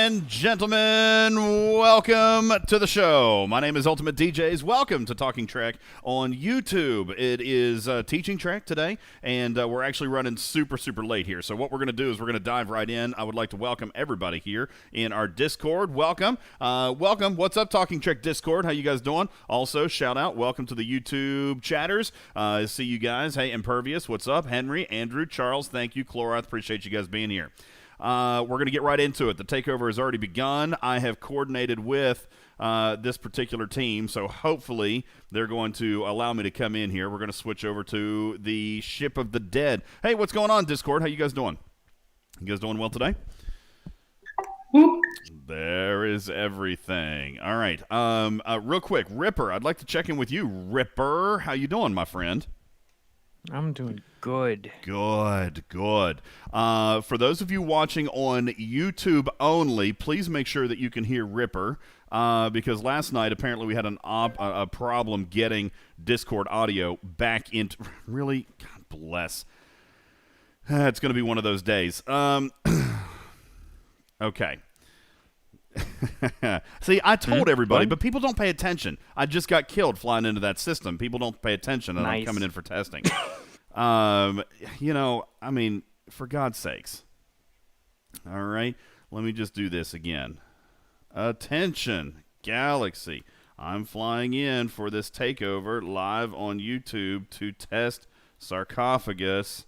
and gentlemen, welcome to the show. My name is UltimatDJz. Welcome to Talking Trek on YouTube. It is Teaching Trek today, and we're actually running super late here. So what we're going to do is we're going to dive right in. I would like to welcome everybody here in our Discord. Welcome. Welcome. What's up, Talking Trek Discord? How you guys doing? Also, shout out. Welcome to the YouTube chatters. See you guys. Hey, Impervious. What's up? Henry, Andrew, Charles. Thank you. Clorath. Appreciate you guys being here. We're going to get right into it. The takeover has already begun. I have coordinated with this particular team, so hopefully they're going to allow me to come in here. We're going to switch over to the Ship of the Dead. Hey, what's going on, Discord? How you guys doing? You guys doing well today? There is everything. All right. Real quick, Ripper, I'd like to check in with you. Ripper, how you doing, my friend? I'm doing good. Good. For those of you watching on YouTube only, please make sure that you can hear Ripper, because last night apparently we had a problem getting Discord audio back into... Really? God bless. It's going to be one of those days. Okay. See, I told everybody, but people don't pay attention. I just got killed flying into that system. People don't pay attention, and I'm coming in for testing. You know, I mean, for God's sakes. All right, let me just do this again. Attention, Galaxy. I'm flying in for this takeover live on YouTube to test Sarcophagus.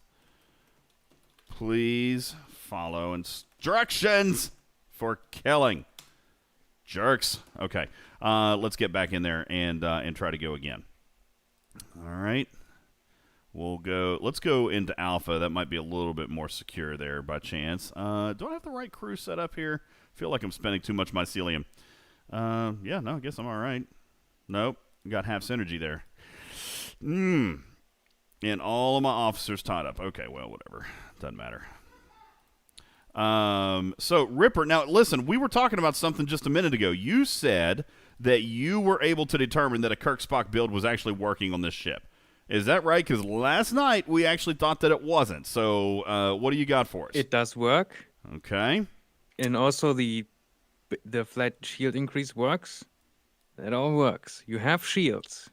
Please follow instructions for killing. Jerks. Okay. Let's get back in there and try to go again. All right. Let's go into Alpha. That might be a little bit more secure there by chance. Do I have the right crew set up here? I feel like I'm spending too much mycelium. Yeah, no, I guess I'm all right. Nope. Got half synergy there. And all of my officers tied up. Okay, well, whatever. Doesn't matter. So Ripper, now listen, we were talking about something just a minute ago. You said that you were able to determine that a Kirk Spock build was actually working on this ship. Is that right? Because last night we actually thought that it wasn't. So, what do you got for us? It does work. Okay. And also the flat shield increase works. That all works. You have shields.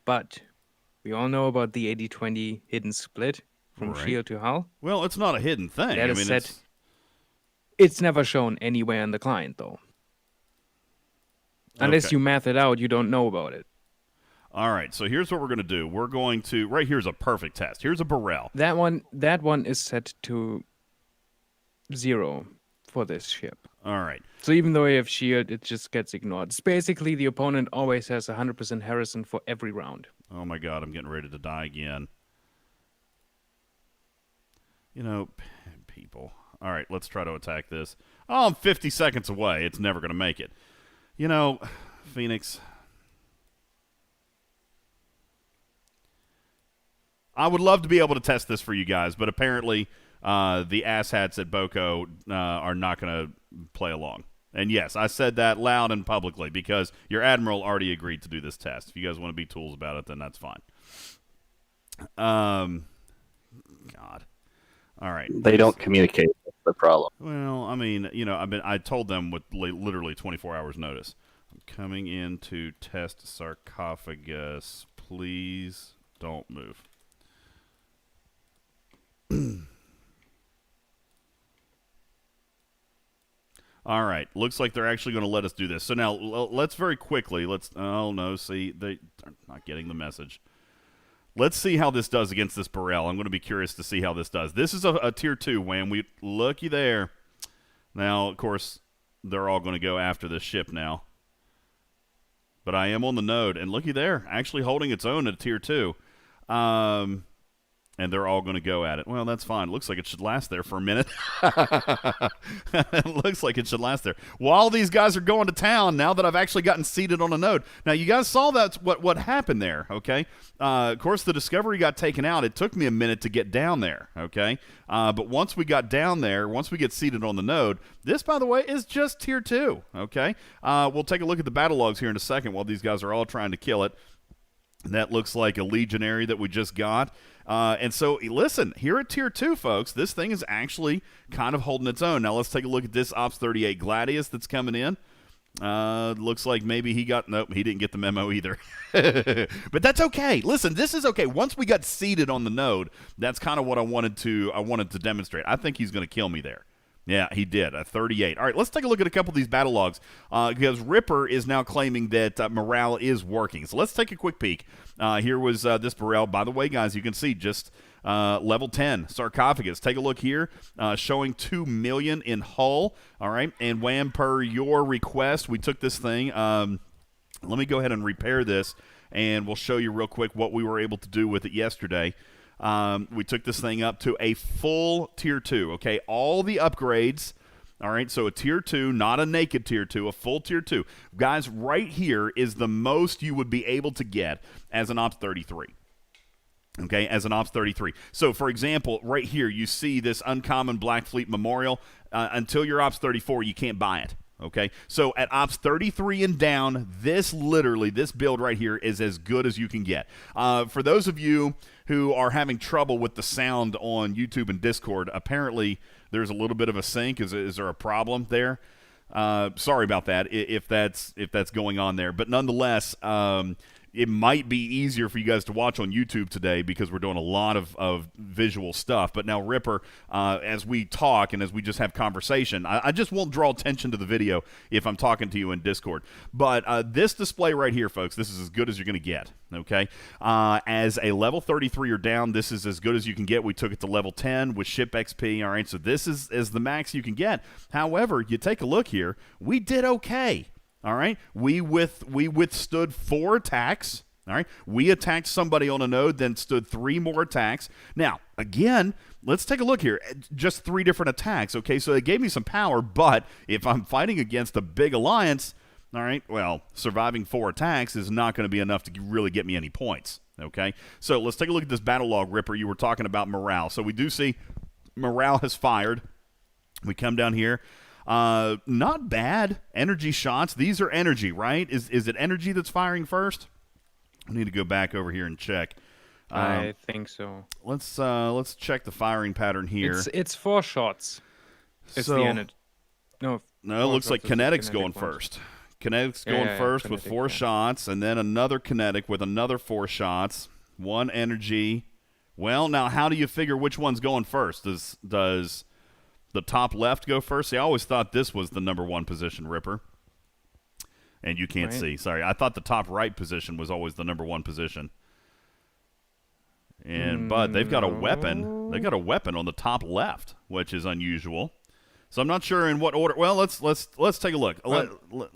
But we all know about the 80-20 hidden split from shield to hull. Well, it's not a hidden thing. That is set. It's never shown anywhere in the client, though. Unless you math it out, you don't know about it. All right, so here's what we're going to do. We're going to... Right here's a perfect test. Here's a Burrell. That one is set to 0 for this ship. All right. So even though you have shield, it just gets ignored. It's basically the opponent always has 100% Harrison for every round. Oh, my God, I'm getting ready to die again. You know, people... All right, let's try to attack this. Oh, I'm 50 seconds away. It's never going to make it. You know, Phoenix. I would love to be able to test this for you guys, but apparently the asshats at Boko are not going to play along. And yes, I said that loud and publicly because your admiral already agreed to do this test. If you guys want to be tools about it, then that's fine. God. All right. They don't communicate. That's the problem. Well, I mean, you know, I told them with literally 24 hours notice. I'm coming in to test Sarcophagus. Please don't move. All right. Looks like they're actually going to let us do this. So now let's very quickly. Oh, no. See, they're not getting the message. Let's see how this does against this Burrell. I'm going to be curious to see how this does. This is a Tier 2, Wham. Looky there. Now, of course, they're all going to go after this ship now. But I am on the node. And looky there. Actually holding its own at Tier 2. And they're all going to go at it. Well, that's fine. Looks like it should last there for a minute. It looks like it should last there. While these guys are going to town, now that I've actually gotten seated on a node. Now, you guys saw that's what happened there, okay? Of course, the Discovery got taken out. It took me a minute to get down there, okay? But once we got down there, once we get seated on the node, this, by the way, is just Tier 2, okay? We'll take a look at the battle logs here in a second while these guys are all trying to kill it. That looks like a Legionary that we just got. And so, listen, here at Tier 2, folks, this thing is actually kind of holding its own. Now, let's take a look at this Ops 38 Gladius that's coming in. Looks like maybe he didn't get the memo either. But that's okay. Listen, this is okay. Once we got seated on the node, that's kind of what I wanted to demonstrate. I think he's going to kill me there. Yeah, he did, a 38. All right, let's take a look at a couple of these battle logs because Ripper is now claiming that morale is working. So let's take a quick peek. Here was this morale. By the way, guys, you can see just level 10 Sarcophagus. Take a look here, showing 2 million in hull. All right, and wham, per your request, we took this thing. Let me go ahead and repair this, and we'll show you real quick what we were able to do with it yesterday. We took this thing up to a full Tier 2, okay? All the upgrades, all right? So a Tier 2, not a naked Tier 2, a full Tier 2. Guys, right here is the most you would be able to get as an Ops 33. Okay, as an Ops 33. So, for example, right here, you see this uncommon Black Fleet Memorial. Until you're Ops 34, you can't buy it. Okay, so at Ops 33 and down, this build right here is as good as you can get. For those of you who are having trouble with the sound on YouTube and Discord, apparently there's a little bit of a sync. Is there a problem there? Sorry about that if that's going on there. But nonetheless, it might be easier for you guys to watch on YouTube today because we're doing a lot of visual stuff. But now, Ripper, as we talk and as we just have conversation, I just won't draw attention to the video if I'm talking to you in Discord. But this display right here, folks, this is as good as you're going to get, okay? As a level 33 or down, this is as good as you can get. We took it to level 10 with ship XP, all right? So this is the max you can get. However, you take a look here, we did okay. All right, we withstood 4 attacks. All right, we attacked somebody on a node, then stood 3 more attacks. Now, again, let's take a look here. Just 3 different attacks. Okay, so it gave me some power, but if I'm fighting against a big alliance, all right, well, surviving 4 attacks is not going to be enough to really get me any points. Okay, so let's take a look at this battle log, Ripper. You were talking about morale. So we do see morale has fired. We come down here. Not bad. Energy shots. These are energy, right? Is it energy that's firing first? I need to go back over here and check. I think so. Let's check the firing pattern here. It's 4 shots. It's the energy. No, it looks like Kinetic's going first. Kinetic's going first with 4 shots, and then another Kinetic with another 4 shots. 1 energy. Well, now how do you figure which one's going first? Does the top left go first? See, I always thought this was the number 1 position, Ripper. And you can't see. Sorry, I thought the top right position was always the number 1 position. And but they've got a weapon. They've got a weapon on the top left, which is unusual. So I'm not sure in what order. Well, let's take a look.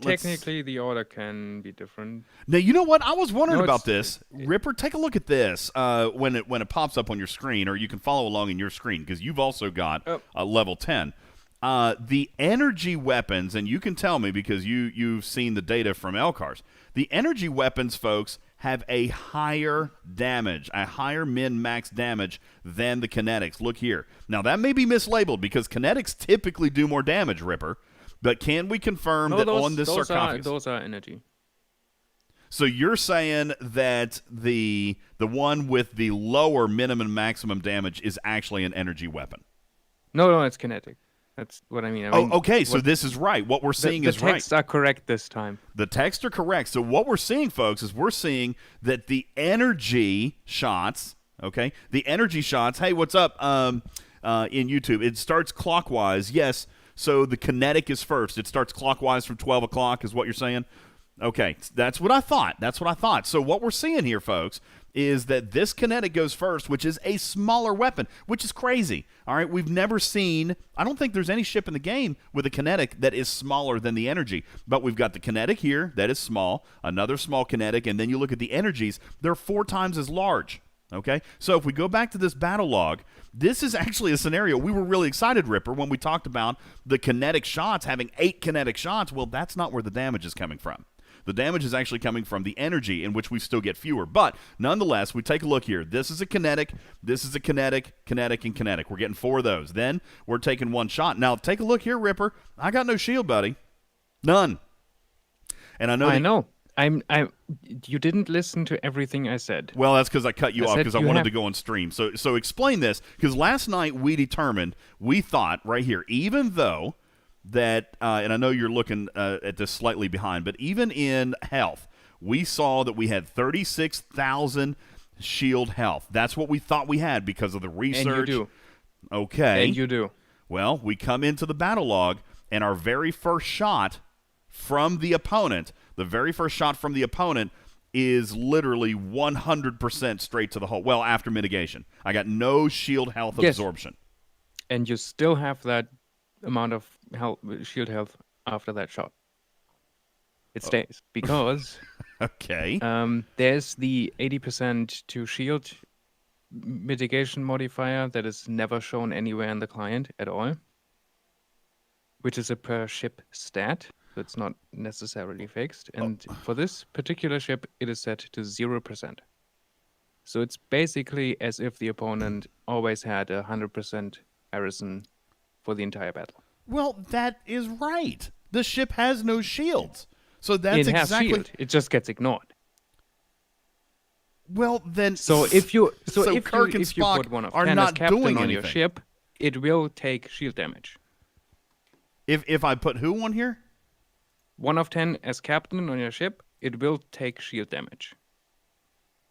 Technically, the order can be different. Now, you know what? I was wondering about this. Ripper, take a look at this when it pops up on your screen, or you can follow along in your screen because you've also got a level 10. The energy weapons, and you can tell me because you've seen the data from Elcars. The energy weapons, folks, have a higher damage, a higher min-max damage than the kinetics. Look here. Now, that may be mislabeled because kinetics typically do more damage, Ripper. But can we confirm that on this sarcophagus? Those are energy. So you're saying that the one with the lower minimum maximum damage is actually an energy weapon? No, it's kinetic. That's what I mean. Okay, so this is right. What we're seeing is right. The texts are correct this time. The texts are correct. So what we're seeing, folks, is we're seeing that the energy shots, okay, the energy shots, hey, what's up in YouTube? It starts clockwise, yes. So the kinetic is first. It starts clockwise from 12 o'clock is what you're saying? Okay, that's what I thought. So what we're seeing here, folks, is that this kinetic goes first, which is a smaller weapon, which is crazy. All right, we've never seen, I don't think there's any ship in the game with a kinetic that is smaller than the energy. But we've got the kinetic here that is small, another small kinetic, and then you look at the energies, they're 4 times as large. Okay, so if we go back to this battle log, this is actually a scenario. We were really excited, Ripper, when we talked about the kinetic shots, having 8 kinetic shots. Well, that's not where the damage is coming from. The damage is actually coming from the energy, in which we still get fewer. But nonetheless, we take a look here. This is a kinetic, this is a kinetic, kinetic, and kinetic. We're getting 4 of those. Then we're taking 1 shot. Now, take a look here, Ripper. I got no shield, buddy. None. And I know. You didn't listen to everything I said. Well, that's because I cut you I off said because I you wanted have- to go on stream. So explain this, because last night we thought right here, even though that, and I know you're looking at this slightly behind, but even in health, we saw that we had 36,000 shield health. That's what we thought we had because of the research. And you do. Okay. And you do. Well, we come into the battle log, and our very first shot from the opponent, is literally 100% straight to the hole. Well, after mitigation. I got no shield health Yes. absorption. And you still have that amount of shield health after that shot. It stays because Okay. there's the 80% to shield mitigation modifier that is never shown anywhere in the client at all, which is a per ship stat, so it's not necessarily fixed. And for this particular ship, it is set to 0%. So it's basically as if the opponent always had 100% Harrison for the entire battle. Well, that is right. The ship has no shields. So that's It has exactly. shield. It just gets ignored. Well, then. So if you Kirk and if you Spock put one of are 10 not as captain doing on your anything. ship, it will take shield damage. If I put who on here? 1 of 10 as captain on your ship, it will take shield damage.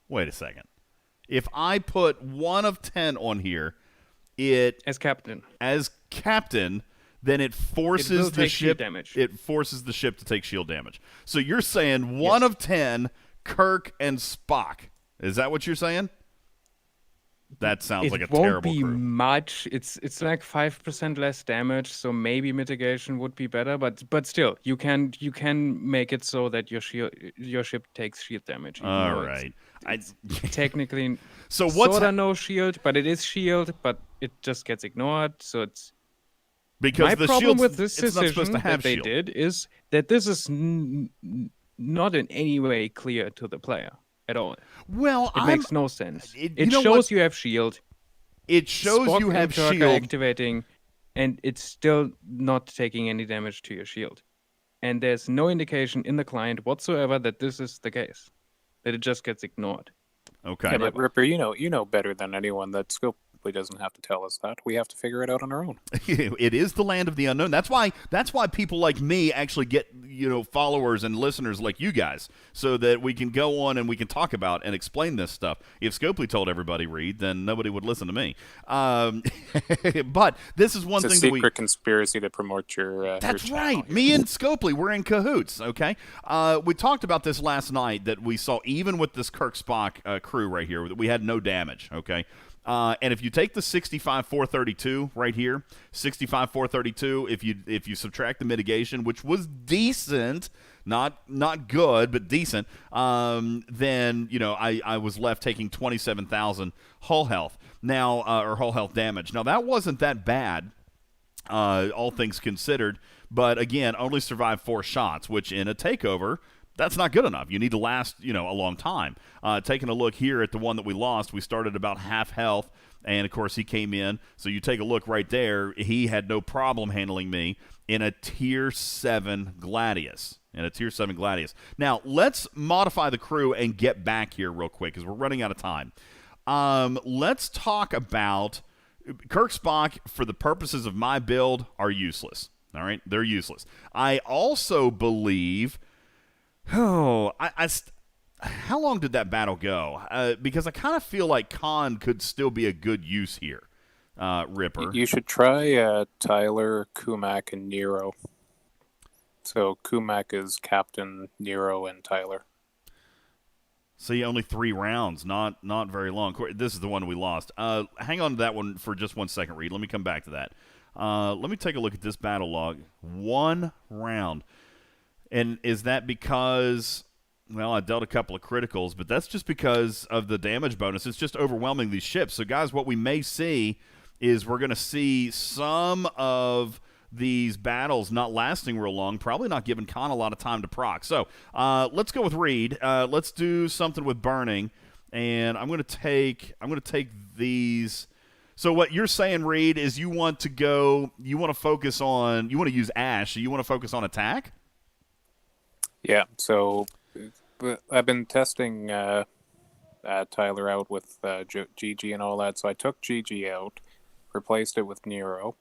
Wait a second. If I put 1 of 10 on here, it As captain. as captain, then it forces will the take shield ship. damage. It forces the ship to take shield damage. So you're saying 1 of 10, Kirk and Spock. Is that what you're saying? That sounds like a It won't terrible be crew. much. It's like 5% less damage, so maybe mitigation would be better. But still, you can make it so that your ship takes shield damage. even All though it's- right. It's technically So what's sorta no shield, but it is shield, but it just gets ignored. So it's because my the problem shield's with this it's not supposed decision to have that they shield. did is that this is not in any way clear to the player at all. Well, It makes no sense. you It know shows what? you have shield. It shows Spock you and have Kirk are shield. activating, and it's still not taking any damage to your shield. And there's no indication in the client whatsoever that this is the case. That it just gets ignored. Okay. Yeah, but Ripper, you know better than anyone that Scopely doesn't have to tell us that. We have to figure it out on our own. It is the land of the unknown. That's why people like me actually get, followers and listeners like you guys, so that we can go on and we can talk about and explain this stuff. If Scopely told everybody read, then nobody would listen to me. But this is one It's a thing that secret conspiracy to promote your That's your right. channel. Me and Scopely, we're in cahoots, okay? We talked about this last night, that we saw, even with this Kirk Spock crew right here, that we had no damage, okay? And if you take the 65-432 right here, 65-432, if you subtract the mitigation, which was decent, not good, but decent, then I was left taking 27,000 hull health now, or hull health damage. Now that wasn't that bad, all things considered, but again, only survived 4 shots, which in a takeover, that's not good enough. You need to last, a long time. Taking a look here at the one that we lost, we started about half health, and of course he came in. So you take a look right there, he had no problem handling me in a Tier 7 Gladius. Now, let's modify the crew and get back here real quick, because we're running out of time. Let's talk about Kirk Spock, for the purposes of my build, are useless. All right? They're useless. I also believe... how long did that battle go? Because I kind of feel like Khan could still be a good use here, Ripper. You should try Tyler, Kumak, and Nero. So Kumak is Captain, Nero, and Tyler. See, only 3 rounds, not very long. This is the one we lost. Hang on to that one for just 1 second, Reed. Let me come back to that. Let me take a look at this battle log. 1 round. And is that because, well, I dealt a couple of criticals, but that's just because of the damage bonus. It's just overwhelming these ships. So, guys, what we may see is we're going to see some of these battles not lasting real long, probably not giving Khan a lot of time to proc. So, let's go with Reed. Let's do something with burning, and I'm going to take these. So what you're saying, Reed, is you want to use Ash, so you want to focus on attack? Yeah, so I've been testing Tyler out with GG and all that, so I took GG out, replaced it with Nero,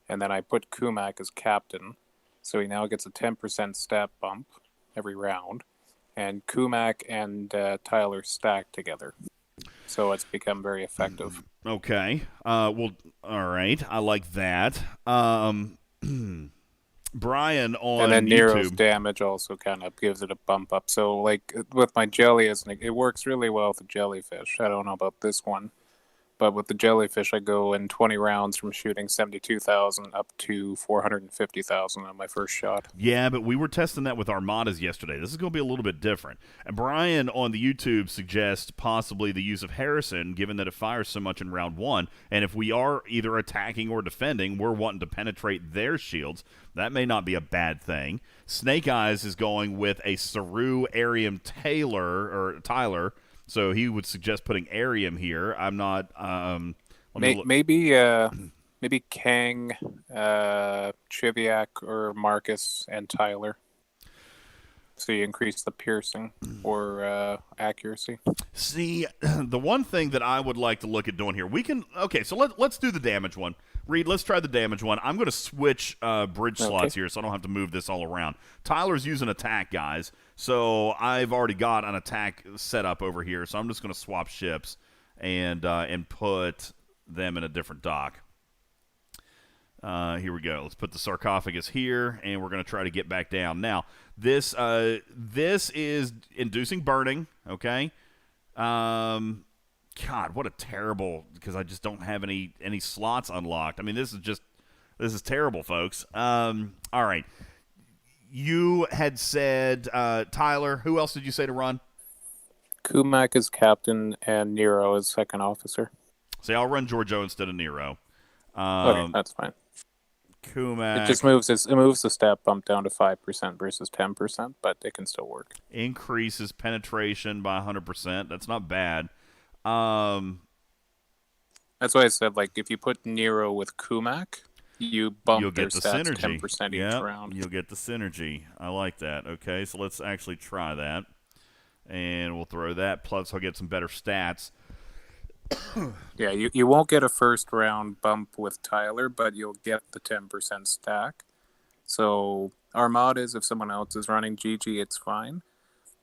and then I put Kumak as captain, so he now gets a 10% stat bump every round, and Kumak and Tyler stack together, so it's become very effective. Okay. Well, all right. I like that. Brian on And then Nero's YouTube. damage also kind of gives it a bump up. So, like, with my jelly, it works really well with the jellyfish. I don't know about this one. But with the jellyfish, I go in 20 rounds from shooting 72,000 up to 450,000 on my first shot. Yeah, but we were testing that with Armadas yesterday. This is going to be a little bit different. And Brian on the YouTube suggests possibly the use of Harrison, given that it fires so much in round one. And if we are either attacking or defending, we're wanting to penetrate their shields. That may not be a bad thing. Snake Eyes is going with a Saru Arium Tyler. So he would suggest putting Arium here. I'm not. Maybe Kang, Chiviak, or Marcus and Tyler. So you increase the piercing or accuracy. See, the one thing that I would like to look at doing here, so let's do the damage one. Reed, let's try the damage one. I'm going to switch bridge slots here so I don't have to move this all around. Tyler's using attack, guys, so I've already got an attack set up over here, so I'm just going to swap ships and put them in a different dock. Here we go. Let's put the sarcophagus here, and we're going to try to get back down. Now, this is inducing burning, okay? God, what a terrible, because I just don't have any slots unlocked. I mean, this is terrible, folks. All right. You had said, Tyler, who else did you say to run? Kumak is captain and Nero is second officer. See, I'll run Giorgio instead of Nero. Okay, that's fine. Kumak. It just moves the stat bump down to 5% versus 10%, but it can still work. Increases penetration by 100%. That's not bad. That's why I said, like, if you put Nero with Kumak, you bump You'll their get the stats synergy. 10% Yep, each round. you'll get the synergy. I like that. Okay, so let's actually try that. And we'll throw that. Plus, I'll get some better stats. Yeah, you won't get a first round bump with Tyler, but you'll get the 10% stack. So Armadas, if someone else is running GG, it's fine.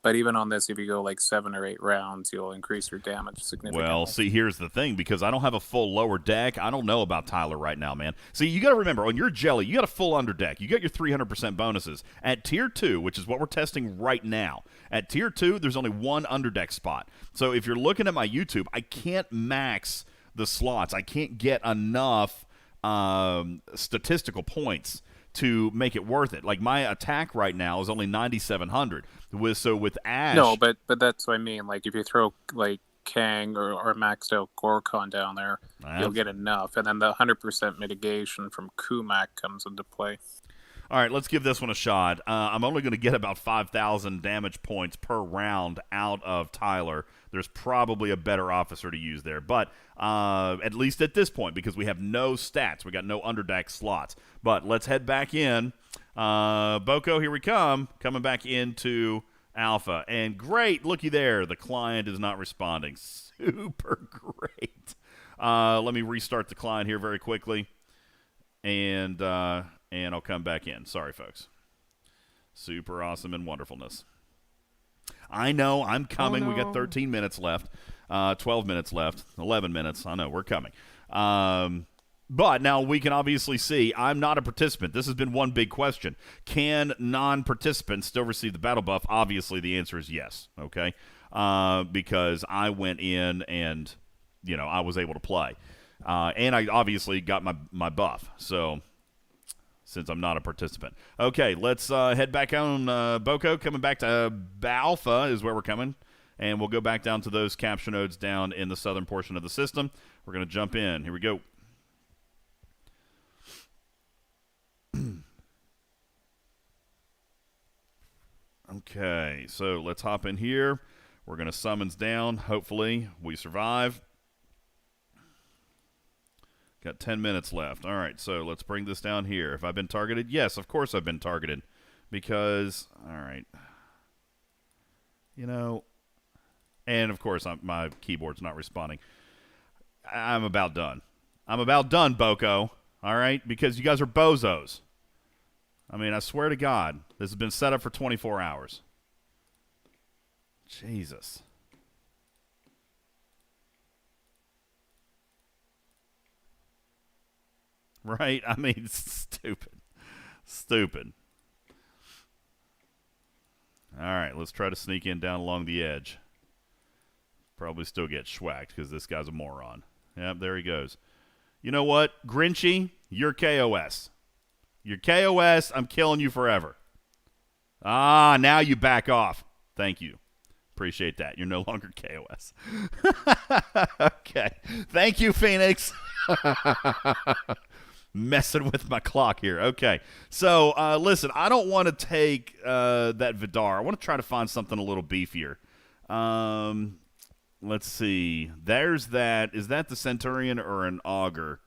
But even on this, if you go like 7 or 8 rounds, you'll increase your damage significantly. Well, see, here's the thing. Because I don't have a full lower deck, I don't know about Tyler right now, man. See, you got to remember, on your jelly, you got a full under deck. You got your 300% bonuses. At Tier 2, which is what we're testing right now, at Tier 2, there's only one underdeck spot. So if you're looking at my YouTube, I can't max the slots. I can't get enough statistical points to make it worth it. Like, my attack right now is only 9,700. So with Ash... No, but that's what I mean. Like, if you throw, like, Kang or maxed out Gorkon down there, you'll get enough. And then the 100% mitigation from Kumak comes into play. All right, let's give this one a shot. I'm only going to get about 5,000 damage points per round out of Tyler. There's probably a better officer to use there, but at least at this point, because we have no stats. We got no underdeck slots. But let's head back in. Boko, here we come. Coming back into Alpha. And great, looky there. The client is not responding. Super great. Let me restart the client here very quickly. And I'll come back in. Sorry, folks. Super awesome and wonderfulness. I know, I'm coming. Oh, no. We got 13 minutes left, 12 minutes left, 11 minutes. I know, we're coming. But now we can obviously see I'm not a participant. This has been one big question. Can non-participants still receive the battle buff? Obviously, the answer is yes, okay? Because I went in and, I was able to play. And I obviously got my buff, so... since I'm not a participant. Okay, let's head back on Boko. Coming back to Alpha is where we're coming. And we'll go back down to those capture nodes down in the southern portion of the system. We're going to jump in. Here we go. Okay, so let's hop in here. We're going to summons down. Hopefully we survive. Got 10 minutes left. All right, so let's bring this down here. Have I been targeted? Yes, of course I've been targeted. Because, all right. You know, and of course my keyboard's not responding. I'm about done. I'm about done, Boko. All right? Because you guys are bozos. I mean, I swear to God, this has been set up for 24 hours. Jesus. Right? I mean, it's stupid. Stupid. All right, let's try to sneak in down along the edge. Probably still get schwacked because this guy's a moron. Yep, there he goes. You know what? Grinchy, you're KOS. You're KOS. I'm killing you forever. Ah, now you back off. Thank you. Appreciate that. You're no longer KOS. Okay. Thank you, Phoenix. Messing with my clock here. Okay. So, listen, I don't want to take that Vidar. I want to try to find something a little beefier. Let's see. There's that. Is that the Centurion or an Augur?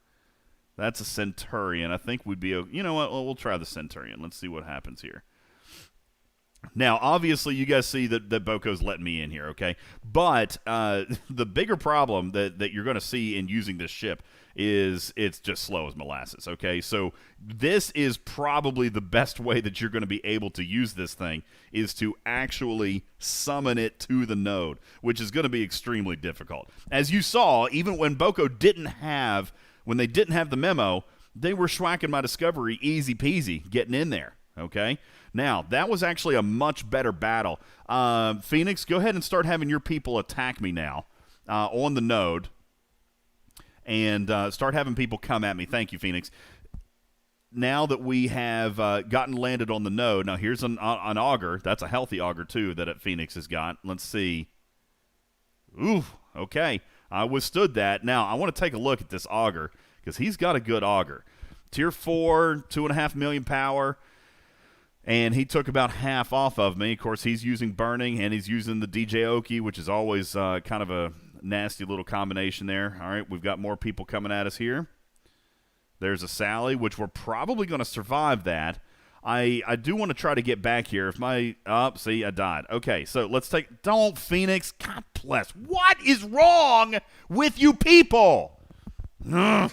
That's a Centurion. I think we'd be... You know what? Well, we'll try the Centurion. Let's see what happens here. Now, obviously, you guys see that Boko's letting me in here, okay? But the bigger problem that you're going to see in using this ship is it's just slow as molasses, okay? So this is probably the best way that you're going to be able to use this thing is to actually summon it to the node, which is going to be extremely difficult. As you saw, even when Boko didn't have... When they didn't have the memo, they were schwacking my Discovery easy peasy getting in there, okay? Now, that was actually a much better battle. Phoenix, go ahead and start having your people attack me now on the node and start having people come at me. Thank you, Phoenix. Now that we have gotten landed on the node, now here's an Augur. That's a healthy Augur, too, that Phoenix has got. Let's see. Ooh, okay. I withstood that. Now, I want to take a look at this Augur because he's got a good Augur. Tier 4, 2.5 million power, and he took about half off of me. Of course, he's using Burning, and he's using the DJ Oki, which is always kind of a nasty little combination there. All right, we've got more people coming at us here. There's a Sally, which we're probably going to survive that. I do want to try to get back here. If my... see, I died. Okay, so let's take... Don't, Phoenix. God bless. What is wrong with you people? Ugh.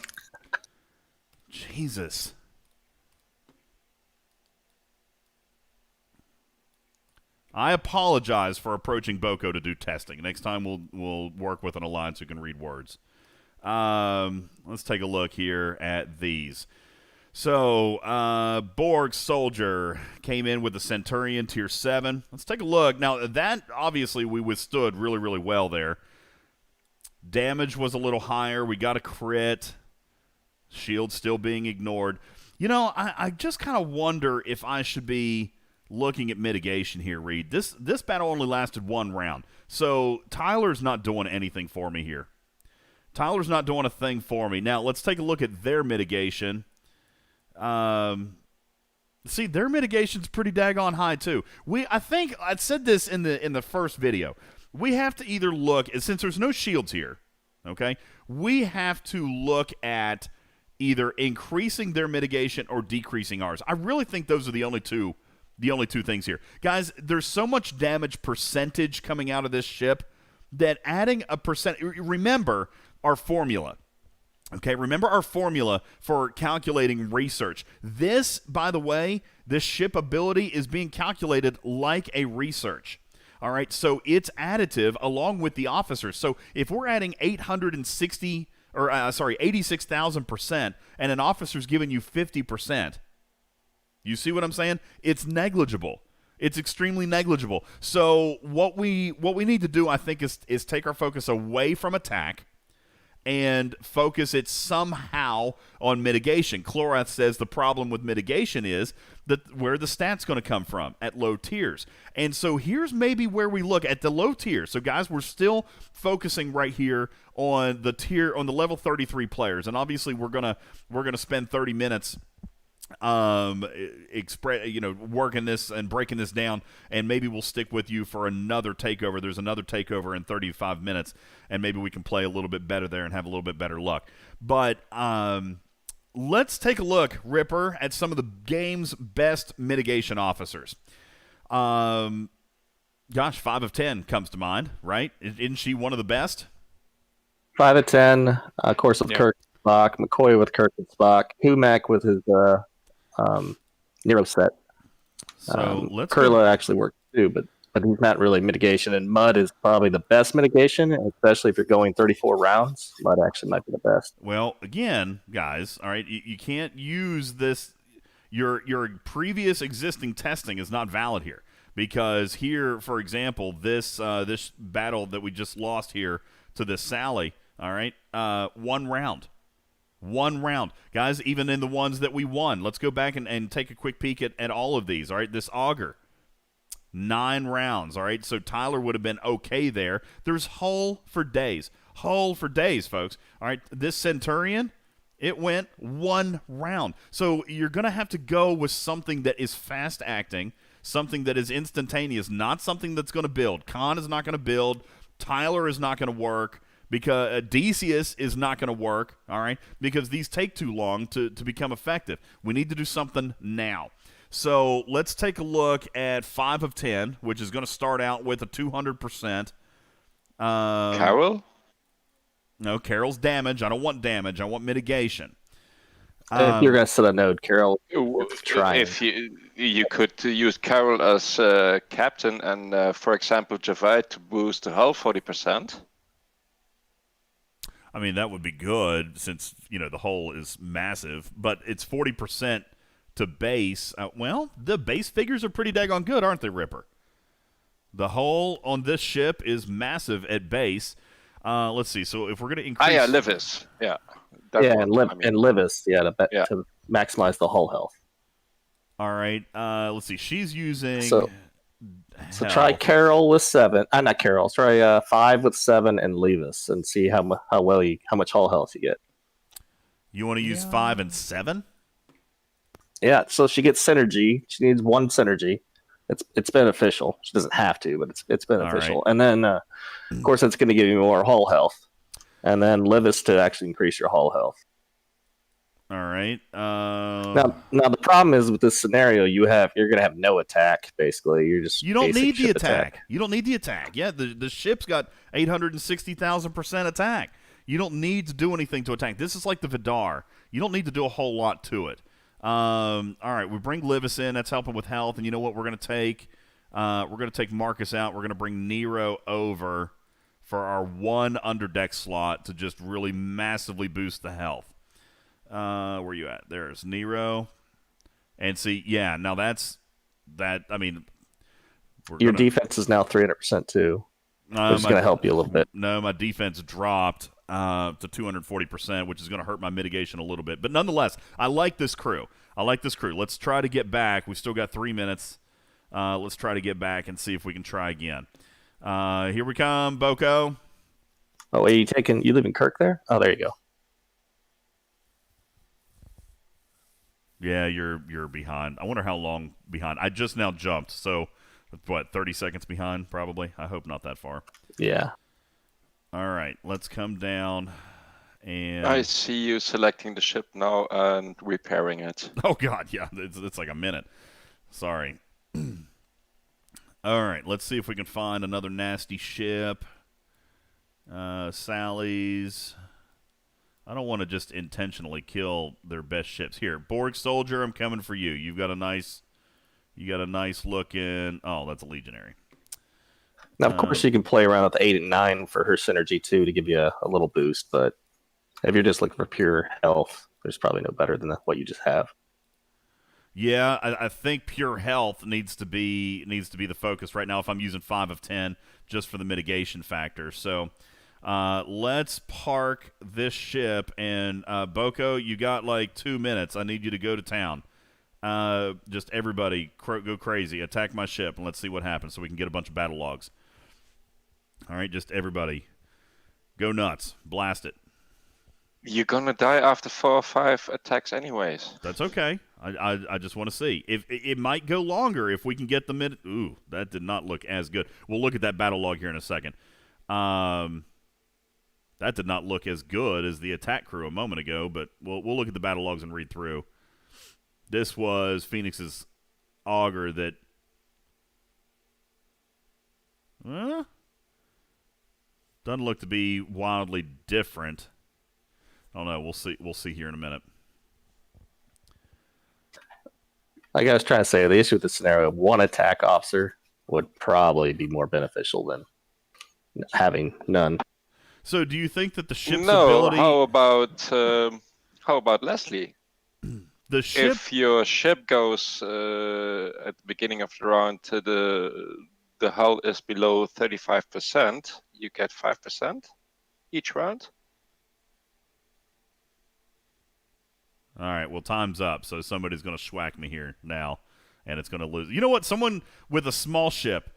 Jesus. I apologize for approaching Boko to do testing. Next time we'll work with an alliance who can read words. Let's take a look here at these. So, Borg Soldier came in with the Centurion Tier 7. Let's take a look. Now, that, obviously, we withstood really, really well there. Damage was a little higher. We got a crit. Shield still being ignored. You know, I just kind of wonder if I should be looking at mitigation here, Reed. This battle only lasted one round. So, Tyler's not doing anything for me here. Tyler's not doing a thing for me. Now, let's take a look at their mitigation. See, their mitigation's pretty daggone high too. I think I said this in the first video. We have to either look, since there's no shields here, okay? We have to look at either increasing their mitigation or decreasing ours. I really think those are the only two things here. Guys, there's so much damage percentage coming out of this ship that adding a percent. Remember our formula. Okay, remember our formula for calculating research. This, by the way, this ship ability is being calculated like a research. All right, so it's additive along with the officers. So if we're adding 86,000% and an officer's giving you 50%, you see what I'm saying? It's negligible. It's extremely negligible. So what we need to do, I think, is take our focus away from attack and focus it somehow on mitigation. Chlorath says the problem with mitigation is that where the stats going to come from, at low tiers. And so here's maybe where we look at the low tier. So guys, we're still focusing right here on the tier, on the level 33 players. And obviously we're gonna spend 30 minutes working this and breaking this down, and maybe we'll stick with you for another takeover. There's another takeover in 35 minutes, and maybe we can play a little bit better there and have a little bit better luck. But let's take a look, Ripper, at some of the game's best mitigation officers. Gosh, 5 of 10 comes to mind, right? Isn't she one of the best? 5 of 10. Of course, with Yeah. Kirk and Spock. McCoy with Kirk and Spock. Kumak with his Nero set. So let's Kurla go. actually worked too, but he's not really mitigation. And Mud is probably the best mitigation, especially if you're going 34 rounds. Mud actually might be the best. Well, again, guys, all right, you can't use this. Your previous existing testing is not valid here because here, for example, this battle that we just lost here to this Sally, all right, 1 round. 1 round. Guys, even in the ones that we won, let's go back and take a quick peek at all of these, all right? This Augur, 9 rounds, all right? So Tyler would have been okay there. There's hull for days. Hull for days, folks. All right, this Centurion, it went 1 round. So you're going to have to go with something that is fast-acting, something that is instantaneous, not something that's going to build. Khan is not going to build. Tyler is not going to work. Because Odysseus is not going to work, all right, because these take too long to become effective. We need to do something now. So let's take a look at 5 of 10, which is going to start out with a 200%. Carol? No, Carol's damage. I don't want damage. I want mitigation. If you're going to set a node, Carol, try. If you could use Carol as captain and, for example, Javide to boost the hull 40%. I mean, that would be good since, the hull is massive, but it's 40% to base. Well, the base figures are pretty daggone good, aren't they, Ripper? The hull on this ship is massive at base. Let's see. So if we're going to increase... yeah, Livis. Yeah. And Livis, to maximize the hull health. All right. Let's see. She's using... So try Carol with 7. Not Carol. Try 5 with 7 and Levis, and see how much hull health you get. You want to use 5 and 7? Yeah. So she gets synergy. She needs 1 synergy. It's beneficial. She doesn't have to, but it's beneficial. Right. And then, of course, it's going to give you more hull health. And then Levis to actually increase your hull health. All right. Now the problem is with this scenario, you're going to have no attack. Basically, you don't need the attack. You don't need the attack. Yeah, the ship's got 860,000% attack. You don't need to do anything to attack. This is like the Vidar. You don't need to do a whole lot to it. All right, we bring Livis in. That's helping with health. And you know what? We're going to take Marcus out. We're going to bring Nero over for our 1 underdeck slot to just really massively boost the health. Where you at? There's Nero. And see, yeah, now that's that. I mean, your defense is now 300% too. Which is going to help you a little bit. No, my defense dropped to 240%, which is going to hurt my mitigation a little bit. But nonetheless, I like this crew. Let's try to get back. We've still got 3 minutes. Let's try to get back and see if we can try again. Here we come, Boko. Oh, you live in Kirk there? Oh, there you go. Yeah, you're behind. I wonder how long behind. I just now jumped, so what, 30 seconds behind probably? I hope not that far. Yeah. All right, let's come down and I see you selecting the ship now and repairing it. Oh god, yeah, it's like a minute. Sorry. All right, let's see if we can find another nasty ship. Sally's. I don't want to just intentionally kill their best ships. Here, Borg Soldier, I'm coming for you. You got a nice looking. Oh, that's a Legionary. Now, of course, you can play around with the 8 and 9 for her synergy too to give you a little boost. But if you're just looking for pure health, there's probably no better than what you just have. Yeah, I think pure health needs to be the focus right now. If I'm using 5 of 10 just for the mitigation factor, so. Let's park this ship, and Boko, you got like 2 minutes. I need you to go to town. Just everybody go crazy. Attack my ship, and let's see what happens so we can get a bunch of battle logs. All right, just everybody. Go nuts. Blast it. You're gonna die after 4 or 5 attacks anyways. That's okay. I just want to see. If it might go longer if we can get the minute. Ooh, that did not look as good. We'll look at that battle log here in a second. That did not look as good as the attack crew a moment ago, but we'll look at the battle logs and read through. This was Phoenix's Augur that Doesn't look to be wildly different. I don't know. We'll see. We'll see here in a minute. Like I was trying to say, the issue with the scenario, one attack officer would probably be more beneficial than having none. So, do you think that the ship's No, ability? how about Leslie? The ship. If your ship goes at the beginning of the round to the hull is below 35%, you get 5% each round. All right, well, time's up, so somebody's going to schwack me here now, and it's going to lose. You know what? Someone with a small ship,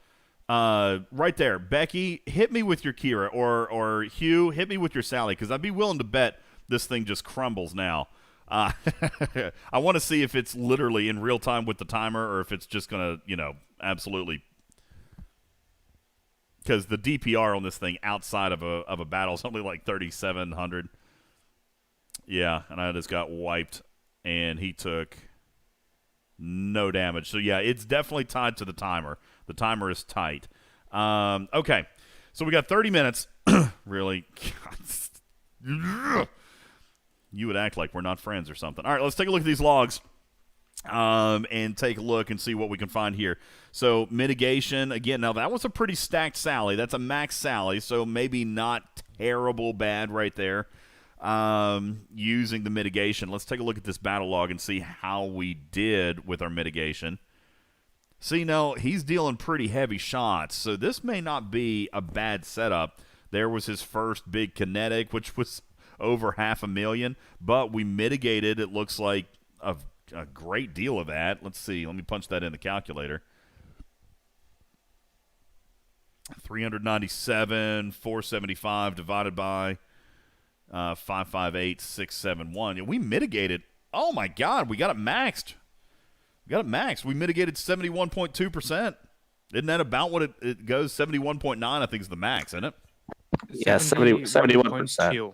right there. Becky, hit me with your Kira, or Hugh, hit me with your Sally, because I'd be willing to bet this thing just crumbles now. I want to see if it's literally in real time with the timer, or if it's just going to, absolutely. Because the DPR on this thing outside of a battle is something like 3,700. Yeah, and I just got wiped, and he took no damage. So, yeah, it's definitely tied to the timer. The timer is tight. Okay, so we got 30 minutes. Really? You would act like we're not friends or something. All right, let's take a look at these logs and take a look and see what we can find here. So, mitigation, again, now that was a pretty stacked Sally. That's a max Sally, so maybe not terrible bad right there. Using the mitigation. Let's take a look at this battle log and see how we did with our mitigation. See, no, he's dealing pretty heavy shots, so this may not be a bad setup. There was his first big kinetic, which was over 500,000, but we mitigated, it looks like, a great deal of that. Let's see. Let me punch that in the calculator. 397, 475 divided by 558,671. Yeah, we mitigated. Oh my God, we got it maxed. We mitigated 71.2%. Isn't that about what it goes? 71.9, I think, is the max, isn't it? Yeah, 71%.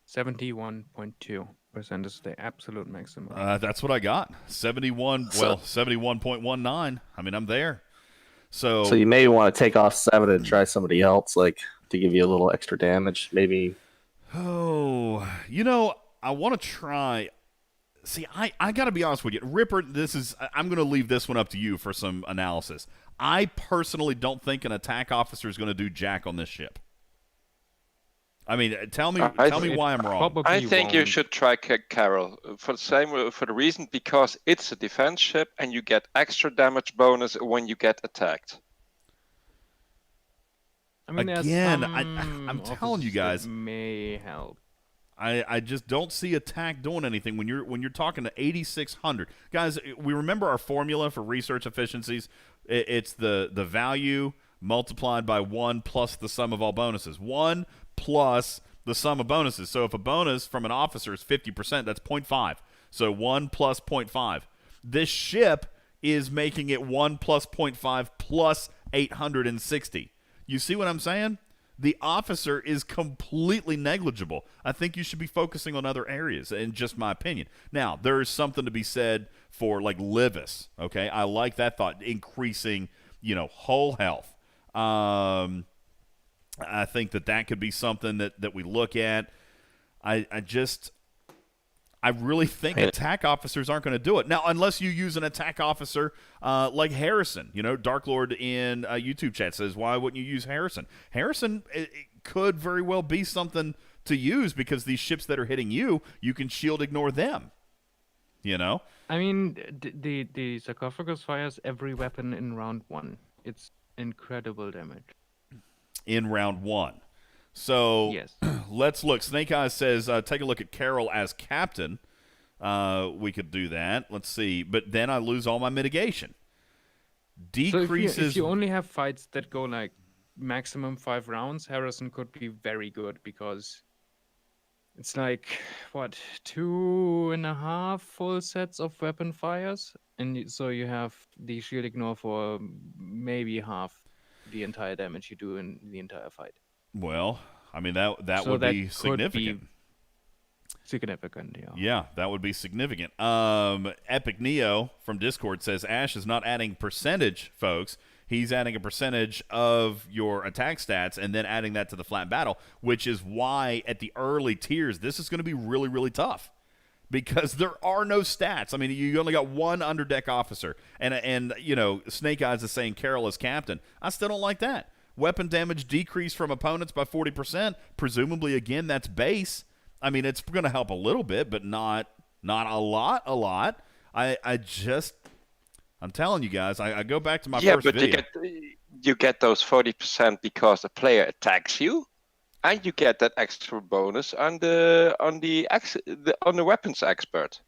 71.2% is the absolute maximum. That's what I got. 71.19. I mean, I'm there. So you may want to take off 7 and try somebody else, like to give you a little extra damage, maybe. Oh, I want to try. See, I got to be honest with you. Ripper, I'm going to leave this one up to you for some analysis. I personally don't think an attack officer is going to do jack on this ship. I mean, tell me why I'm wrong. I think you should try Carol for the reason because it's a defense ship and you get extra damage bonus when you get attacked. I mean, again, I'm telling you guys, may help. I just don't see attack doing anything when you're talking to 8,600 guys. We remember our formula for research efficiencies. It's the value multiplied by 1 plus the sum of all bonuses. 1 plus the sum of bonuses. So if a bonus from an officer is 50%, that's 0.5. So 1 plus 0.5. This ship is making it 1 plus 0.5 plus 860. You see what I'm saying? The officer is completely negligible. I think you should be focusing on other areas, in just my opinion. Now, there is something to be said for, like, Livis, okay? I like that thought, increasing, whole health. I think that could be something that we look at. I really think attack officers aren't going to do it. Now, unless you use an attack officer like Harrison. Dark Lord in YouTube chat says, why wouldn't you use Harrison? Harrison it could very well be something to use because these ships that are hitting you can shield ignore them. I mean, the sarcophagus fires every weapon in round 1. It's incredible damage. In round 1. So yes. Let's look. Snake Eyes says, take a look at Carol as captain. We could do that. Let's see. But then I lose all my mitigation. Decreases. So if you only have fights that go like maximum 5 rounds, Harrison could be very good because it's like, 2.5 full sets of weapon fires? And so you have the shield ignore for maybe half the entire damage you do in the entire fight. Well, I mean, that would be significant. Significant, yeah. Yeah, that would be significant. Epic Neo from Discord says Ash is not adding percentage, folks. He's adding a percentage of your attack stats and then adding that to the flat battle, which is why at the early tiers, this is going to be really, really tough because there are no stats. I mean, you only got one underdeck officer, and you know, Snake Eyes is saying Carol is captain. I still don't like that. Weapon damage decreased from opponents by 40%. Presumably, again, that's base. I mean, it's going to help a little bit, but not a lot. I'm telling you guys, I go back to my first video. You get those 40% because the player attacks you, and you get that extra bonus on the weapons expert.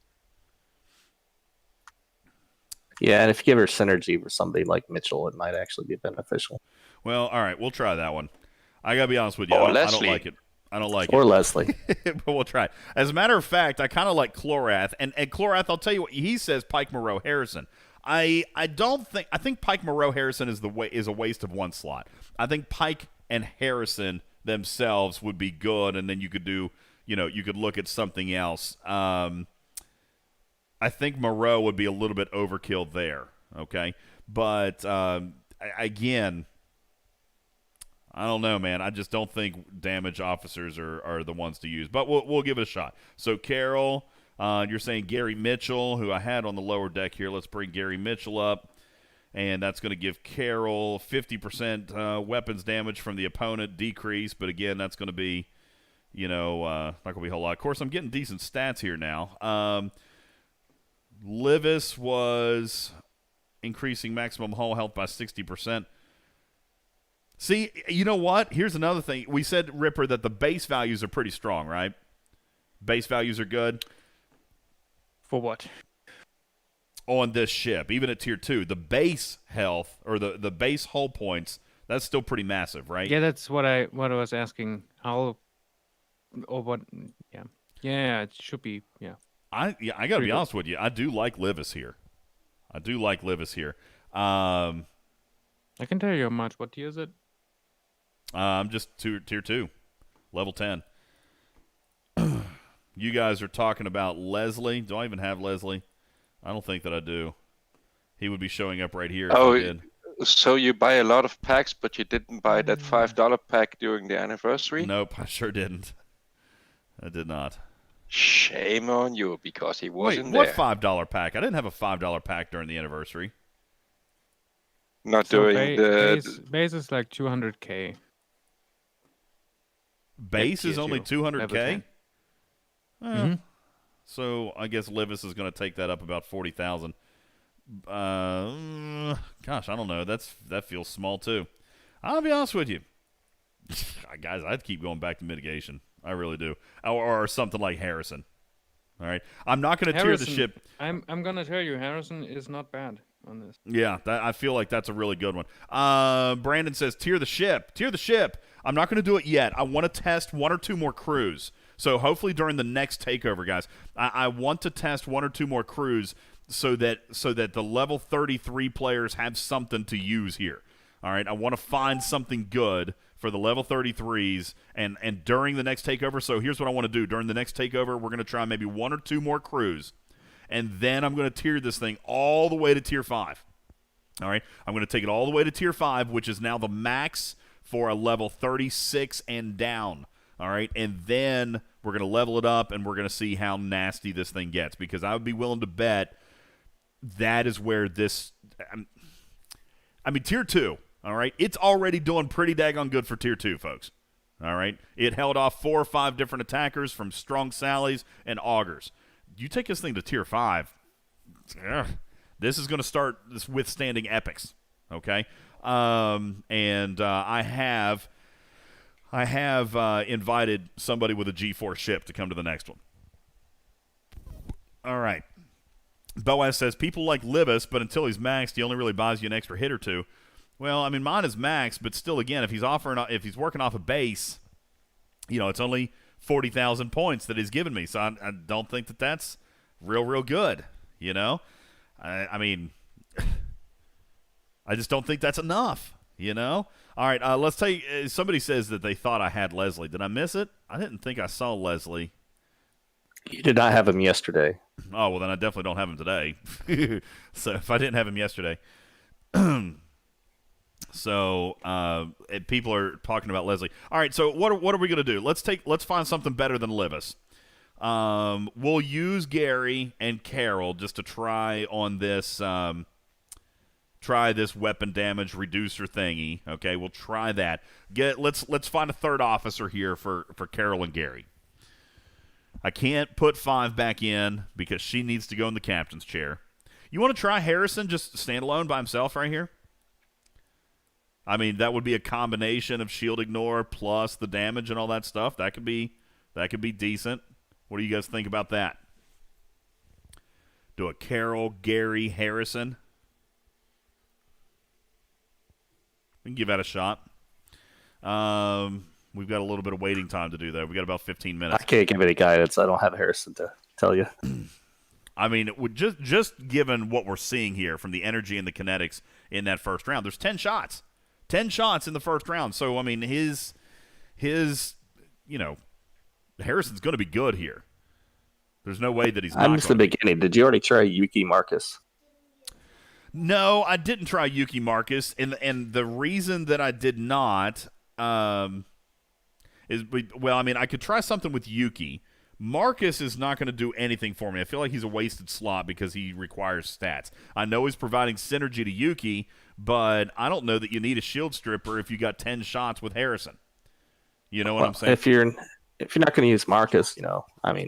Yeah, and if you give her synergy for somebody like Mitchell, it might actually be beneficial. Well, all right, we'll try that one. I gotta be honest with you, Or I don't Leslie. like it. I don't like Or it. Leslie. But we'll try it. As a matter of fact, I kind of like Chlorath. And Chlorath, I'll tell you what, he says Pike Moreau Harrison. I think Pike Moreau Harrison is a waste of one slot. I think Pike and Harrison themselves would be good, and then you could look at something else. I think Moreau would be a little bit overkill there, okay? But again, I don't know, man. I just don't think damage officers are the ones to use. But we'll give it a shot. So, Carol, you're saying Gary Mitchell, who I had on the lower deck here. Let's bring Gary Mitchell up. And that's going to give Carol 50% weapons damage from the opponent decrease. But, again, that's going to be, not going to be a whole lot. Of course, I'm getting decent stats here now. Livis was increasing maximum hull health by 60%. See, you know what? Here's another thing. We said, Ripper, that the base values are pretty strong, right? Base values are good. For what? On this ship, even at Tier 2. The base health, or the base hull points, that's still pretty massive, right? Yeah, that's what I was asking. How or what? Yeah, yeah, it should be. Yeah, I got to be honest with you. I do like Livis here. I can tell you how much. What tier is it? I'm just Tier 2, level 10. You guys are talking about Leslie. Do I even have Leslie? I don't think that I do. He would be showing up right here if I did. So you buy a lot of packs, but you didn't buy that $5 pack during the anniversary? Nope, I sure didn't. I did not. Shame on you, because he wasn't Wait, there. what $5 pack? I didn't have a $5 pack during the anniversary. Not So doing the... base is like 200k. Base is tier only 2, level 200k? 10. So I guess Livis is going to take that up about 40,000. Gosh, I don't know. That feels small too. I'll be honest with you, guys. I'd keep going back to mitigation. I really do, or something like Harrison. All right, I'm not going to tier the ship. I'm going to tell you, Harrison is not bad on this. Yeah, I feel like that's a really good one. Brandon says tier the ship. Tier the ship. I'm not going to do it yet. I want to test one or two more crews. So hopefully during the next takeover, guys, I want to test one or two more crews so that the level 33 players have something to use here. All right, I want to find something good for the level 33s and during the next takeover. So here's what I want to do. During the next takeover, we're going to try maybe one or two more crews, and then I'm going to tier this thing all the way to Tier 5. All right, I'm going to take it all the way to Tier 5, which is now the max for a level 36 and down. All right, and then we're going to level it up, and we're going to see how nasty this thing gets, because I would be willing to bet that is where this – I mean, Tier 2, all right? It's already doing pretty daggone good for Tier 2, folks, all right? It held off 4 or 5 different attackers from Strong Sallies and Augers. You take this thing to Tier 5, this is going to start withstanding epics, okay? I have invited somebody with a G4 ship to come to the next one. All right. Boaz says, people like Livis, but until he's maxed, he only really buys you an extra hit or two. Well, I mean, mine is maxed, but still, again, if he's working off a base, it's only 40,000 points that he's given me. So I don't think that that's real good, I mean, I just don't think that's enough, All right, let's take – somebody says that they thought I had Leslie. Did I miss it? I didn't think I saw Leslie. You did not have him yesterday. Oh, well, then I definitely don't have him today. So if I didn't have him yesterday. So people are talking about Leslie. All right, so what are we gonna do? Let's find something better than Livis. We'll use Gary and Carol just to try on this. Try this weapon damage reducer thingy. Okay, we'll try that. Let's find a third officer here for Carol and Gary. I can't put 5 back in because she needs to go in the captain's chair. You want to try Harrison just stand alone by himself right here? I mean, that would be a combination of shield ignore plus the damage and all that stuff. That could be decent. What do you guys think about that? Do a Carol, Gary, Harrison. We can give that a shot. We've got a little bit of waiting time to do that. We got about 15 minutes. I can't give any guidance. I don't have Harrison to tell you. I mean, it would just given what we're seeing here from the energy and the kinetics in that first round, there's 10 shots. 10 shots in the first round. So, I mean, his Harrison's going to be good here. There's no way that he's not. I missed the beginning. Did you already try Yuki Marcus? No, I didn't try Yuki Marcus. And the reason that I did not is, well, I mean, I could try something with Yuki. Marcus is not going to do anything for me. I feel like he's a wasted slot because he requires stats. I know he's providing synergy to Yuki, but I don't know that you need a shield stripper if you got 10 shots with Harrison. You know what I'm saying? If you're not going to use Marcus, I mean,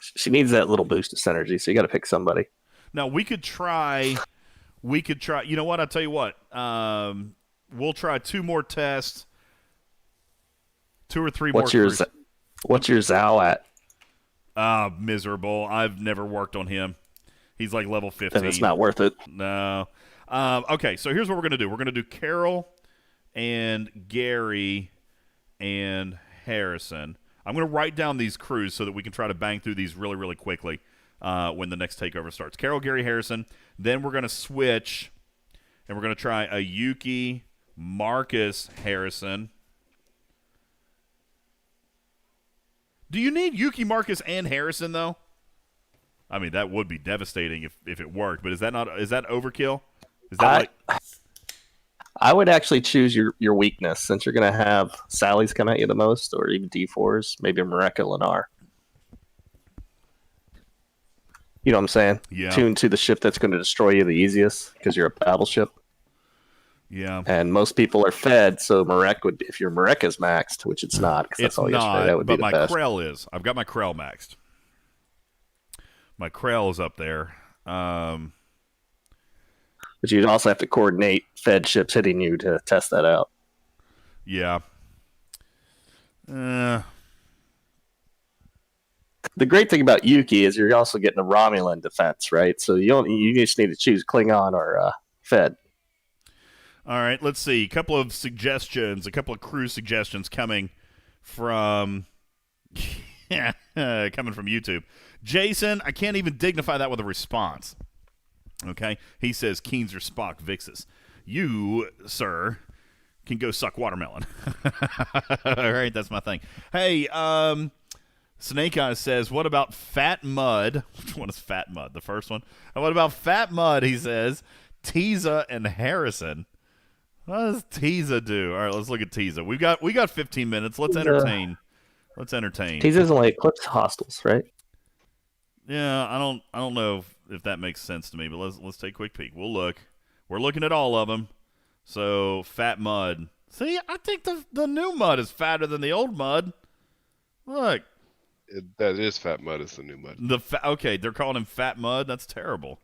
she needs that little boost of synergy, so you got to pick somebody. Now, we could try, you know what? I'll tell you what. We'll try 2 more tests. 2 or 3 more. What's your Zhao at? Miserable. I've never worked on him. He's like level 15. Then it's not worth it. No. Okay, so here's what we're going to do. We're going to do Carol and Gary and Harrison. I'm going to write down these crews so that we can try to bang through these really, really quickly when the next takeover starts. Carol, Gary, Harrison. Then we're going to switch, and we're going to try a Yuki, Marcus, Harrison. Do you need Yuki, Marcus, and Harrison, though? I mean, that would be devastating if it worked, but is that overkill? Is that I would actually choose your weakness, since you're going to have Sally's come at you the most, or even D4s, maybe Mareka Lennar. You know what I'm saying? Yeah. Tune to the ship that's going to destroy you the easiest, because you're a battleship. Yeah. And most people are fed, so Marek would, if your Mareka's maxed, which it's not, because that's it's all not, yesterday, that would be but the my best. Krell is. I've got my Krell maxed. My Krell is up there. But you'd also have to coordinate fed ships hitting you to test that out. Yeah. The great thing about Yuki is you're also getting a Romulan defense, right? So you just need to choose Klingon or Fed. All right, let's see. A couple of crew suggestions coming from YouTube. Jason, I can't even dignify that with a response. Okay? He says, Keen's or Spock, Vixus. You, sir, can go suck watermelon. All right, that's my thing. Hey, Snake Eyes says, what about Fat Mud? Which one is Fat Mud? The first one? And what about Fat Mud, he says, Tiza and Harrison. What does Tiza do? All right, let's look at Tiza. We got 15 minutes. Let's entertain. Tiza's only Eclipse hostiles, right? Yeah, I don't know if that makes sense to me, but let's take a quick peek. We'll look. We're looking at all of them. So Fat Mud. See, I think the new Mud is fatter than the old Mud. Look. That is Fat Mud. Is the new Mud. Okay, they're calling him Fat Mud. That's terrible.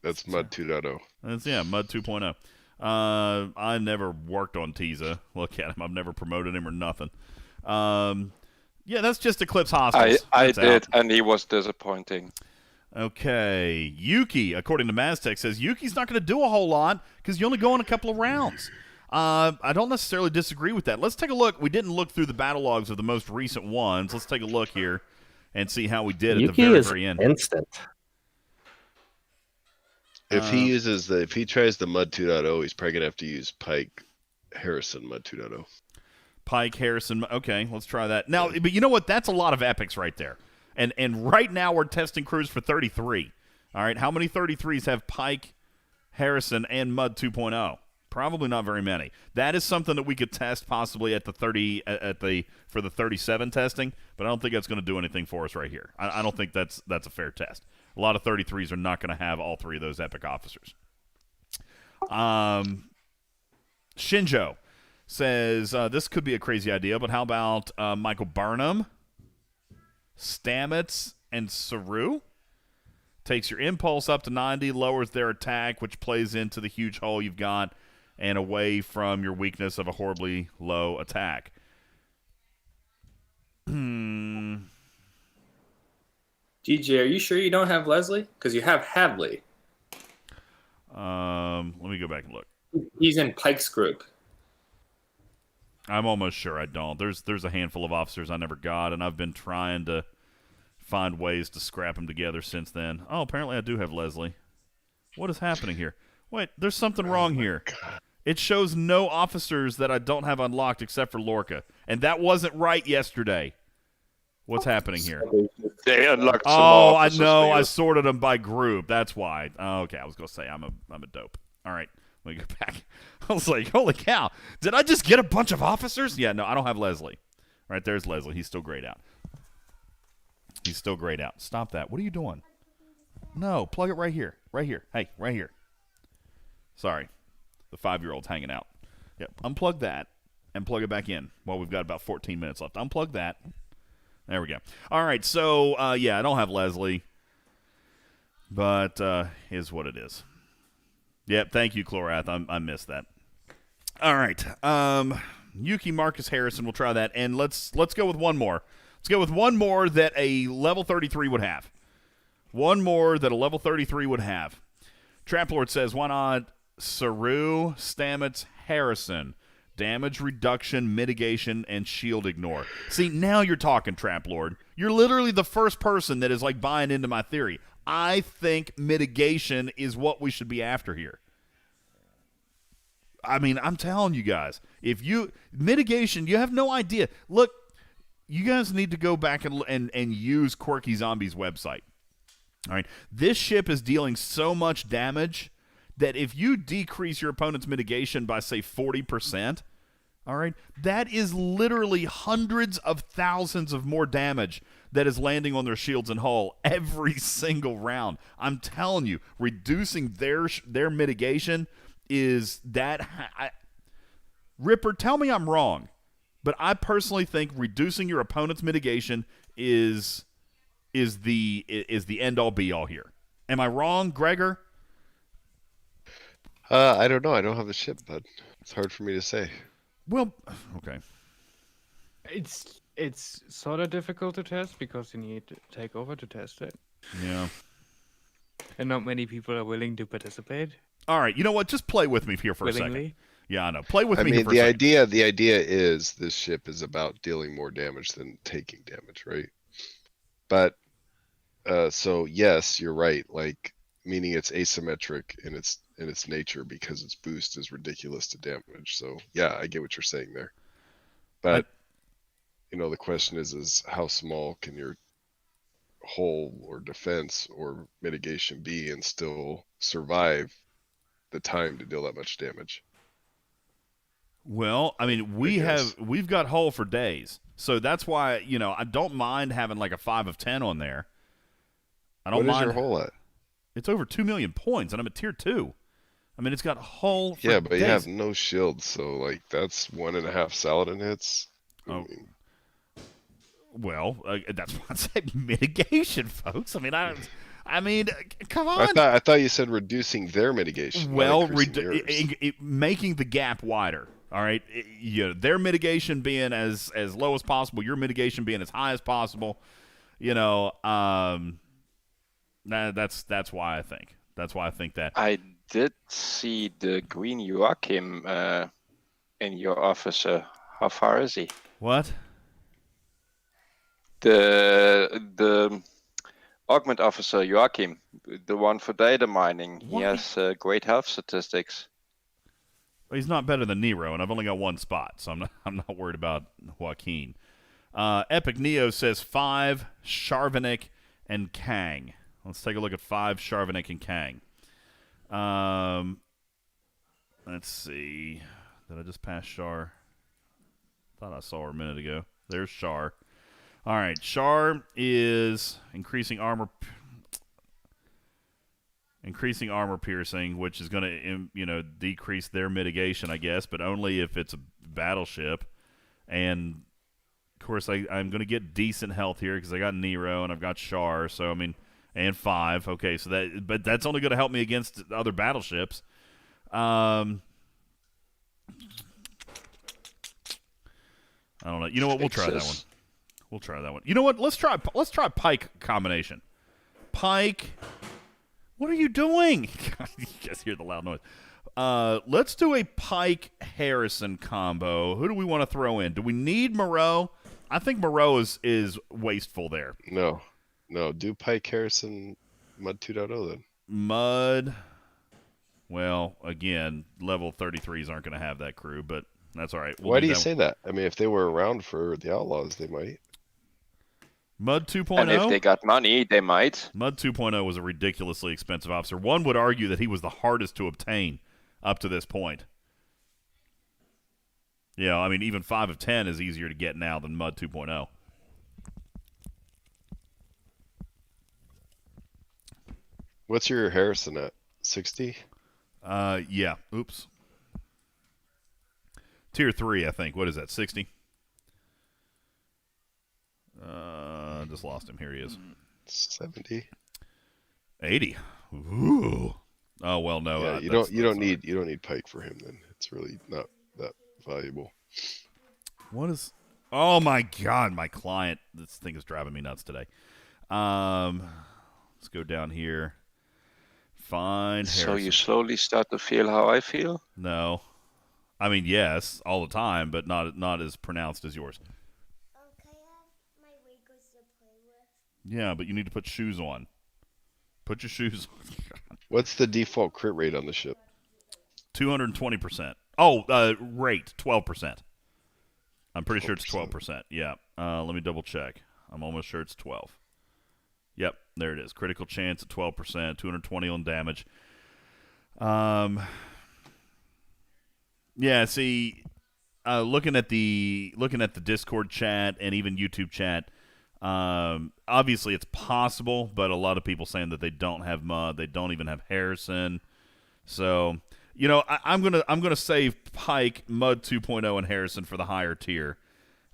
That's Mud 2.0. That's Mud 2.0. I never worked on Tiza. Look at him. I've never promoted him or nothing. Yeah, that's just Eclipse Hostiles. I did, and he was disappointing. Okay. Yuki, according to Maztec, says Yuki's not going to do a whole lot because you only go in a couple of rounds. I don't necessarily disagree with that. Let's take a look. We didn't look through the battle logs of the most recent ones. Let's take a look here and see how we did at the very, very end. Instant. If he tries the Mud 2.0, he's probably gonna have to use Pike Harrison Mud 2.0. Pike Harrison. Okay, let's try that. Now, but you know what? That's a lot of epics right there. And right now we're testing crews for 33. All right, how many 33s have Pike Harrison, and Mud 2.0? Probably not very many. That is something that we could test possibly at the 37 testing, but I don't think that's going to do anything for us right here. I don't think that's a fair test. A lot of 33s are not going to have all three of those epic officers. Shinjo says, this could be a crazy idea, but how about Michael Burnham, Stamets, and Saru? Takes your impulse up to 90, lowers their attack, which plays into the huge hole you've got, and away from your weakness of a horribly low attack. GG, are you sure you don't have Leslie? Because you have Hadley. Let me go back and look. He's in Pike's group. I'm almost sure I don't. There's a handful of officers I never got, and I've been trying to find ways to scrap them together since then. Oh, apparently I do have Leslie. What is happening here? Wait, there's something wrong here. It shows no officers that I don't have unlocked except for Lorca, and that wasn't right yesterday. What's happening here? They unlocked some Oh, more I officers know. for you. I sorted them by group. That's why. Oh, okay, I was gonna say I'm a dope. All right, let me go back. I was like, holy cow! Did I just get a bunch of officers? Yeah, no, I don't have Leslie. All right, there's Leslie. He's still grayed out. He's still grayed out. Stop that. What are you doing? No, plug it right here. Right here. Hey, right here. Sorry, the 5-year-old's hanging out. Yep, unplug that and plug it back in. Well, we've got about 14 minutes left. Unplug that. There we go. All right, so, yeah, I don't have Leslie, but is what it is. Yep, thank you, Chlorath. I missed that. All right, Yuki Marcus Harrison, we'll try that, and let's go with one more. Let's go with one more that a level 33 would have. One more that a level 33 would have. Traplord says, why not Saru, Stamets, Harrison? Damage reduction, mitigation, and shield ignore. See, now you're talking, Traplord. You're literally the first person that is like buying into my theory. I think mitigation is what we should be after here. I mean, I'm telling you guys, mitigation, you have no idea. Look, you guys need to go back and use Quirky Zombie's website. All right, this ship is dealing so much damage that if you decrease your opponent's mitigation by, say, 40%, all right, that is literally hundreds of thousands of more damage that is landing on their shields and hull every single round. I'm telling you, reducing their mitigation is that. Ripper, tell me I'm wrong, but I personally think reducing your opponent's mitigation is the end-all be-all here. Am I wrong, Gregor? I don't know. I don't have the ship, but it's hard for me to say. Well, okay. It's sort of difficult to test because you need Takeover to test it, Yeah. and not many people are willing to participate All right. You know what? Just play with me here for a second. willingly. Yeah, I know. Play with I me here mean, for a second. the idea is this ship is about dealing more damage than taking damage, right? But so yes, you're right. Like, meaning it's asymmetric in its nature because its boost is ridiculous to damage. So yeah, I get what you're saying there. But the question is how small can your hull or defense or mitigation be and still survive the time to deal that much damage? Well, I mean, we've got hull for days, so that's why I don't mind having like a 5 of 10 on there. I don't What is mind. your hull at? It's over 2 million points, and I'm at tier 2. I mean, it's got hull for Yeah, but days. you have no shield, so like that's 1.5 Saladin hits. Oh. Well, that's why I say mitigation, folks. I mean, come on. I thought you said reducing their mitigation. Well, not increasing yours. making the gap wider. All right, their mitigation being as low as possible, your mitigation being as high as possible. That's why I think. That's why I think that. I did see the green Joachim in your officer. How far is he? What? The augment officer Joachim, the one for data mining. He What? has great health statistics. Well, he's not better than Nero, and I've only got one spot, so I'm not worried about Joaquin. Epic Neo says 5 Charvinick and Kang. Let's take a look at 5 Charvinick and Kang. Let's see. Did I just pass Shar? Thought I saw her a minute ago. There's Shar. All right, Shar is increasing armor piercing, which is going to decrease their mitigation, I guess, but only if it's a battleship. And of course, I'm going to get decent health here because I got Nero and I've got Shar. So I mean, and 5. Okay, so but that's only going to help me against other battleships. I don't know. You know what? We'll try that one. You know what? Let's try Pike combination. Pike. What are you doing? You guys hear the loud noise. Let's do a Pike Harrison combo. Who do we want to throw in? Do we need Moreau? I think Moreau is wasteful there. No. Do Pike Harrison Mud 2.0 then. Mud. Well, again, level 33s aren't going to have that crew, but that's all right. Why do you say that? I mean, if they were around for the Outlaws, they might. Mud 2.0? And if they got money, they might. Mud 2.0 was a ridiculously expensive officer. One would argue that he was the hardest to obtain up to this point. Yeah, I mean, even 5 of 10 is easier to get now than Mud 2.0. What's your Harrison at? 60? Yeah. Oops. Tier 3, I think. What is that, 60? Just lost him. Here he is. 70. 80. Ooh. Oh well, no. Yeah, you don't need Pike for him then. It's really not that valuable. What is? Oh my God, my client. This thing is driving me nuts today. Let's go down here. Find Harrison. So you slowly start to feel how I feel? No. I mean, yes, all the time, but not as pronounced as yours. Can I have my Legos to play with? Yeah, but you need to put shoes on. Put your shoes on. What's the default crit rate on the ship? 220%. Oh, rate 12%. I'm pretty sure it's 12%. 12%. Yeah. Let me double check. I'm almost sure it's 12. Yep, there it is. Critical chance at 12%, 220 on damage. Yeah, see, looking at the Discord chat and even YouTube chat, obviously it's possible, but a lot of people saying that they don't have Mud, they don't even have Harrison. So, I'm gonna save Pike, Mud 2.0, and Harrison for the higher tier,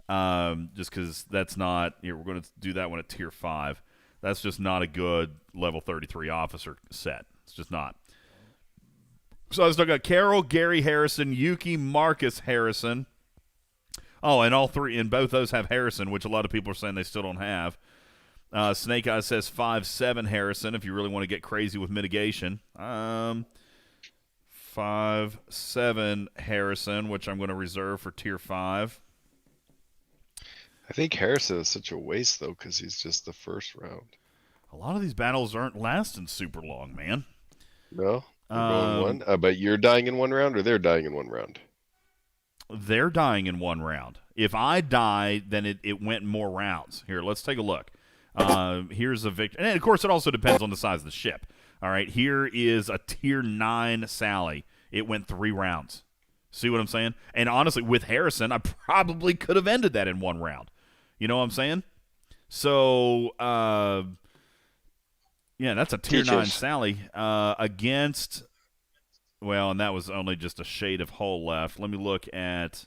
just because that's not. We're gonna do that one at tier 5. That's just not a good level 33 officer set. It's just not. So I still got Carol, Gary Harrison, Yuki, Marcus Harrison. Oh, and both those have Harrison, which a lot of people are saying they still don't have. Snake Eyes says 5-7 Harrison if you really want to get crazy with mitigation. 5-7 Harrison, which I'm going to reserve for tier 5. I think Harrison is such a waste, though, because he's just the first round. A lot of these battles aren't lasting super long, man. No? They're going one? But you're dying in one round, or they're dying in one round? They're dying in one round. If I die, then it went more rounds. Here, let's take a look. Here's a victory. And, of course, it also depends on the size of the ship. All right, here is a tier 9 Sally. It went 3 rounds. See what I'm saying? And, honestly, with Harrison, I probably could have ended that in 1 round. You know what I'm saying? So, yeah, that's a tier 9 Sally against, well, and that was only just a shade of hull left. Let me look at,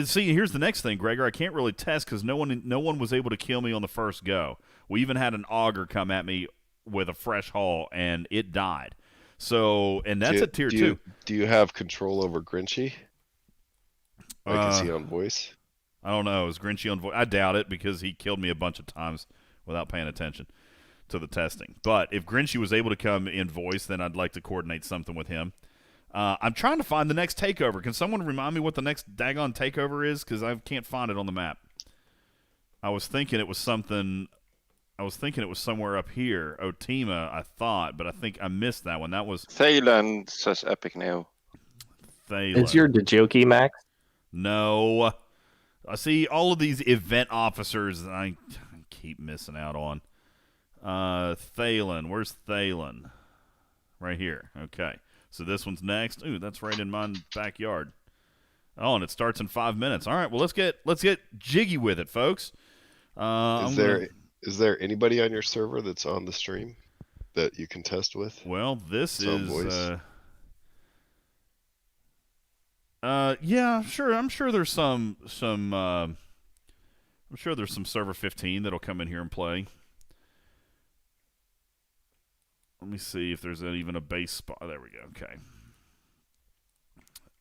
see, here's the next thing, Gregor. I can't really test because no one was able to kill me on the first go. We even had an auger come at me with a fresh hull, and it died. So, and that's a tier 2. Do you have control over Grinchy? Like, is he on voice? I don't know. Is Grinchy on voice? I doubt it because he killed me a bunch of times without paying attention to the testing. But if Grinchy was able to come in voice, then I'd like to coordinate something with him. I'm trying to find the next takeover. Can someone remind me what the next daggone takeover is? Because I can't find it on the map. I was thinking it was something. I was thinking it was somewhere up here. Otima, I thought, but I think I missed that one. That was Thalen, says Epic now. Thalen. Is your Dijoki max? No. I see all of these event officers that I keep missing out on. Thalen. Where's Thalen? right here. Okay, so this one's next. Ooh, that's right in my backyard. Oh, and it starts in 5 minutes. All right, well let's get jiggy with it, folks. Is there anybody on your server that's on the stream that you can test with? Well, this It's on is voice. yeah, sure. I'm sure there's some I'm sure there's some server 15 that'll come in here and play. Let me see if there's even a base spot. There we go. Okay.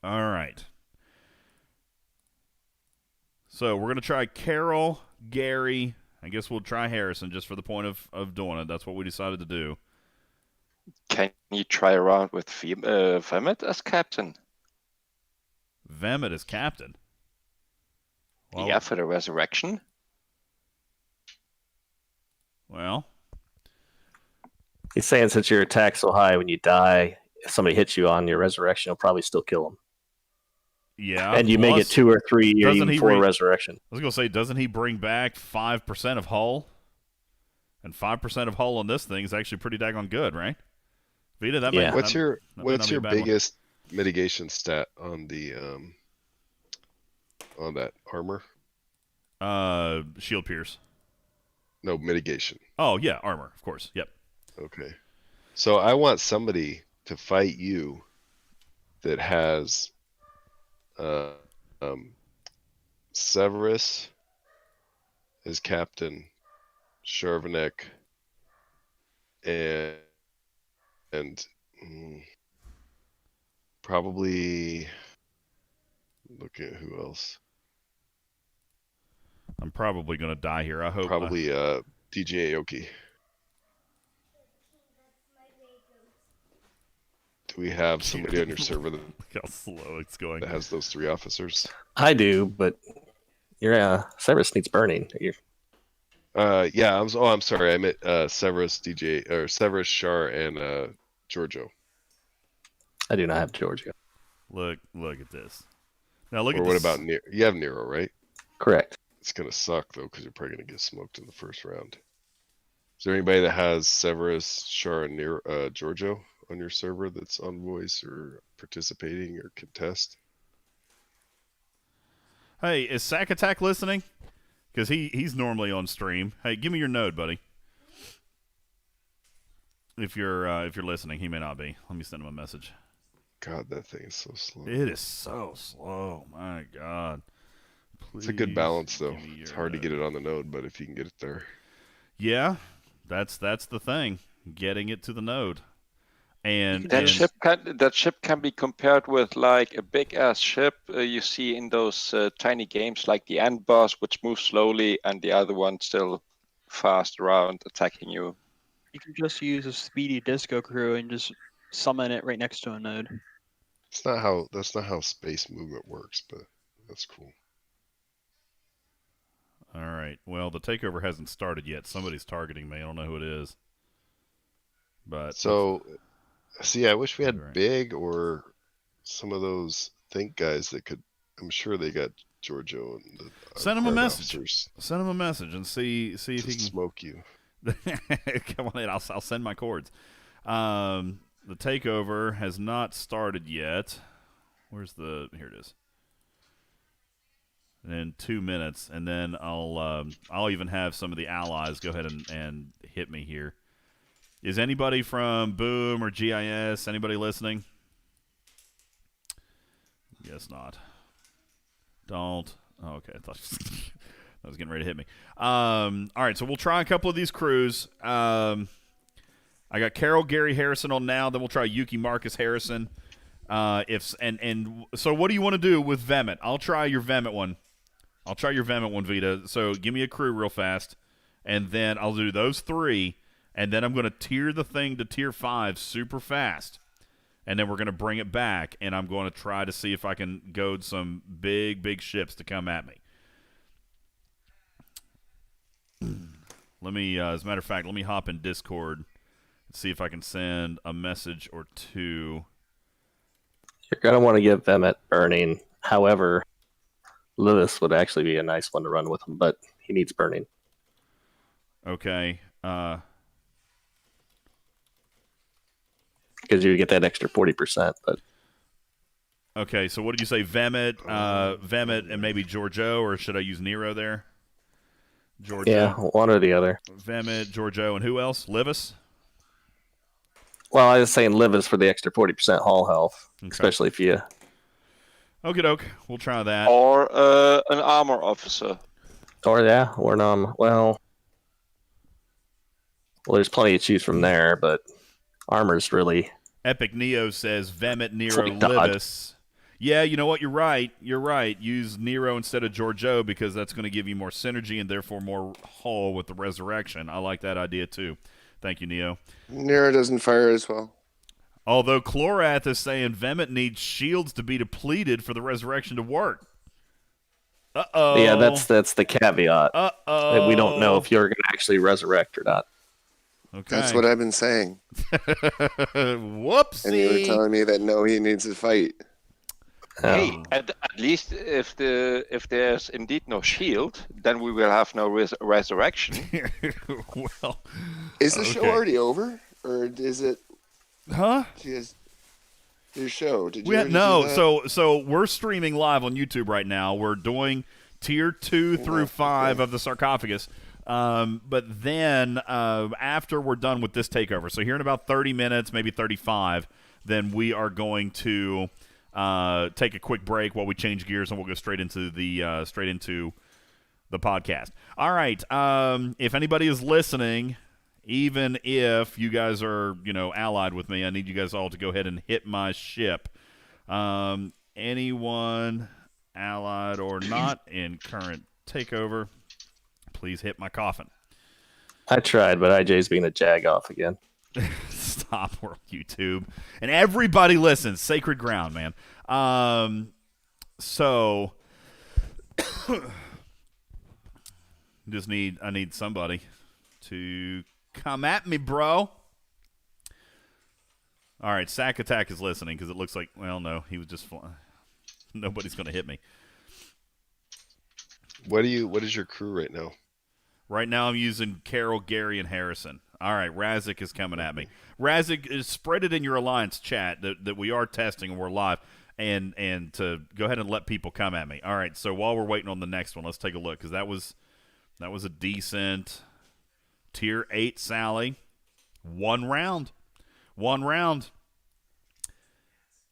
All right. So we're gonna try Carol, Gary. I guess we'll try Harrison just for the point of doing it. That's what we decided to do. Can you try around with Vemit as captain? Vemit as captain. Well, Yeah, for the resurrection. Well, He's saying since your attack's so high, when you die, if somebody hits you on your resurrection, you'll probably still kill them. yeah. And you may get plus- 2 or 3 or doesn't even he 4 re- resurrection. I was gonna say, doesn't he bring back 5% of hull? And 5% of hull on this thing is actually pretty daggone good, right? Vita, that Yeah. may, What's that- your that may not be a bad one. biggest mitigation stat on the on that armor? Shield pierce. No, mitigation. Oh yeah, armor, of course. Yep. Okay. So I want somebody to fight you that has Severus as captain, Shervanek, and probably looking at who else. I'm probably gonna die here. I hope. Probably DJ Aoki. Do we have somebody on your server that Look how slow it's going. has those 3 officers? I do, but your Cyrus needs burning. Yeah, I'm sorry. I meant Severus, DJ, or Severus, Shar, and Giorgio. I do not have Georgia. Look at this. Now look Or at what this. about Nero? You have Nero, right? Correct. It's gonna suck though, because you're probably gonna get smoked in the first round. Is there anybody that has Severus, Shar, and Nero, Giorgio on your server that's on voice or participating or contest? Hey, is Sack Attack listening? Because he's normally on stream. Hey, give me your node, buddy. If you're listening, he may not be. Let me send him a message. God, that thing is so slow. It is so slow. My God. It's a good Please balance though. give me It's your hard to node. get it on the node, but if you can get it there. Yeah, that's the thing. Getting it to the node. And That ship can be compared with like a big ass ship you see in those tiny games, like the end boss, which moves slowly, and the other one still fast around attacking you. You can just use a speedy disco crew and just summon it right next to a node. That's not how space movement works, but that's cool. All right. Well, the takeover hasn't started yet. Somebody's targeting me. I don't know who it is. But So, see, I wish we had Right. Big or some of those Think guys that could. I'm sure they got Giorgio and the Send him a guard message. officers send him a message and see if to he can smoke you. come on in. I'll send my cords. The takeover has not started yet. Where's the? Here it is. In 2 minutes, and then I'll even have some of the allies go ahead and hit me here. Is anybody from Boom or GIS? Anybody listening? Guess not. Don't. Oh, okay, I thought I was getting ready to hit me. All right, so we'll try a couple of these crews. I got Carol, Gary, Harrison on now. Then we'll try Yuki, Marcus, Harrison. So what do you want to do with Vemit? I'll try your Vemit one. Vita. So give me a crew real fast, and then I'll do those 3, and then I'm going to tier the thing to tier 5 super fast, and then we're going to bring it back, and I'm going to try to see if I can goad some big ships to come at me. Let me, as a matter of fact, let me hop in Discord and see if I can send a message or 2. You're going to want to give Vemit burning. However, Lewis would actually be a nice one to run with him, but he needs burning. Okay. because you get that extra 40%. But Okay, so what did you say? Vemit, and maybe Giorgio, or should I use Nero there? Giorgio. yeah, one or the other. Vemit, Giorgio, and who else? Livis? Well, I was saying live is for the extra 40% hull health, especially if you. Okie doke. We'll try that. Or an armor officer. Or well, there's plenty to choose from there, but armor's really. Epic Neo says Vemit, Nero, like dodge. Livis. Yeah, you know what? You're right. You're right. Use Nero instead of Giorgio because that's going to give you more synergy and therefore more hull with the resurrection. I like that idea too. Thank you, Neo. Nero doesn't fire as well. Although Chlorath is saying Vemit needs shields to be depleted for the resurrection to work. Uh-oh. Yeah, that's the caveat. Uh-oh. We don't know if you're going to actually resurrect or not. Okay. That's what I've been saying. Whoopsie. And you were telling me that no, he needs to fight. Hey, at least if there's indeed no shield, then we will have no resurrection. Well, is the show already over, or is it? Huh? Your show? Did you? Do that? So we're streaming live on YouTube right now. We're doing tier 2 through 5 of the sarcophagus. But then after we're done with this takeover, so here in about 30 minutes, maybe 35, then we are going to take a quick break while we change gears, and we'll go straight into the podcast. All right. If anybody is listening, even if you guys are allied with me, I need you guys all to go ahead and hit my ship. Anyone allied or not in current takeover, please hit my coffin. I tried, but IJ's being a jag-off again. Stop, world YouTube. And everybody listens. Sacred ground, man. So I need somebody to come at me, bro. All right, Sack Attack is listening because it looks like, well, no, he was just flying. Nobody's going to hit me. What is your crew right now? Right now I'm using Carol, Gary, and Harrison. All right, Razik is coming at me. Razik, spread it in your alliance chat that we are testing and we're live, and to go ahead and let people come at me. All right, so while we're waiting on the next one, let's take a look because that was a decent tier 8 Sally. One round.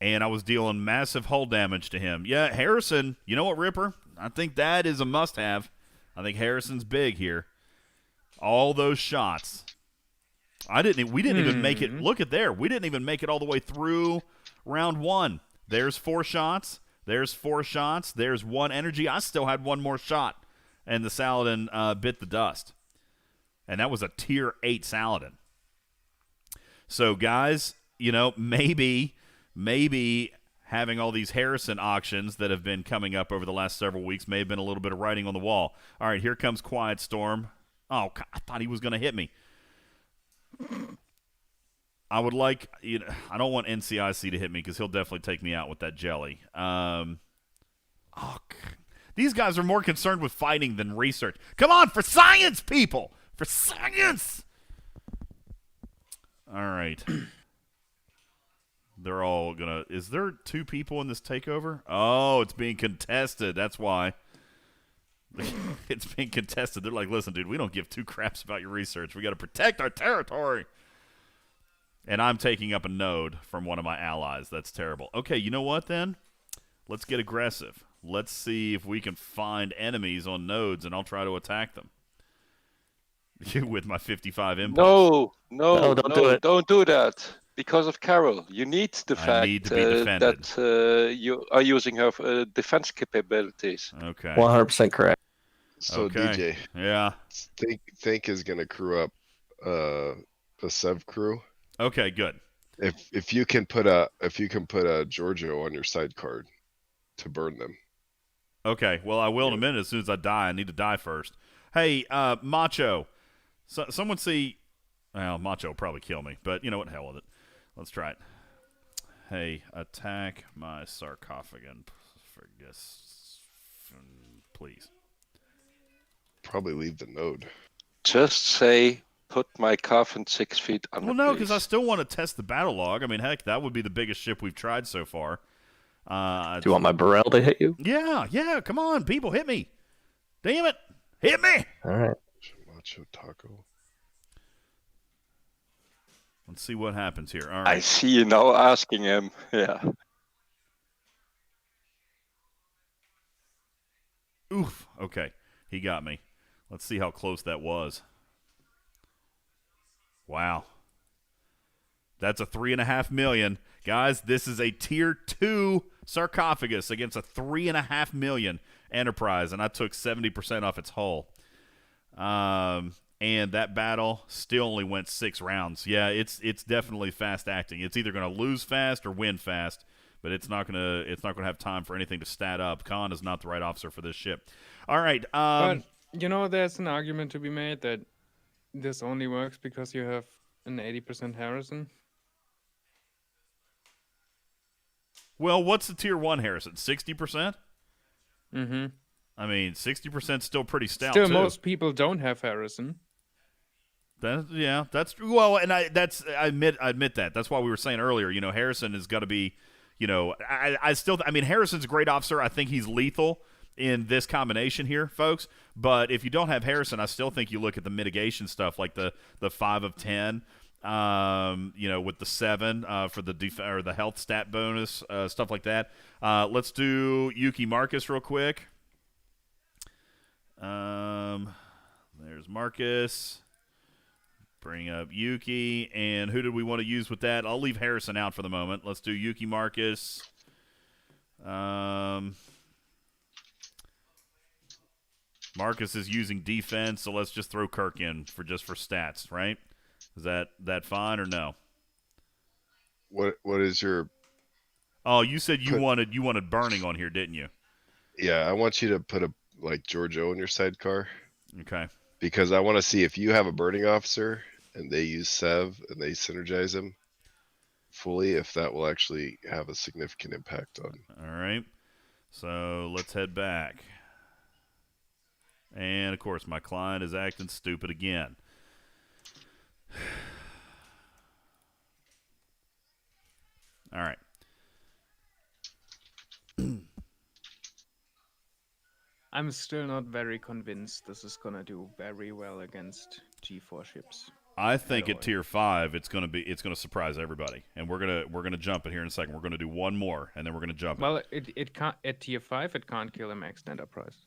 And I was dealing massive hull damage to him. Yeah, Harrison, you know what, Ripper? I think that is a must-have. I think Harrison's big here. All those shots. We didn't even make it. Look at there. We didn't even make it all the way through round 1. There's 4 shots. There's 4 shots. There's 1 energy. I still had 1 more shot. And the Saladin bit the dust. And that was a tier 8 Saladin. So, guys, maybe having all these Harrison auctions that have been coming up over the last several weeks may have been a little bit of writing on the wall. All right, here comes Quiet Storm. Oh, God, I thought he was going to hit me. I would like, I don't want NCIC to hit me because he'll definitely take me out with that jelly. These guys are more concerned with fighting than research. Come on, for science, people! For science! All right. They're all gonna. Is there 2 people in this takeover? Oh, it's being contested. That's why. It's being contested. They're like, listen, dude, we don't give 2 craps about your research. We got to protect our territory. And I'm taking up a node from one of my allies. That's terrible. Okay, you know what then? Let's get aggressive. Let's see if we can find enemies on nodes, and I'll try to attack them. With my 55 impulse. No, don't do it. Don't do that. Because of Carol, you need the fact need to be defended. that you are using her defense capabilities. Okay. 100% correct. So Okay. DJ, Yeah. think is gonna crew up a Sev crew. Okay, good. If you can put a Giorgio on your side card to burn them. Okay, well, I will in a minute as soon as I die. I need to die first. Hey, Macho. Someone see... Well, Macho will probably kill me, but you know what? Hell with it. Let's try it. Hey, attack my sarcophagus. Please. Probably leave the node. Just say put my coffin 6 feet under. Well, no, because I please. still want to test the battle log. I mean, heck, that would be the biggest ship we've tried so far. Do you want my Burrell to hit you? Yeah, come on, people, hit me. Damn it, hit me. All right. Macho taco. Let's see what happens here. All I right. see you now asking him. Yeah. Oof. Okay, he got me. Let's see how close that was. Wow. That's a 3.5 million. Guys, this is a tier 2 sarcophagus against a 3.5 million Enterprise, and I took 70% off its hull. And that battle still only went 6 rounds. Yeah, it's definitely fast acting. It's either going to lose fast or win fast, but it's not going to have time for anything to stat up. Khan is not the right officer for this ship. All right. But there's an argument to be made that this only works because you have an 80% Harrison. Well, what's the tier 1 Harrison? 60%? Mm-hmm. I mean, 60% is still pretty stout. Still, too. most people don't have Harrison. That's well, and I admit that. That's why we were saying earlier. Harrison is going to be. I mean, Harrison's a great officer. I think he's lethal in this combination here, folks. But if you don't have Harrison, I still think you look at the mitigation stuff, like the 5 of 10. With the 7 for the the health stat bonus, stuff like that. Let's do Yuki Marcus real quick. There's Marcus. Bring up Yuki, and who did we want to use with that? I'll leave Harrison out for the moment. Let's do Yuki Marcus. Marcus is using defense, so let's just throw Kirk in for stats, right? Is that fine or no? What is your? Oh, you said you wanted burning on here, didn't you? Yeah, I want you to put George O in your sidecar. Okay. Because I want to see if you have a burning officer and they use Sev and they synergize him fully, if that will actually have a significant impact on. All right. So let's head back. And, of course, my client is acting stupid again. All right. I'm still not very convinced this is gonna do very well against G4 ships. I think at tier 5 it's gonna surprise everybody, and we're gonna jump it here in a second. We're gonna do one more, and then we're gonna jump it. Well, it can't at tier 5. It can't kill a maxed Enterprise.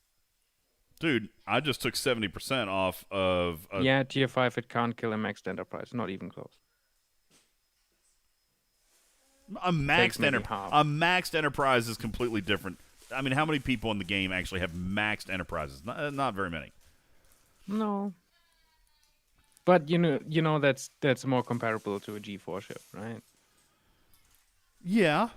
Dude, I just took 70% off of. Yeah, tier 5 it can't kill a maxed Enterprise. Not even close. A maxed Enterprise is completely different. I mean, how many people in the game actually have maxed Enterprises? Not very many. No. But that's more comparable to a G4 ship, right? Yeah.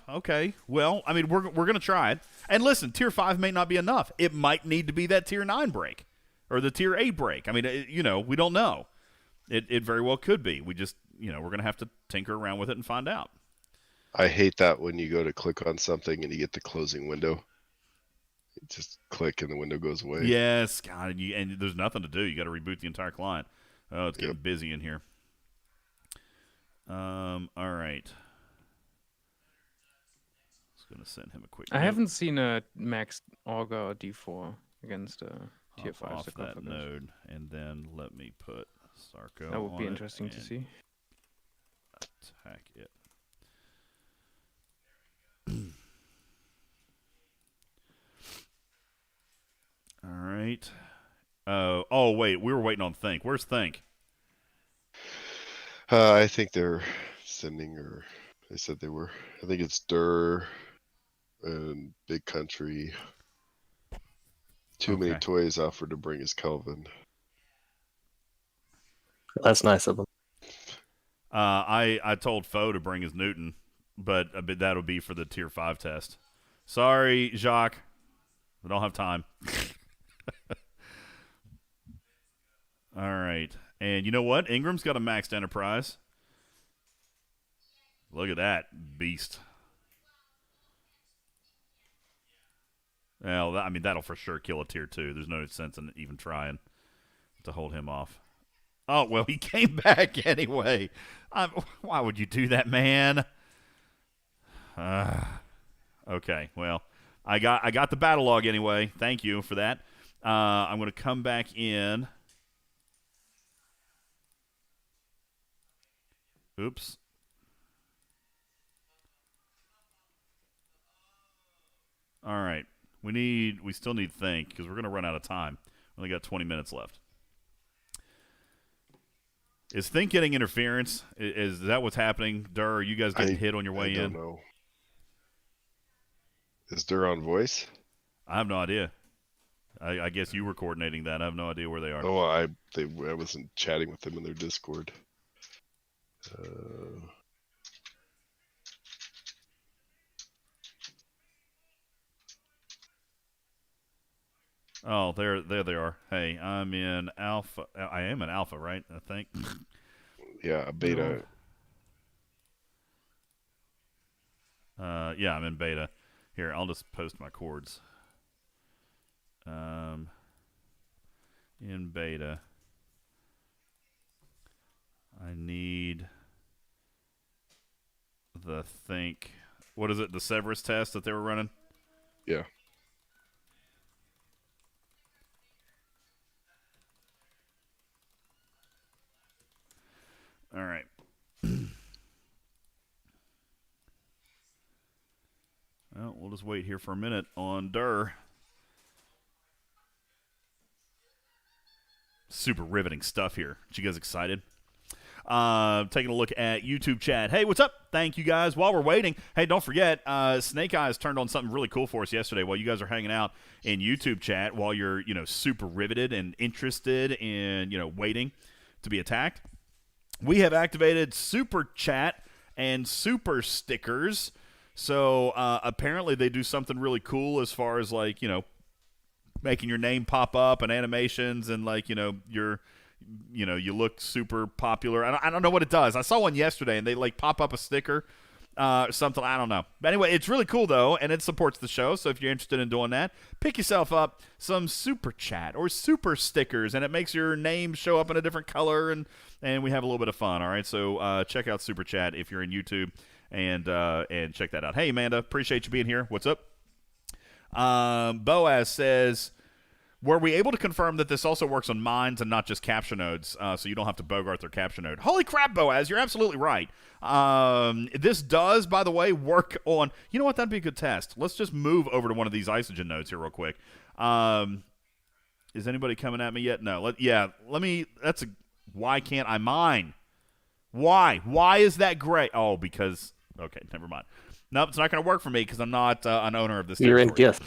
Okay. Well, I mean, we're gonna try it. And listen, tier 5 may not be enough. It might need to be that tier 9 break, or the tier 8 break. I mean, we don't know. It very well could be. We just we're gonna have to tinker around with it and find out. I hate that when you go to click on something and you get the closing window. You just click and the window goes away. Yes, God, and there's nothing to do. You got to reboot the entire client. Oh, it's getting busy in here. All right. Just gonna send him a quick. I haven't seen a maxed Augur or D4 against a tier 5 off that sarcophagus. node, and then let me put Sarco. That would be on it interesting to and see. Attack it. All right. Oh, wait. We were waiting on Think. Where's Think? I think they're sending, or they said they were. I think it's Durr and Big Country. Too many toys offered to bring his Kelvin. That's nice of him. I told Foe to bring his Newton, but that'll be for the tier 5 test. Sorry, Jacques. I don't have time. All right. And you know what? Ingram's got a maxed Enterprise. Look at that beast. Well, I mean, that'll for sure kill a tier 2. There's no sense in even trying to hold him off. Oh, well, he came back anyway. Why would you do that, man? Okay, well, I got the battle log anyway. Thank you for that. I'm going to come back in. Oops. All right. We still need think because we're going to run out of time. We only got 20 minutes left. Is think getting interference? Is that what's happening? Dur, are you guys getting hit on your way in? I don't know. Is Dur on voice? I have no idea. I guess you were coordinating that. I have no idea where they are. Oh, I wasn't chatting with them in their Discord. Oh, there they are. Hey, I'm in alpha. I am in alpha, right? I think. Yeah, beta. Yeah, I'm in beta. Here, I'll just post my chords. In beta. I need the think. What is it? The Severus test that they were running? Yeah. All right. Well, we'll just wait here for a minute on Dur. Super riveting stuff here. Are you guys excited? Taking a look at YouTube chat. Hey, what's up? Thank you guys. While we're waiting, hey, don't forget, Snake Eyes turned on something really cool for us yesterday while you guys are hanging out in YouTube chat while you're, super riveted and interested in, waiting to be attacked. We have activated Super Chat and Super Stickers. So apparently they do something really cool as far as making your name pop up and animations and you look super popular. I don't know what it does. I saw one yesterday and they pop up a sticker, something. I don't know. But anyway, it's really cool though, and it supports the show. So if you're interested in doing that, pick yourself up some Super Chat or Super Stickers, and it makes your name show up in a different color, and we have a little bit of fun. All right, so check out Super Chat if you're in YouTube, and check that out. Hey Amanda, appreciate you being here. What's up? Boaz says, were we able to confirm that this also works on mines and not just capture nodes, so you don't have to bogart their capture node? Holy crap, Boaz, you're absolutely right. This does, by the way, work on... You know what? That'd be a good test. Let's just move over to one of these isogen nodes here real quick. Is anybody coming at me yet? No. Let me... That's a... Why can't I mine? Why? Why is that great? Oh, because... Okay, never mind. Nope, it's not going to work for me because I'm not an owner of this You're territory. in gift.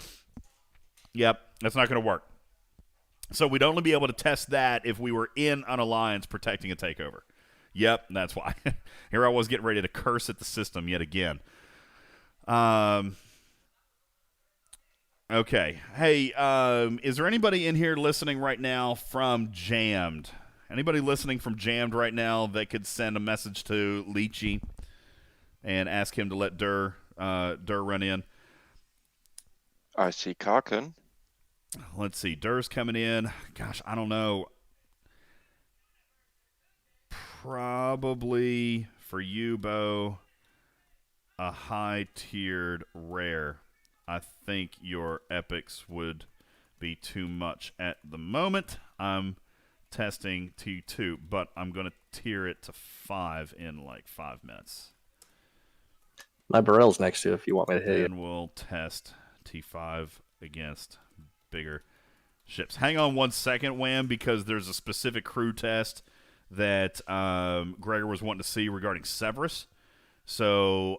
Yep, that's not going to work. So we'd only be able to test that if we were in an alliance protecting a takeover. Yep, that's why. Here I was getting ready to curse at the system yet again. Okay. Hey, is there anybody in here listening right now from Jammed? Anybody listening from Jammed right now that could send a message to Leechy and ask him to let Dur run in? I see Karkin. Let's see. Dur's coming in. Gosh, I don't know. Probably for you, Bo, a high-tiered rare. I think your epics would be too much at the moment. I'm testing T2, but I'm going to tier it to 5 in 5 minutes. My Burrell's next to you if you want me to hit you. And we'll test T5 against bigger ships. Hang on 1 second, Wham, because there's a specific crew test that Gregor was wanting to see regarding Severus. So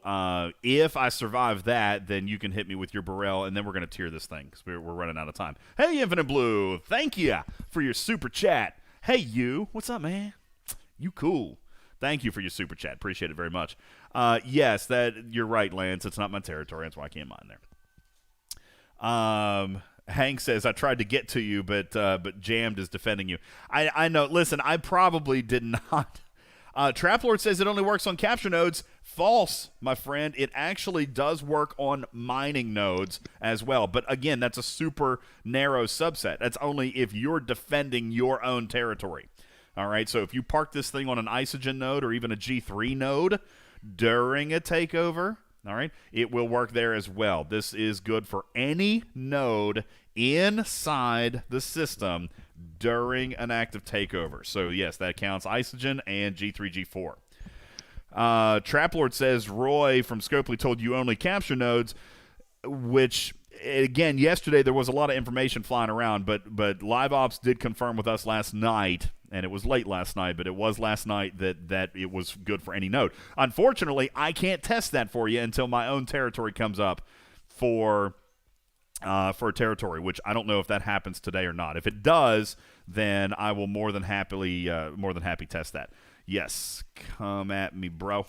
if I survive that, then you can hit me with your Burrell, and then we're going to tier this thing because we're running out of time. Hey, Infinite Blue, thank you for your super chat. Hey, you. What's up, man? You cool. Thank you for your super chat. Appreciate it very much. Yes, you're right, Lance. It's not my territory. That's why I can't mine there. Hank says, I tried to get to you, but Jammed is defending you. I know. Listen, I probably did not. Traplord says it only works on capture nodes. False, my friend. It actually does work on mining nodes as well. But again, that's a super narrow subset. That's only if you're defending your own territory. All right, so if you park this thing on an Isogen node or even a G3 node during a takeover, all right, it will work there as well. This is good for any node inside the system during an active takeover. So, yes, that counts Isogen and G3, G4. Traplord says, Roy from Scopely told you only capture nodes, which, again, yesterday there was a lot of information flying around, but Live Ops did confirm with us last night, and it was late last night, but it was last night that it was good for any node. Unfortunately, I can't test that for you until my own territory comes up for a territory, which I don't know if that happens today or not. If it does, then I will more than happy test that. Yes, come at me, bro.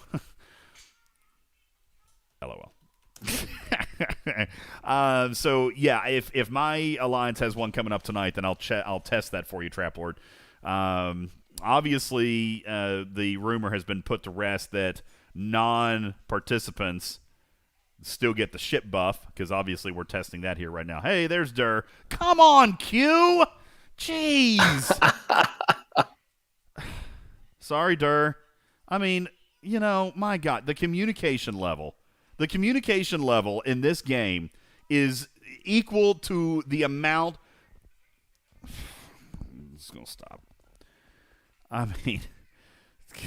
LOL. So yeah, if my alliance has one coming up tonight, then I'll test that for you, Traplord. Obviously, the rumor has been put to rest that non-participants still get the ship buff, because obviously we're testing that here right now. Hey, there's Durr. Come on, Q. Jeez. Sorry, Durr. I mean, my God, the communication level in this game is equal to the amount. I'm just going to stop. I mean,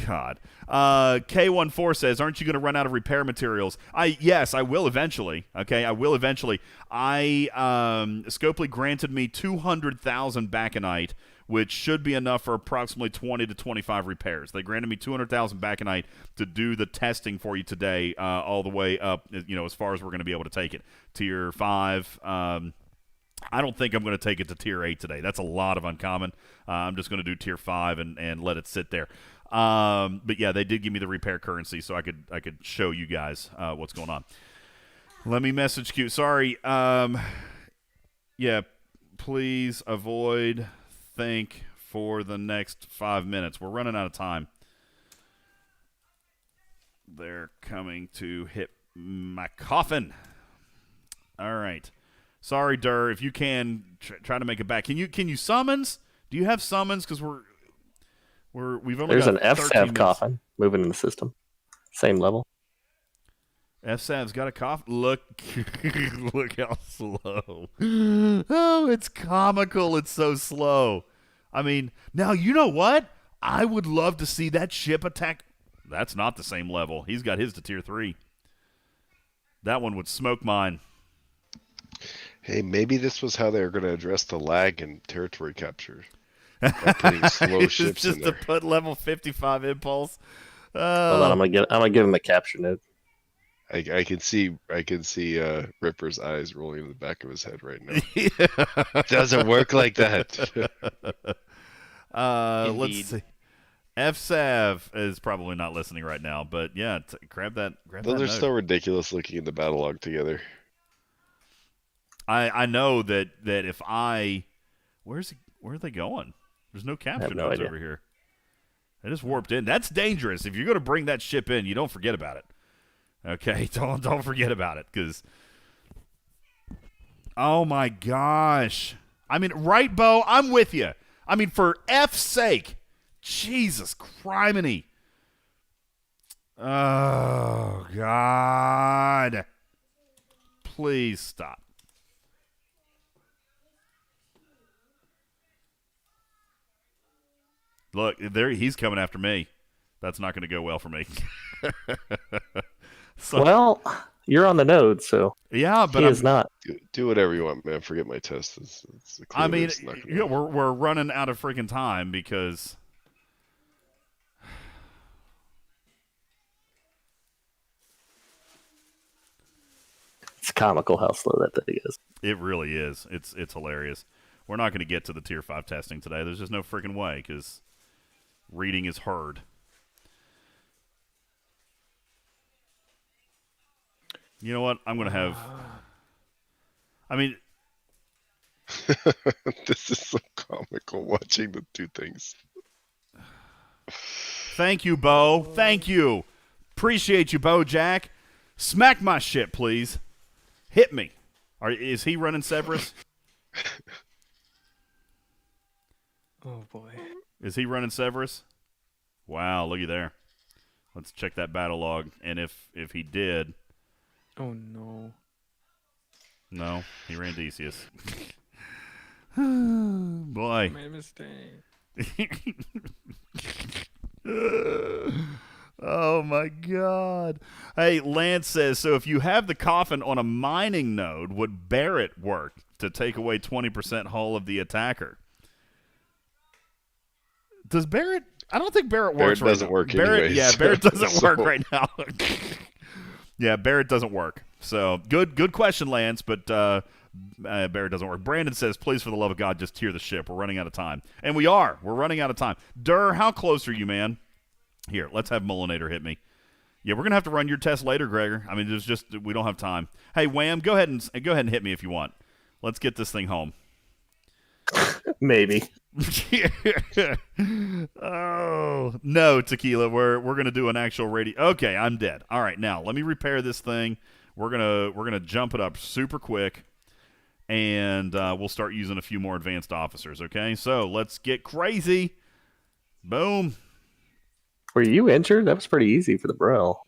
God. K14 says, aren't you going to run out of repair materials? Yes, I will eventually. Okay, I will eventually. Scopely granted me 200,000 Baconite, which should be enough for approximately 20 to 25 repairs. They granted me 200,000 Baconite to do the testing for you today, all the way up, as far as we're going to be able to take it. Tier 5. I don't think I'm going to take it to Tier 8 today. That's a lot of uncommon. I'm just going to do Tier 5 and let it sit there. But yeah, they did give me the repair currency, so I could show you guys what's going on. Let me message Q. Sorry. Yeah, please avoid think for the next 5 minutes. We're running out of time. They're coming to hit my coffin. All right. Sorry, Durr. If you can, try to make it back. Can you summons? Do you have summons? Because we've only There's got an 13 FSAV minutes. coffin moving in the system. Same level. FSAV's got a coffin. Look how slow. Oh, it's comical. It's so slow. I mean, now you know what? I would love to see that ship attack. That's not the same level. He's got his to Tier 3. That one would smoke mine. Hey, maybe this was how they were going to address the lag in territory capture. By putting slow ships just in to there. put level 55 impulse. Hold on, I'm gonna give him a capture node. I can see Ripper's eyes rolling in the back of his head right now. Doesn't work like that. Let's see. FSAV is probably not listening right now, but yeah, grab that. Those are so ridiculous looking in the battle log together. I know that if where are they going? There's no capture nodes over here. They just warped in. That's dangerous. If you're going to bring that ship in, you don't forget about it. Okay, don't forget about it, because oh my gosh. I mean, right, Bo? I'm with you. I mean, for F's sake, Jesus criminy. Oh God. Please stop. Look, he's coming after me. That's not going to go well for me. Well, you're on the node, so yeah, but he is not. Do whatever you want, man. Forget my test. It's I mean, yeah, we're running out of freaking time because it's comical how slow that thing is. it really is. It's hilarious. We're not going to get to the Tier 5 testing today. There's just no freaking way, because reading is hard. You know what? I'm going to have... I mean... This is so comical watching the two things. Thank you, Bo. Thank you. Appreciate you, Bo Jack. Smack my shit, please. Hit me. Is he running Cerberus? Oh boy. Is he running Severus? Wow, looky there. Let's check that battle log. And if he did, Oh no. no, he ran Decius. Boy. Made a mistake. Oh my God. Hey, Lance says, so if you have the coffin on a mining node, would Barrett work to take away 20% hull of the attacker? Does Barrett? I don't think Barrett works right now. Barrett doesn't work anyways. Yeah, Barrett doesn't So- work right now. Yeah, Barrett doesn't work. So good question, Lance, but Barrett doesn't work. Brandon says, please, for the love of God, just tier the ship. We're running out of time. And we are. We're running out of time. Durr, how close are you, man? Here, let's have Mullinator hit me. Yeah, we're gonna have to run your test later, Gregor. I mean, we don't have time. Hey, Wham, go ahead and hit me if you want. Let's get this thing home. Maybe. Oh no, Tequila. We're gonna do an actual radio. Okay, I'm dead. All right, now let me repair this thing. We're gonna jump it up super quick, and we'll start using a few more advanced officers. Okay, so let's get crazy. Boom. Were you injured? That was pretty easy for the bro.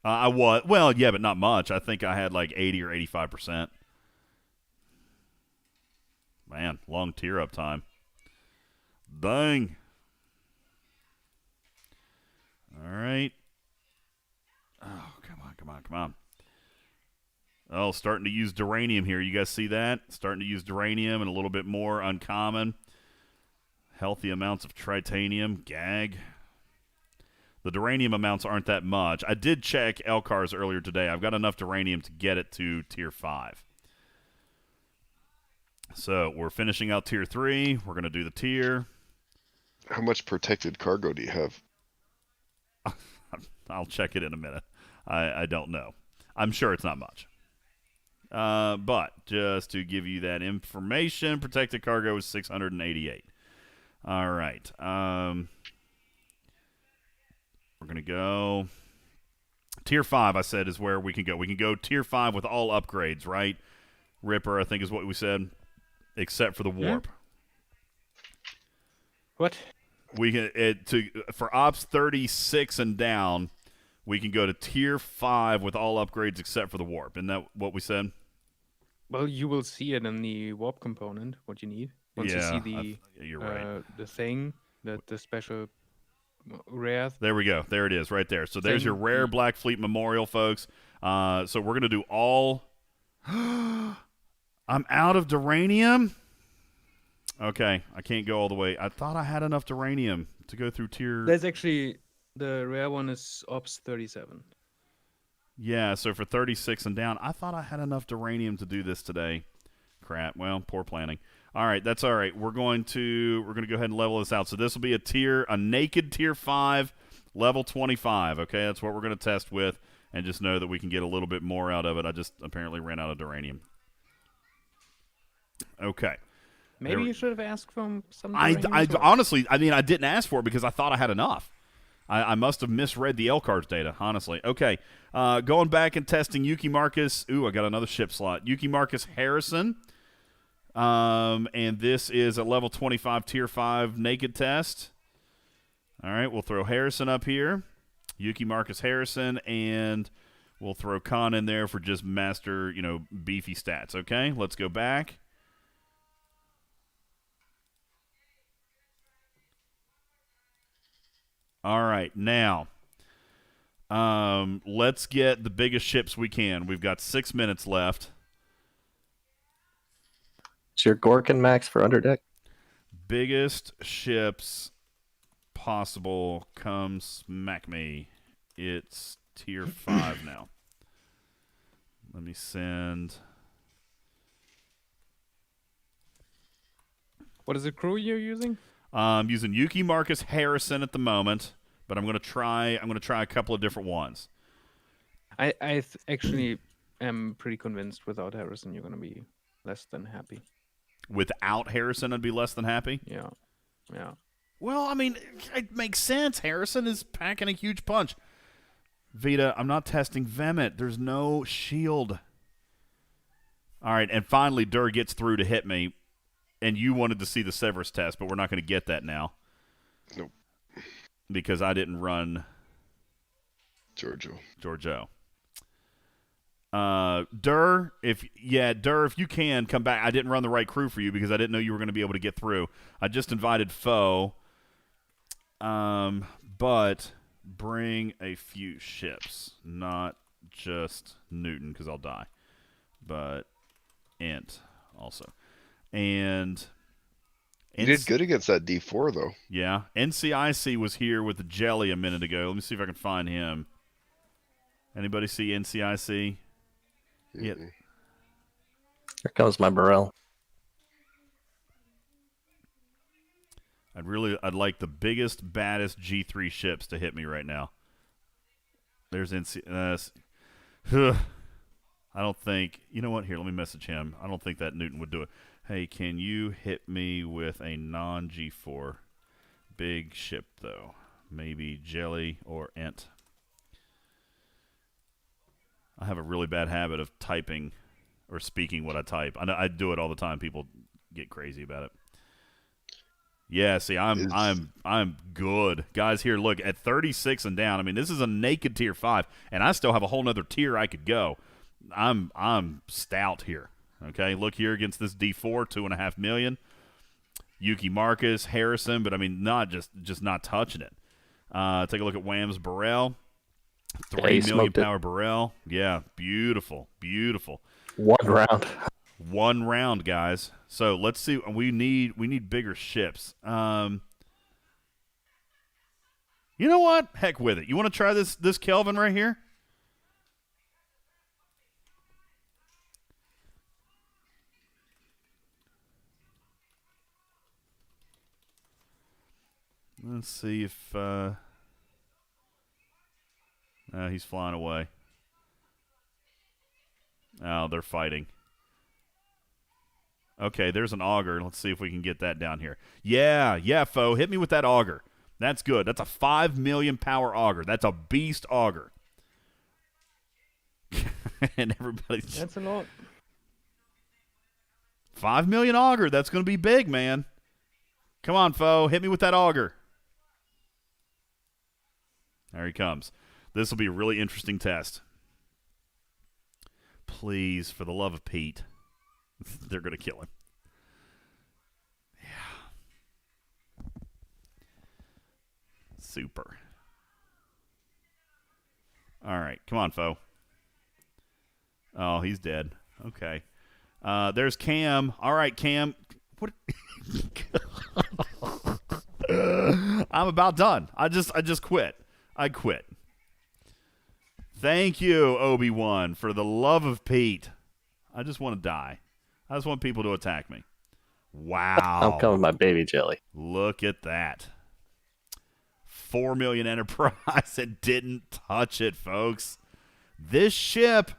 I was. Well, yeah, but not much. I think I had like 80 or 85%. Man, long tier up time. Dang. All right. Oh, come on. Oh, starting to use Duranium here. You guys see that? Starting to use Duranium and a little bit more uncommon. Healthy amounts of Tritanium. Gag. The Duranium amounts aren't that much. I did check Elcars earlier today. I've got enough Duranium to get it to Tier 5. So we're finishing out Tier 3. We're going to do the tier. How much protected cargo do you have? I'll check it in a minute. I don't know. I'm sure it's not much. But just to give you that information, protected cargo is 688. All right. We're going to go Tier 5, I said, is where we can go. We can go Tier 5 with all upgrades, right? Ripper, I think is what we said, except for the warp. What? We can for Ops 36 and down, we can go to Tier 5 with all upgrades except for the warp. Isn't that what we said? Well, you will see it in the warp component, what you need. Once you see you're right. The thing, the special rare. There we go. There it is right there. So there's your rare Black Fleet Memorial, folks. So we're going to do all... I'm out of Duranium? Okay, I can't go all the way. I thought I had enough Duranium to go through tier... There's actually... The rare one is Ops 37. Yeah, so for 36 and down, I thought I had enough Duranium to do this today. Crap. Well, poor planning. All right, that's all right. We're going to go ahead and level this out. So this will be a naked tier 5, level 25. Okay, that's what we're going to test with, and just know that we can get a little bit more out of it. I just apparently ran out of Duranium. Okay. Maybe you should have asked for some. I honestly, I mean, I didn't ask for it because I thought I had enough. I must have misread the Elcar's data, honestly. Okay, going back and testing Yuki Marcus. Ooh, I got another ship slot. Yuki Marcus Harrison. And this is a level 25 tier 5 naked test. All right, we'll throw Harrison up here. Yuki Marcus Harrison, and we'll throw Khan in there for just master, beefy stats. Okay, let's go back. All right, now, let's get the biggest ships we can. We've got 6 minutes left. Is your Gorkin max for underdeck? Biggest ships possible. Come smack me. It's tier 5 now. Let me send... What is the crew you're using? I'm using Yuki Marcus Harrison at the moment, but I'm gonna try a couple of different ones. I actually am pretty convinced without Harrison you're gonna be less than happy. Without Harrison, I'd be less than happy. Yeah. Well, I mean, it makes sense. Harrison is packing a huge punch. Vita, I'm not testing Vemet. There's no shield. All right, and finally, Durr gets through to hit me. and you wanted to see the Severus test, but we're not going to get that now. Nope. Because I didn't run Giorgio. Durr, if you can come back. I didn't run the right crew for you because I didn't know you were going to be able to get through. I just invited Foe. But bring a few ships, not just Newton because I'll die, but Ent also. And You did good against that D4 though. Yeah, NCIC was here with the jelly a minute ago. Let me see if I can find him. Anybody see NCIC? Yeah. Here comes my Burrell. I'd like the biggest, baddest G3 ships to hit me right now. There's NC. I don't think. You know what? Here, let me message him. I don't think that Newton would do it. Hey, can you hit me with a non-G4 big ship though? Maybe Jelly or Ent. I have a really bad habit of typing or speaking what I type. I do it all the time. People get crazy about it. Yeah, see, I'm good. Guys, here, look, at 36 and down, I mean, this is a naked tier 5, and I still have a whole nother tier I could go. I'm stout here. Okay, look here against this D4, 2.5 million. Yuki Marcus, Harrison, but I mean, not just not touching it. Take a look at Wham's Burrell. 3 million power Burrell. Yeah, beautiful. One round, guys. So let's see. We need bigger ships. You know what? Heck with it. You want to try this Kelvin right here? Let's see if he's flying away. Oh, they're fighting. Okay, there's an auger. Let's see if we can get that down here. Yeah, foe. Hit me with that auger. That's good. That's a 5 million power auger. That's a beast auger. And everybody's... That's a lot. 5 million auger. That's going to be big, man. Come on, foe. Hit me with that auger. There he comes. This will be a really interesting test. Please, for the love of Pete. They're going to kill him. Yeah. Super. All right. Come on, foe. Oh, he's dead. Okay. There's Cam. All right, Cam. What? I'm about done. I just quit. I quit. Thank you, Obi-Wan, for the love of Pete. I just want to die. I just want people to attack me. Wow. I'm coming with my baby jelly. Look at that. 4 million Enterprise and didn't touch it, folks. This ship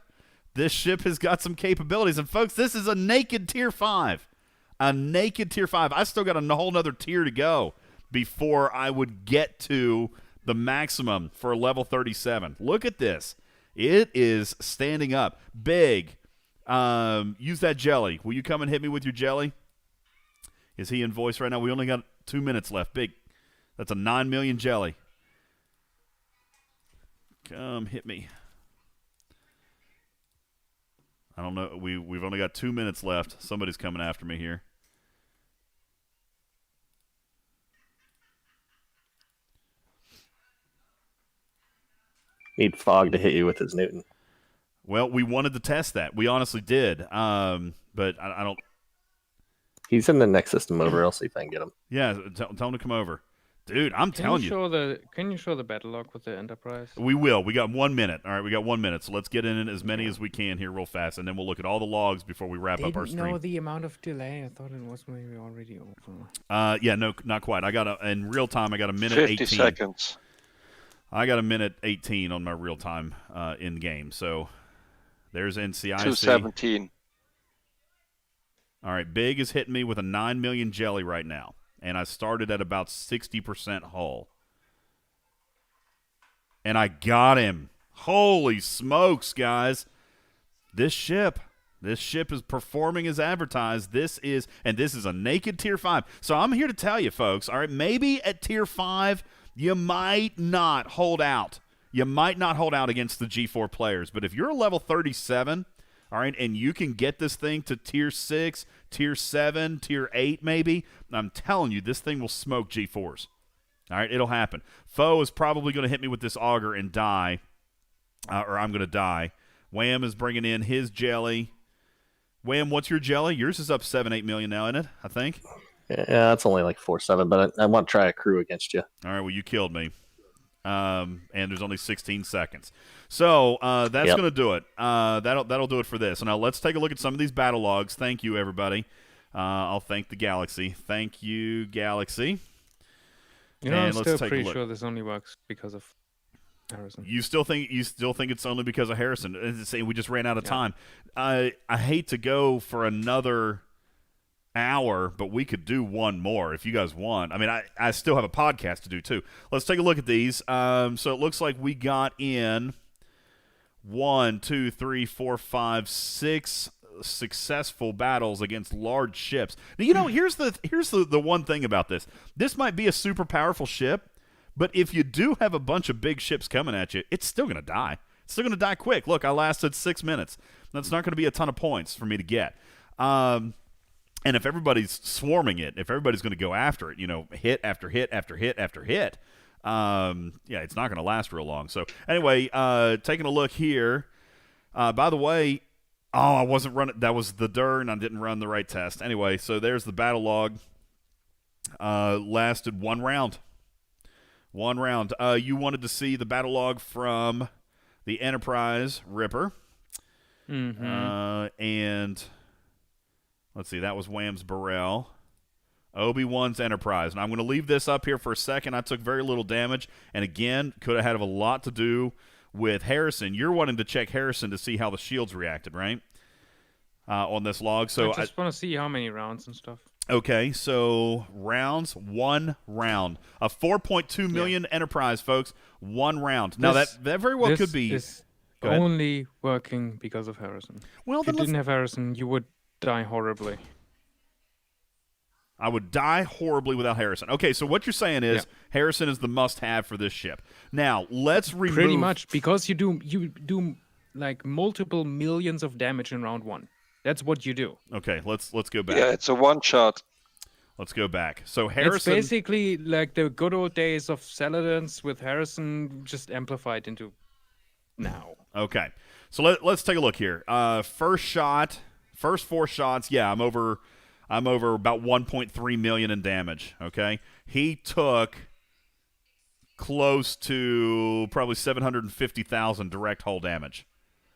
has got some capabilities. And, folks, this is a naked tier 5. A naked tier 5. I still got a whole nother tier to go before I would get to the maximum for level 37. Look at this. It is standing up. Big. Use that jelly. Will you come and hit me with your jelly? Is he in voice right now? We only got 2 minutes left. Big. That's a 9 million jelly. Come hit me. I don't know. We've only got 2 minutes left. Somebody's coming after me here. Need Fog to hit you with his Newton. Well, we wanted to test that. We honestly did. But I don't. He's in the next system over. I'll see if I can get him. Yeah, tell him to come over. Dude, I'm telling you. Can you show the battle log with the Enterprise? We will. We got 1 minute. All right, we got 1 minute. So let's get in as many as we can here real fast, and then we'll look at all the logs before we wrap up our stream. Didn't know the amount of delay. I thought it was maybe already over. Yeah, no, not quite. In real time, I got a minute 50 18. seconds. I got a minute 18 on my real time in game. So there's NCIC. 217. All right, Big is hitting me with a 9 million jelly right now, and I started at about 60% hull. And I got him. Holy smokes, guys. This ship This ship is performing as advertised. This is a naked Tier 5. So I'm here to tell you, folks, all right, maybe at Tier 5, you might not hold out. You might not hold out against the G4 players. But if you're a level 37, all right, and you can get this thing to Tier 6, Tier 7, Tier 8 maybe, I'm telling you, this thing will smoke G4s. All right, it'll happen. Foe is probably going to hit me with this auger and die, or I'm going to die. Wham is bringing in his jelly. Wham, what's your jelly? Yours is up 7-8 million now, isn't it? I think. Yeah, it's only like 4-7, but I want to try a crew against you. All right, well, you killed me. And there's only 16 seconds. So that's going to do it. That'll do it for this. So now let's take a look at some of these battle logs. Thank you, everybody. I'll thank the Galaxy. Thank you, Galaxy. You know, And I'm let's still take a pretty look. sure this only works because of Harrison. You still think it's only because of Harrison? We just ran out of time. I hate to go for another hour, but we could do one more if you guys want. I mean, I still have a podcast to do too. Let's take a look at these. So it looks like we got in 1, 2, 3, 4, 5, 6 successful battles against large ships. Now, you know, here's the one thing about this. This might be a super powerful ship, but if you do have a bunch of big ships coming at you, it's still going to die. It's still going to die quick. Look, I lasted 6 minutes. That's not going to be a ton of points for me to get. And if everybody's swarming it, if everybody's going to go after it, you know, hit after hit after hit after hit, it's not going to last real long. So anyway, taking a look here. By the way, I wasn't running. That was the DIR, and I didn't run the right test. Anyway, so there's the battle log. Lasted 1 round. 1 round. You wanted to see the battle log from the Enterprise Ripper. Mm-hmm. And let's see, that was Wham's Burrell. Obi-Wan's Enterprise. And I'm going to leave this up here for a second. I took very little damage. And again, could have had a lot to do with Harrison. You're wanting to check Harrison to see how the shields reacted, right? On this log. So I just want to see how many rounds and stuff. Okay, so rounds, 1 round. A 4.2 million Enterprise, folks. 1 round. Now, that very well could be... This is only working because of Harrison. Well, if you didn't have Harrison, you would die horribly. I would die horribly without Harrison. Okay, so what you're saying is Harrison is the must-have for this ship. Now, let's remove... Pretty much, because you do like multiple millions of damage in round 1. That's what you do. Okay, let's go back. Yeah, it's a one-shot. Let's go back. So Harrison... It's basically like the good old days of Saladins with Harrison just amplified into now. Okay, so let's take a look here. First 4 shots, I'm over about 1.3 million in damage, okay? He took close to probably 750,000 direct hull damage.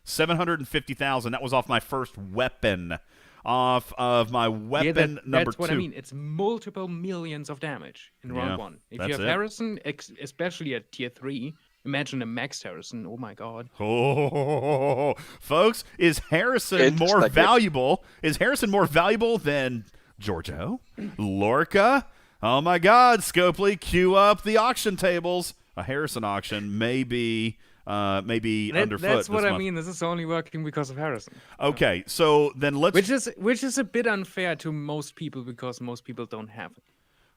750,000, that was off my first weapon. Off of my weapon number 2. That's what I mean. It's multiple millions of damage in round 1. If you have Harrison, especially at tier 3, imagine a maxed Harrison. Oh my god. Oh, folks, is Harrison more valuable? Is Harrison more valuable than Giorgio? Lorca? Oh my god, Scopely, cue up the auction tables. A Harrison auction may be underfoot. That's what this I month. mean. This is only working because of Harrison. Okay, so then let's... Which is a bit unfair to most people because most people don't have it.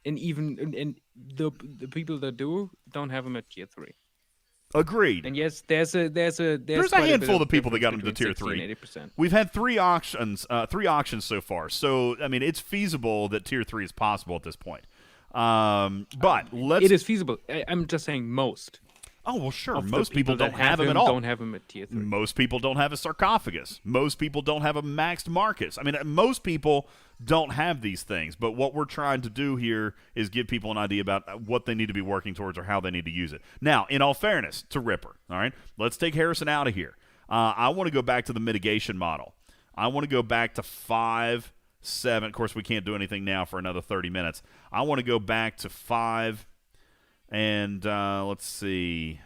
And even the people that don't have him at tier 3. Agreed. And yes, there's a handful of people that got him to tier 60 3. and 80%. We've had 3 auctions so far. So I mean, it's feasible that tier 3 is possible at this point. But let's... It is feasible. I'm just saying most. Oh, well, sure. Of Most the people that don't have him at all. Don't have him at tier 3. Most people don't have a sarcophagus. Most people don't have a maxed Marcus. I mean, most people don't have these things. But what we're trying to do here is give people an idea about what they need to be working towards or how they need to use it. Now, in all fairness to Ripper, all right, let's take Harrison out of here. I want to go back to the mitigation model. I want to go back to 5, 7. Of course, we can't do anything now for another 30 minutes. I want to go back to 5. And let's see.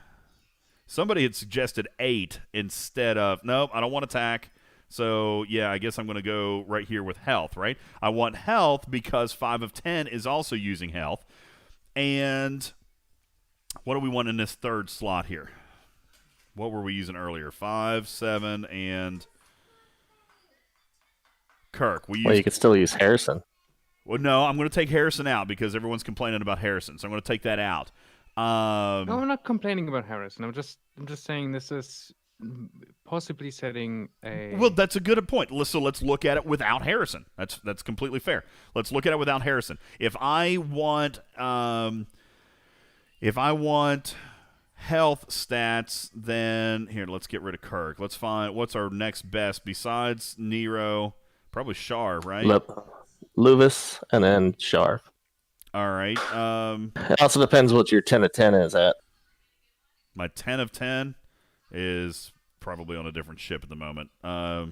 Somebody had suggested 8 instead of... Nope, I don't want attack. So, yeah, I guess I'm going to go right here with health, right? I want health because 5 of 10 is also using health. And what do we want in this third slot here? What were we using earlier? 5, 7, and Kirk. Well, you could still use Harrison. Well, no, I'm going to take Harrison out because everyone's complaining about Harrison, so I'm going to take that out. No, I'm not complaining about Harrison. I'm just saying this is possibly setting a. Well, that's a good point. So let's look at it without Harrison. That's completely fair. Let's look at it without Harrison. If I want health stats, then here, let's get rid of Kirk. Let's find what's our next best besides Nero. Probably Char, right? Luvis and then Sharp. All right. It also depends what your 10 of 10 is at. My 10 of 10 is probably on a different ship at the moment. My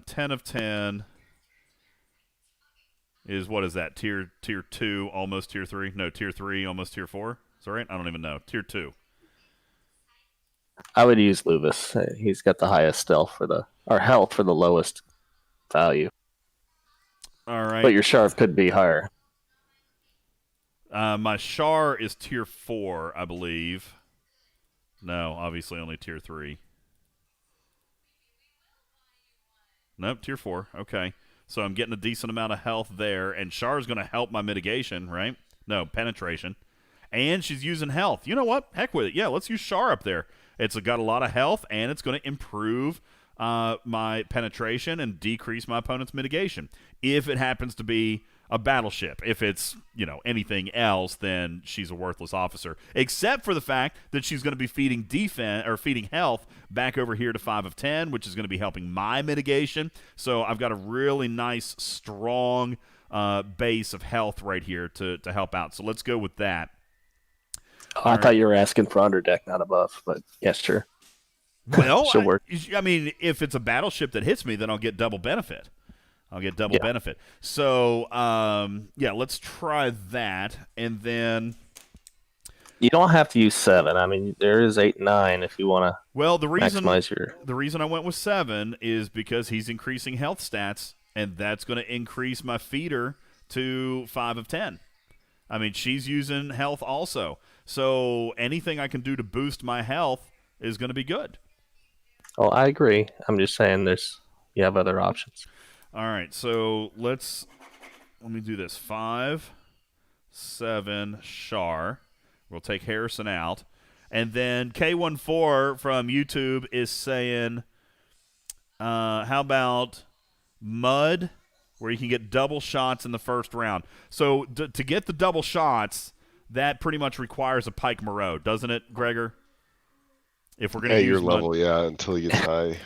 10 of 10 is, what is that? Tier 2, almost tier 3? No, tier 3, almost tier 4? Is that right? I don't even know. Tier 2. I would use Luvis. He's got the highest stealth or health for the lowest value. All right. But your Sharp could be higher. My Char is tier 4, I believe. No, obviously only tier 3. Nope, tier 4. Okay. So I'm getting a decent amount of health there, and Char's going to help my mitigation, right? No, penetration. And she's using health. You know what? Heck with it. Yeah, let's use Char up there. It's got a lot of health, and it's going to improve my penetration and decrease my opponent's mitigation. If it happens to be a battleship. If it's, anything else, then she's a worthless officer. Except for the fact that she's going to be feeding feeding health back over here to 5 of 10, which is going to be helping my mitigation. So I've got a really nice, strong base of health right here to help out. So let's go with that. I thought you were asking for under deck, not above, but yes, sure. Well, she'll work. I mean, if it's a battleship that hits me, then I'll get double benefit. Benefit. So, let's try that. And then you don't have to use 7. I mean, there is 8 and 9 if you want to maximize your... The reason I went with 7 is because he's increasing health stats, and that's going to increase my feeder to 5 of 10. I mean, she's using health also. So anything I can do to boost my health is going to be good. Oh, I agree. I'm just saying you have other options. All right, so let me do this. 5, 7, Char. We'll take Harrison out. And then K14 from YouTube is saying, how about Mud, where you can get double shots in the first round? So to get the double shots, that pretty much requires a Pike Moreau, doesn't it, Gregor? If we're going to use your Mud. level, until he gets high.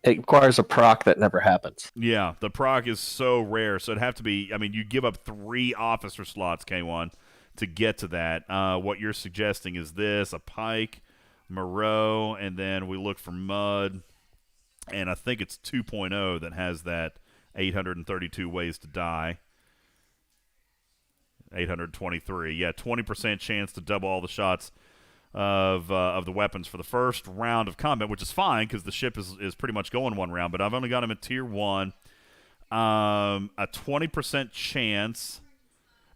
It requires a proc that never happens. Yeah, the proc is so rare. So it'd have to be, you give up 3 officer slots, K1, to get to that. What you're suggesting is this, a Pike, Moreau, and then we look for Mud. And I think it's 2.0 that has that 832 ways to die. 823. Yeah, 20% chance to double all the shots of the weapons for the first round of combat, which is fine because the ship is pretty much going one round, but I've only got him at tier 1. A 20% chance.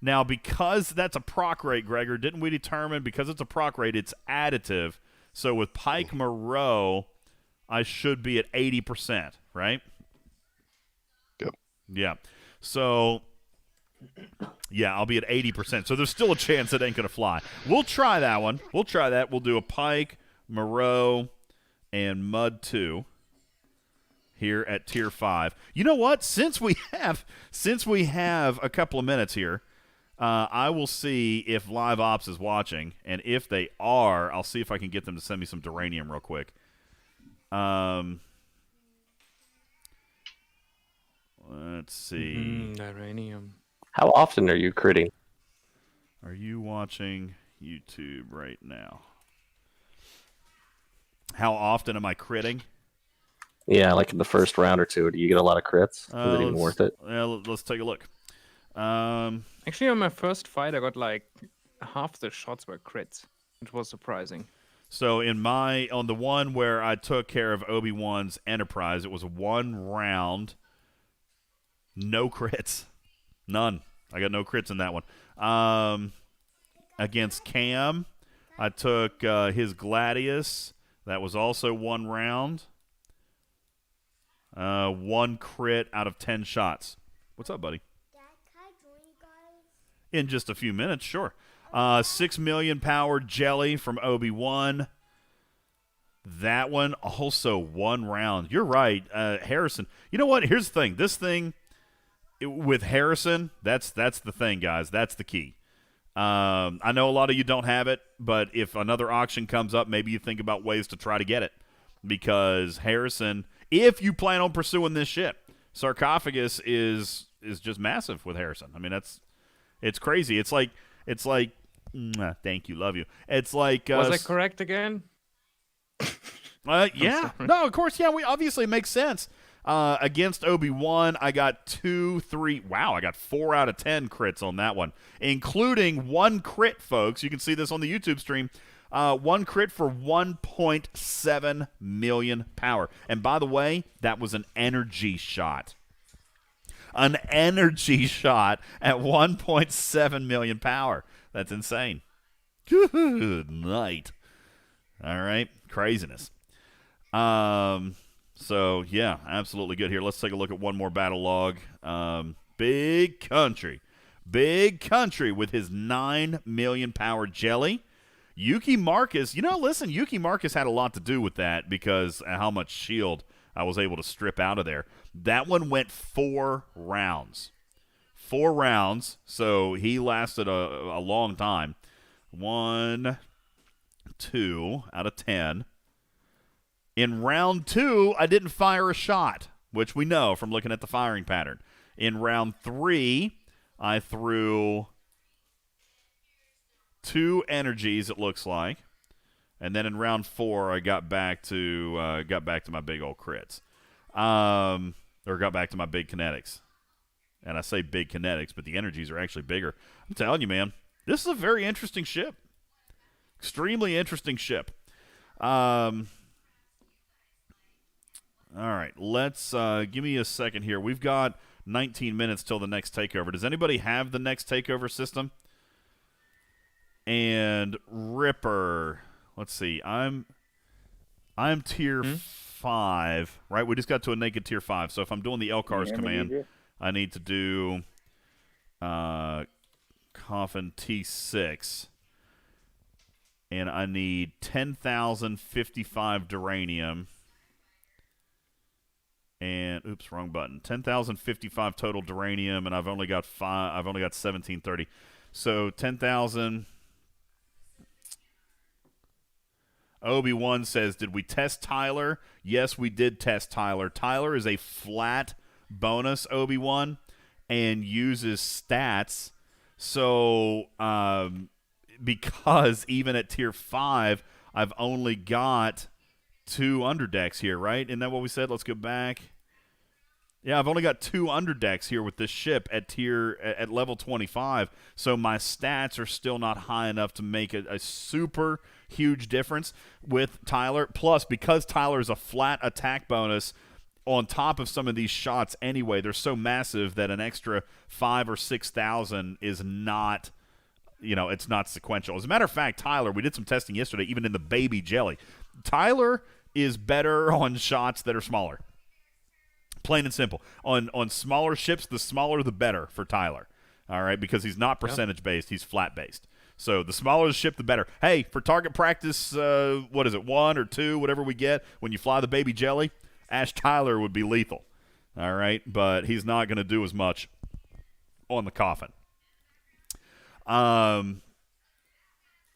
Now, because that's a proc rate, Gregor, didn't we determine because it's a proc rate, it's additive. So with Pike Moreau, I should be at 80%, right? Yep. Yeah. So... yeah, I'll be at 80%. So there's still a chance it ain't going to fly. We'll try that one. We'll try that. We'll do a Pike, Moreau, and Mud 2 here at tier 5. You know what? Since we have a couple of minutes here, I will see if Live Ops is watching, and if they are, I'll see if I can get them to send me some Duranium real quick. Let's see. Duranium. How often are you critting? Are you watching YouTube right now? How often am I critting? Yeah, like in the first round or two. Do you get a lot of crits? Is it even worth it? Yeah, let's take a look. Actually, on my first fight, I got like half the shots were crits, which was surprising. So on the one where I took care of Obi-Wan's Enterprise, it was 1 round, no crits. None. I got no crits in that one. Against Cam, I took his Gladius. That was also 1 round. 1 crit out of 10 shots. What's up, buddy? Dad, can I join you guys? In just a few minutes, sure. 6 million power jelly from Obi-Wan. That one also 1 round. You're right, Harrison. You know what? Here's the thing. This thing with Harrison, that's the thing, guys. That's the key. I know a lot of you don't have it, but if another auction comes up, maybe you think about ways to try to get it. Because Harrison, if you plan on pursuing this ship, Sarcophagus is just massive with Harrison. I mean, it's crazy. It's like thank you, love you. It's like Was I correct again? yeah. No, of course, yeah, we obviously it makes sense. Against Obi-Wan, I got 2, 3. Wow, I got 4 out of 10 crits on that one, including 1 crit, folks. You can see this on the YouTube stream. 1 crit for 1.7 million power. And by the way, that was an energy shot. An energy shot at 1.7 million power. That's insane. Good night. All right, craziness. So, yeah, absolutely good here. Let's take a look at one more battle log. Big Country. Big Country with his 9 million power jelly. Yuki Marcus, listen, Yuki Marcus had a lot to do with that because how much shield I was able to strip out of there. That one went 4 rounds. 4 rounds, so he lasted a long time. 1, 2 out of 10. In round 2, I didn't fire a shot, which we know from looking at the firing pattern. In round 3, I threw 2 energies, it looks like. And then in round 4, I got back to my big old crits. Or got back to my big kinetics. And I say big kinetics, but the energies are actually bigger. I'm telling you, man, this is a very interesting ship. Extremely interesting ship. All right, let's give me a second here. We've got 19 minutes till the next takeover. Does anybody have the next takeover system? And Ripper, let's see. I'm tier 5, right? We just got to a naked tier 5. So if I'm doing the LCARS command, I need to do Coffin T6. And I need 10,055 duranium. And oops, wrong button. 10,055 total duranium, and I've only got 1,730. So 10,000. Obi-Wan says, "Did we test Tyler?" Yes, we did test Tyler. Tyler is a flat bonus Obi-Wan and uses stats. So because even at tier 5, I've only got 2 underdecks here, right? Isn't that what we said? Let's go back. Yeah, I've only got 2 underdecks here with this ship at level 25, so my stats are still not high enough to make a super huge difference with Tyler. Plus, because Tyler is a flat attack bonus on top of some of these shots anyway, they're so massive that an extra 5,000 or 6,000 is not, it's not sequential. As a matter of fact, Tyler, we did some testing yesterday, even in the baby jelly. Tyler is better on shots that are smaller. Plain and simple. On smaller ships, the smaller the better for Tyler. All right, because he's not percentage-based, he's flat-based. So the smaller the ship, the better. Hey, for target practice, 1 or 2, whatever we get, when you fly the baby jelly, Ash Tyler would be lethal. All right, but he's not going to do as much on the coffin.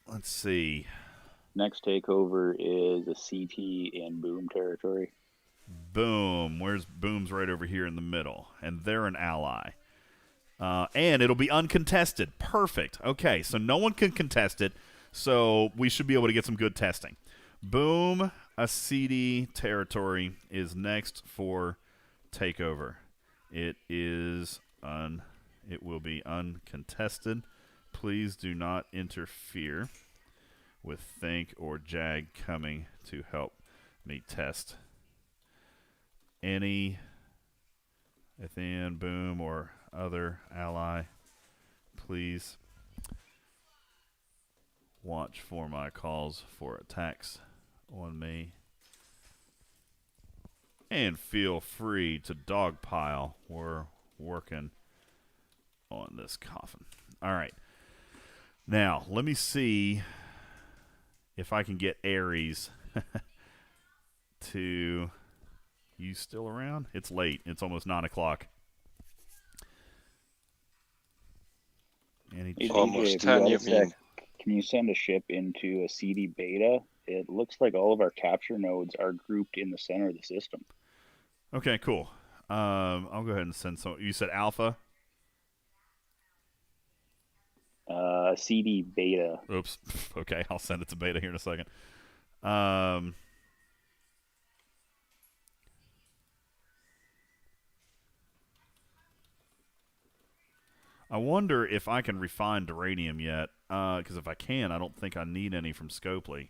Let's see. Next takeover is a CT in Boom territory. Boom. Where's Boom's right over here in the middle? And they're an ally. And it'll be uncontested. Perfect. Okay, so no one can contest it, so we should be able to get some good testing. Boom, a CD territory is next for takeover. It will be uncontested. Please do not interfere with Think or Jag coming to help me test any Athenian, Boom, or other ally. Please watch for my calls for attacks on me And feel free to dogpile. We're working on this coffin. All right. Now, let me see if I can get Aries to... You still around? It's late. It's almost 9 o'clock. Hey, Almost DJ, 10, you if you got a mean? sec, can you send a ship into a CD beta? It looks like all of our capture nodes are grouped in the center of the system. Okay, cool. I'll go ahead and send some. You said alpha? CD beta. Oops. Okay, I'll send it to beta here in a second. I wonder if I can refine Duranium yet. Because if I can, I don't think I need any from Scopely.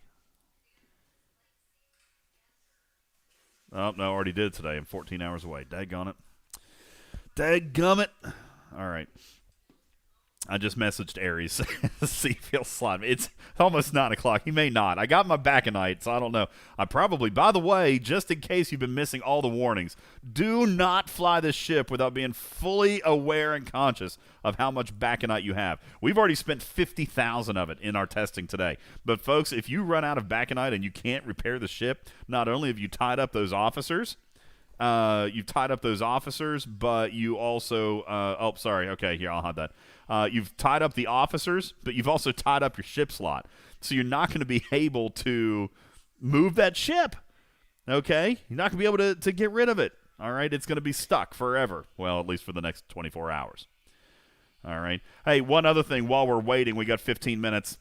Oh, no, I already did today. I'm 14 hours away. Daggone it. Dadgummit. All right. I just messaged Aries. See if he'll slide me. It's almost 9 o'clock. He may not. I got my Baconite, so I don't know. I probably, by the way, just in case you've been missing all the warnings, do not fly this ship without being fully aware and conscious of how much Baconite you have. We've already spent 50,000 of it in our testing today. But, folks, if you run out of Baconite and you can't repair the ship, not only have you tied up those officers, but you also oh, sorry. Okay, here, I'll have that. You've tied up the officers, but you've also tied up your ship slot. So you're not going to be able to move that ship, okay? You're not going to be able to get rid of it, all right? It's going to be stuck forever. Well, at least for the next 24 hours. All right. Hey, one other thing while we're waiting. We got 15 minutes.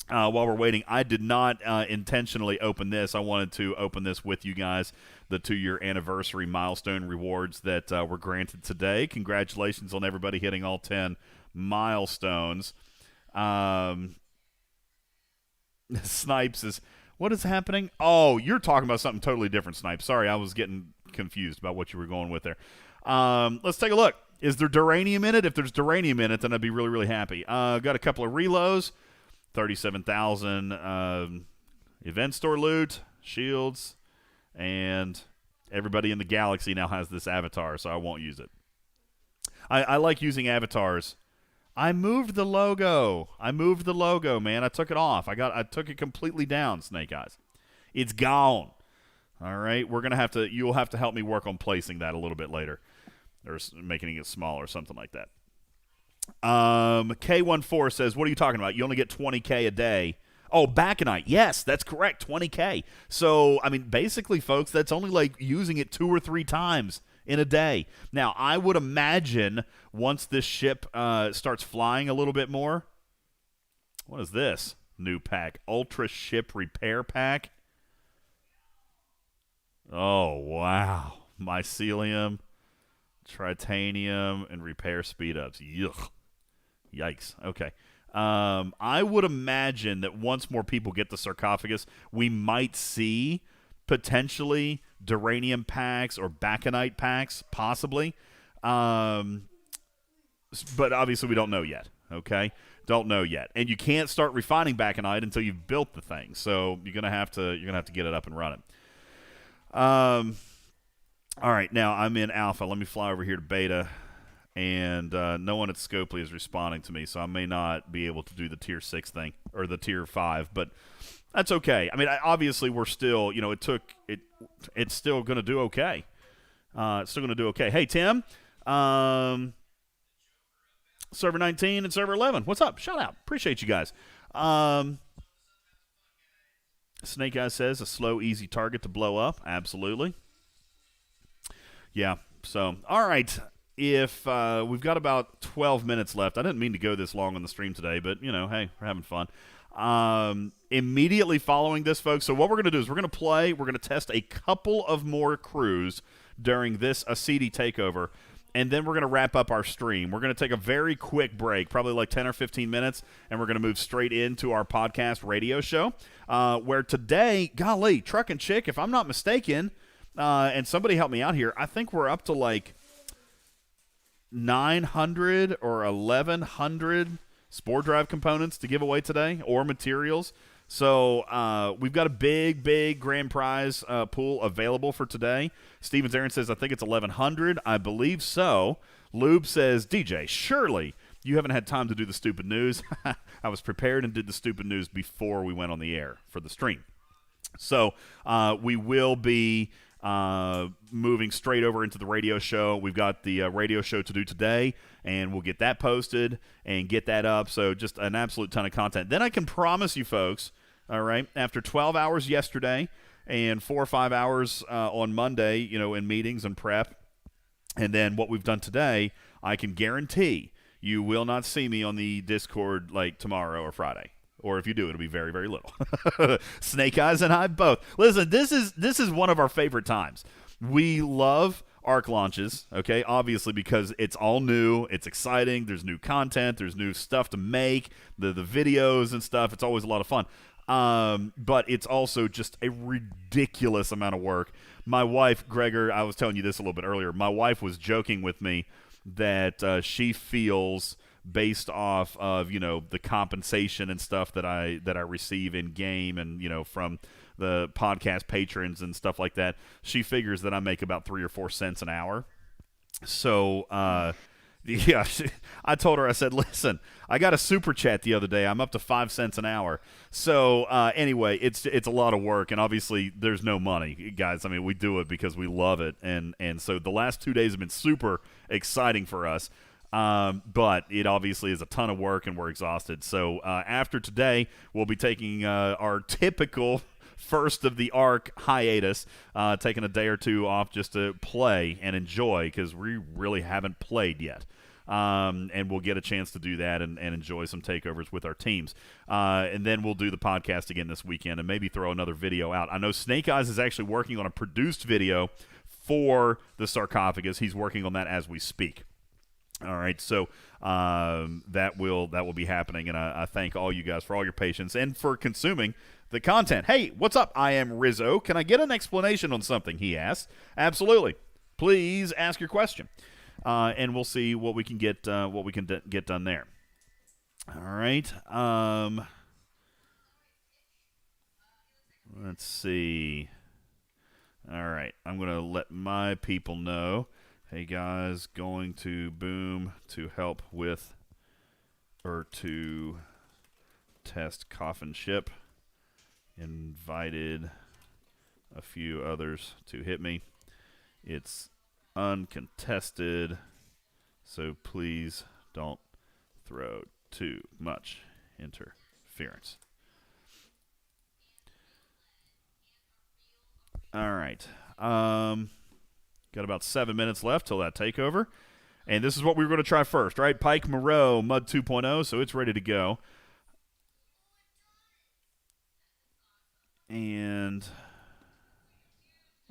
While we're waiting, I did not intentionally open this. I wanted to open this with you guys, the 2-year anniversary milestone rewards that were granted today. Congratulations on everybody hitting all 10 milestones. Snipes is, what is happening? Oh, you're talking about something totally different, Snipes. Sorry, I was getting confused about what you were going with there. Let's take a look. Is there Duranium in it? If there's Duranium in it, then I'd be really, really happy. Got a couple of reloads. 37,000 event store loot, shields, and everybody in the galaxy now has this avatar, so I won't use it. I like using avatars. I moved the logo, man. I took it off. I took it completely down, Snake Eyes. It's gone. All right, you'll have to help me work on placing that a little bit later, or making it smaller, something like that. K14 says, what are you talking about? You only get 20K a day. Oh, Baconite. Yes, that's correct. 20K. So, I mean, basically, folks, that's only like using it 2 or 3 times in a day. Now, I would imagine once this ship starts flying a little bit more. What is this new pack? Ultra Ship Repair Pack. Oh, wow. Mycelium, Tritanium, and repair speed-ups. Yuck. Yikes. Okay. I would imagine that once more people get the sarcophagus, we might see potentially Duranium packs or Baconite packs, possibly. But obviously we don't know yet. Okay? Don't know yet. And you can't start refining Baconite until you've built the thing. So you're gonna have to get it up and running. All right, now I'm in alpha. Let me fly over here to beta. And no one at Scopely is responding to me, so I may not be able to do the Tier 6 thing, or the Tier 5, but that's okay. I mean, obviously we're still, it's still going to do okay. It's still going to do okay. Hey, Tim, Server 19 and Server 11, what's up? Shout out. Appreciate you guys. Snake Eyes says, a slow, easy target to blow up. Absolutely. Yeah, so, all right. If we've got about 12 minutes left. I didn't mean to go this long on the stream today, but, hey, we're having fun. Immediately following this, folks, so what we're going to do is we're going to test a couple of more crews during this CD takeover, and then we're going to wrap up our stream. We're going to take a very quick break, probably like 10 or 15 minutes, and we're going to move straight into our podcast radio show, where today, golly, Truck and Chick, if I'm not mistaken, and somebody help me out here, I think we're up to like 900 or 1,100 Spore Drive components to give away today, or materials. So we've got a big grand prize pool available for today. Stevens Aaron says, I think it's 1,100. I believe so. Lube says, DJ, surely you haven't had time to do the stupid news. I was prepared and did the stupid news before we went on the air for the stream. So we will be moving straight over into the radio show. We've got the radio show to do today, and we'll get that posted and get that up. So just an absolute ton of content. Then I can promise you folks, all right, after 12 hours yesterday and 4 or 5 hours on Monday, in meetings and prep, and then what we've done today, I can guarantee you will not see me on the Discord like tomorrow or Friday. Or if you do, it'll be very, very little. Snake Eyes and I both. Listen, this is one of our favorite times. We love ARC launches, okay, obviously because it's all new. It's exciting. There's new content. There's new stuff to make, the videos and stuff. It's always a lot of fun. But it's also just a ridiculous amount of work. My wife, Gregor, I was telling you this a little bit earlier. My wife was joking with me that she feels based off of the compensation and stuff that I receive in game and from the podcast patrons and stuff like that. She figures that I make about 3 or 4 cents an hour. So yeah, I told her, I said, listen, I got a super chat the other day. I'm up to 5 cents an hour. So anyway, it's a lot of work, and obviously there's no money, guys. I mean, we do it because we love it, and so the last 2 days have been super exciting for us. But it obviously is a ton of work, and we're exhausted. So after today, we'll be taking our typical first of the ARC hiatus, taking a day or two off just to play and enjoy because we really haven't played yet. And we'll get a chance to do that and enjoy some takeovers with our teams. And then we'll do the podcast again this weekend and maybe throw another video out. I know Snake Eyes is actually working on a produced video for the sarcophagus. He's working on that as we speak. All right, so that will be happening, and I thank all you guys for all your patience and for consuming the content. Hey, what's up? I am Rizzo. Can I get an explanation on something? He asked. Absolutely. Please ask your question, and we'll see what we can get get done there. All right. Let's see. All right, I'm going to let my people know. Hey guys, going to Boom to help with or to test Coffin Ship. Invited a few others to hit me. It's uncontested, so please don't throw too much interference. All right. Got about 7 minutes left till that takeover. And this is what we were going to try first, right? Pike Moreau, Mud 2.0, so it's ready to go. And,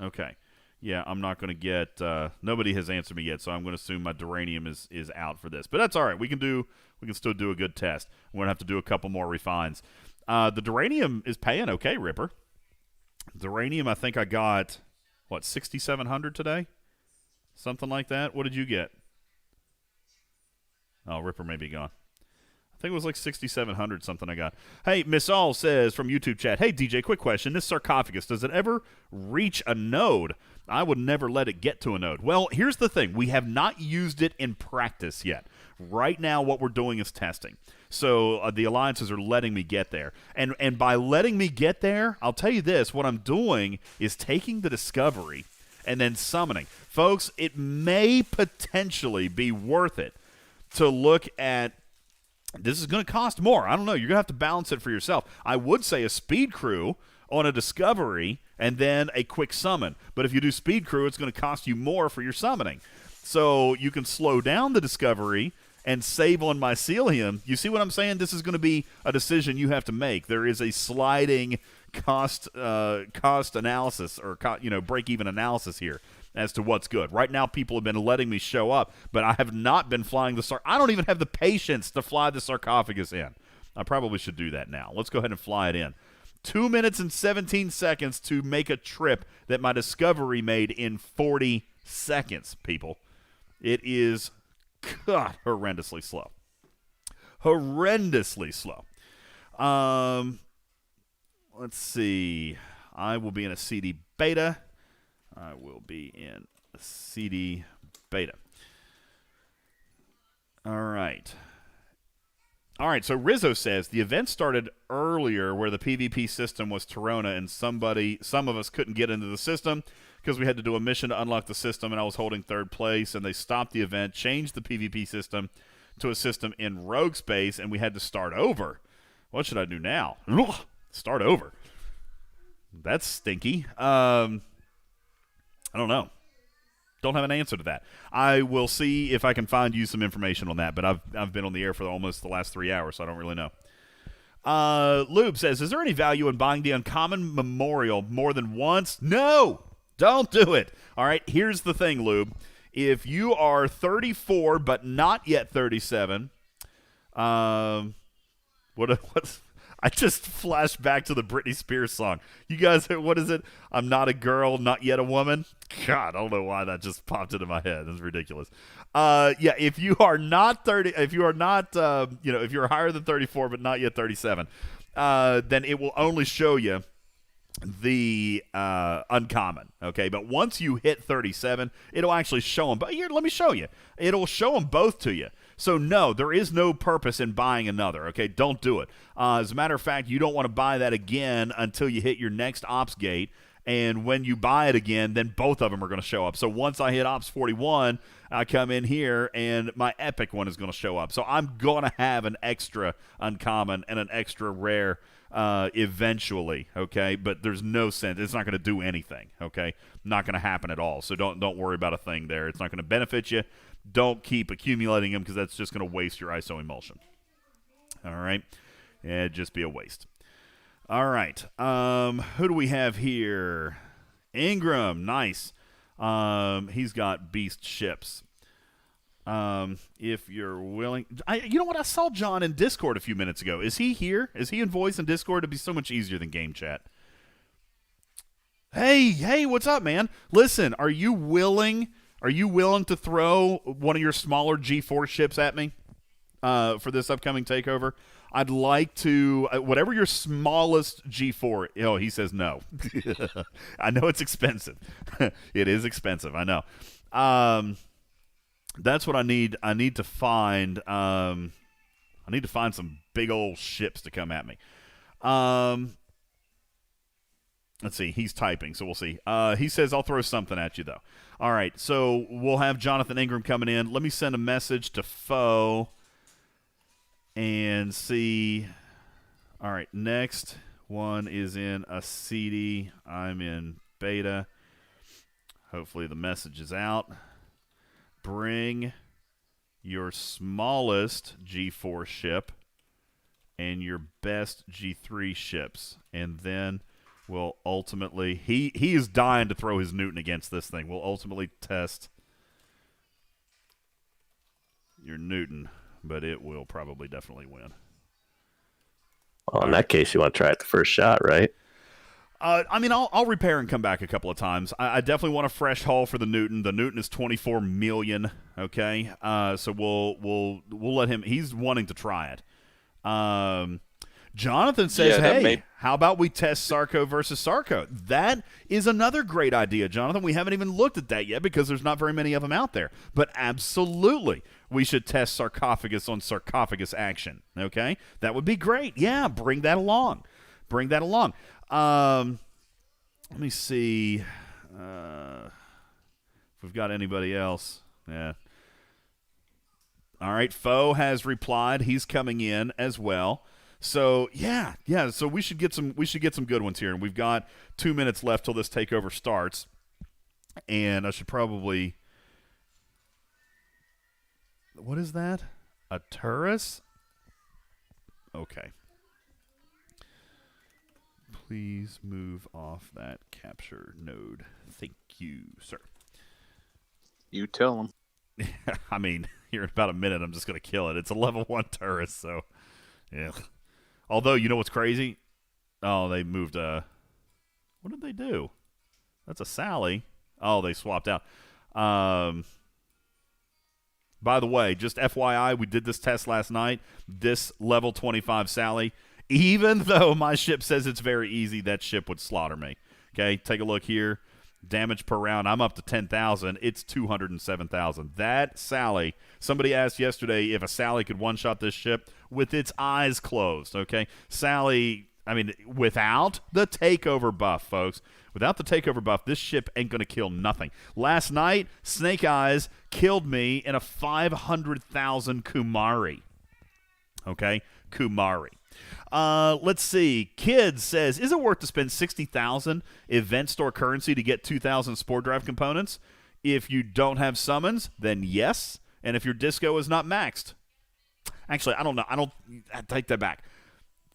okay. Yeah, I'm not going to get, nobody has answered me yet, so I'm going to assume my Duranium is out for this. But that's all right. We can still do a good test. We're going to have to do a couple more refines. The Duranium is paying okay, Ripper. Duranium, I think I got... 6,700 today? Something like that? What did you get? Oh, Ripper may be gone. I think it was like 6,700 something I got. Hey, Miss All says from YouTube chat, hey, DJ, quick question. This sarcophagus, does it ever reach a node? I would never let it get to a node. Well, here's the thing. We have not used it in practice yet. Right now, what we're doing is testing. So the alliances are letting me get there. And by letting me get there, I'll tell you this. What I'm doing is taking the discovery and then summoning. Folks, it may potentially be worth it to look at. This is going to cost more. I don't know. You're going to have to balance it for yourself. I would say a speed crew on a discovery and then a quick summon. But if you do speed crew, it's going to cost you more for your summoning. So you can slow down the discovery and save on mycelium. You see what I'm saying? This is going to be a decision you have to make. There is a sliding cost analysis or break-even analysis here as to what's good. Right now, people have been letting me show up, but I have not been flying the I don't even have the patience to fly the sarcophagus in. I probably should do that now. Let's go ahead and fly it in. 2 minutes and 17 seconds to make a trip that my discovery made in 40 seconds, people. It is horrendously slow. Horrendously slow. let's see. I will be in a CD beta. All right. All right, so Rizzo says the event started earlier where the PvP system was Torona and some of us couldn't get into the system because we had to do a mission to unlock the system and I was holding third place and they stopped the event, changed the PvP system to a system in Rogue Space and we had to start over. What should I do now? Start over. That's stinky. I don't know. Don't have an answer to that. I will see if I can find you some information on that, but I've been on the air for almost the last 3 hours, so I don't really know. Lube says, is there any value in buying the Uncommon Memorial more than once? No! Don't do it. All right, here's the thing, Lube. If you are 34 but not yet 37, what's I just flashed back to the Britney Spears song. You guys, what is it? I'm not a girl, not yet a woman. God, I don't know why that just popped into my head. That's ridiculous. Yeah, if you are not 30, if you are not, if you're higher than 34 but not yet 37, then it will only show you the uncommon. Okay, but once you hit 37, it'll actually show them. But here, let me show you. It'll show them both to you. So, no, there is no purpose in buying another, okay? Don't do it. As a matter of fact, you don't want to buy that again until you hit your next ops gate, and when you buy it again, then both of them are going to show up. So once I hit ops 41, I come in here, and my epic one is going to show up. So I'm going to have an extra uncommon and an extra rare eventually, okay? But there's no sense. It's not going to do anything, okay? Not going to happen at all. So don't worry about a thing there. It's not going to benefit you. Don't keep accumulating them because that's just going to waste your ISO emulsion. All right? It'd just be a waste. All right. Who do we have here? Ingram. Nice. He's got beast ships. If you're willing. You know what? I saw John in Discord a few minutes ago. Is he here? Is he in voice in Discord? It'd be so much easier than game chat. Hey, what's up, man? Listen, are you willing to throw one of your smaller G4 ships at me for this upcoming takeover? I'd like to, whatever your smallest G4. Oh, he says no. I know it's expensive. It is expensive. I know. That's what I need. I need to find. I need to find some big old ships to come at me. Let's see. He's typing, so we'll see. He says, I'll throw something at you, though. All right, so we'll have Jonathan Ingram coming in. Let me send a message to Foe and see. All right, next one is in a CD. I'm in beta. Hopefully the message is out. Bring your smallest G4 ship and your best G3 ships, and then we'll ultimately, he is dying to throw his Newton against this thing. We'll ultimately test your Newton, but it will probably definitely win. Well, in that case, you want to try it the first shot, right? I mean, I'll repair and come back a couple of times. I definitely want a fresh hull for the Newton. The Newton is 24 million. Okay, so we'll let him. He's wanting to try it. Jonathan says, hey, how about we test Sarco versus Sarco? That is another great idea, Jonathan. We haven't even looked at that yet because there's not very many of them out there. But absolutely, we should test Sarcophagus on Sarcophagus action, okay? That would be great. Yeah, bring that along. Bring that along. Let me see if we've got anybody else. Yeah. All right, Foe has replied. He's coming in as well. So yeah. So we should get some good ones here, and we've got 2 minutes left till this takeover starts. And I should probably. What is that? A Turris? Okay. Please move off that capture node. Thank you, sir. You tell him. I mean, here in about a minute, I'm just gonna kill it. It's a level 1 Turris, so yeah. Although, you know what's crazy? Oh, they moved what did they do? That's a Sally. Oh, they swapped out. By the way, just FYI, we did this test last night. This level 25 Sally Even though my ship says it's very easy, that ship would slaughter me. Okay, take a look here. Damage per round, I'm up to 10,000. It's 207,000. That Sally, somebody asked yesterday if a Sally could one-shot this ship with its eyes closed, okay? Sally, I mean, without the takeover buff, folks, without the takeover buff, this ship ain't going to kill nothing. Last night, Snake Eyes killed me in a 500,000 Kumari. Okay, Kumari. Let's see. Kids says, is it worth to spend 60,000 event store currency to get 2,000 Spore Drive components? If you don't have summons, then yes. And if your disco is not maxed. Actually, I don't know. I take that back.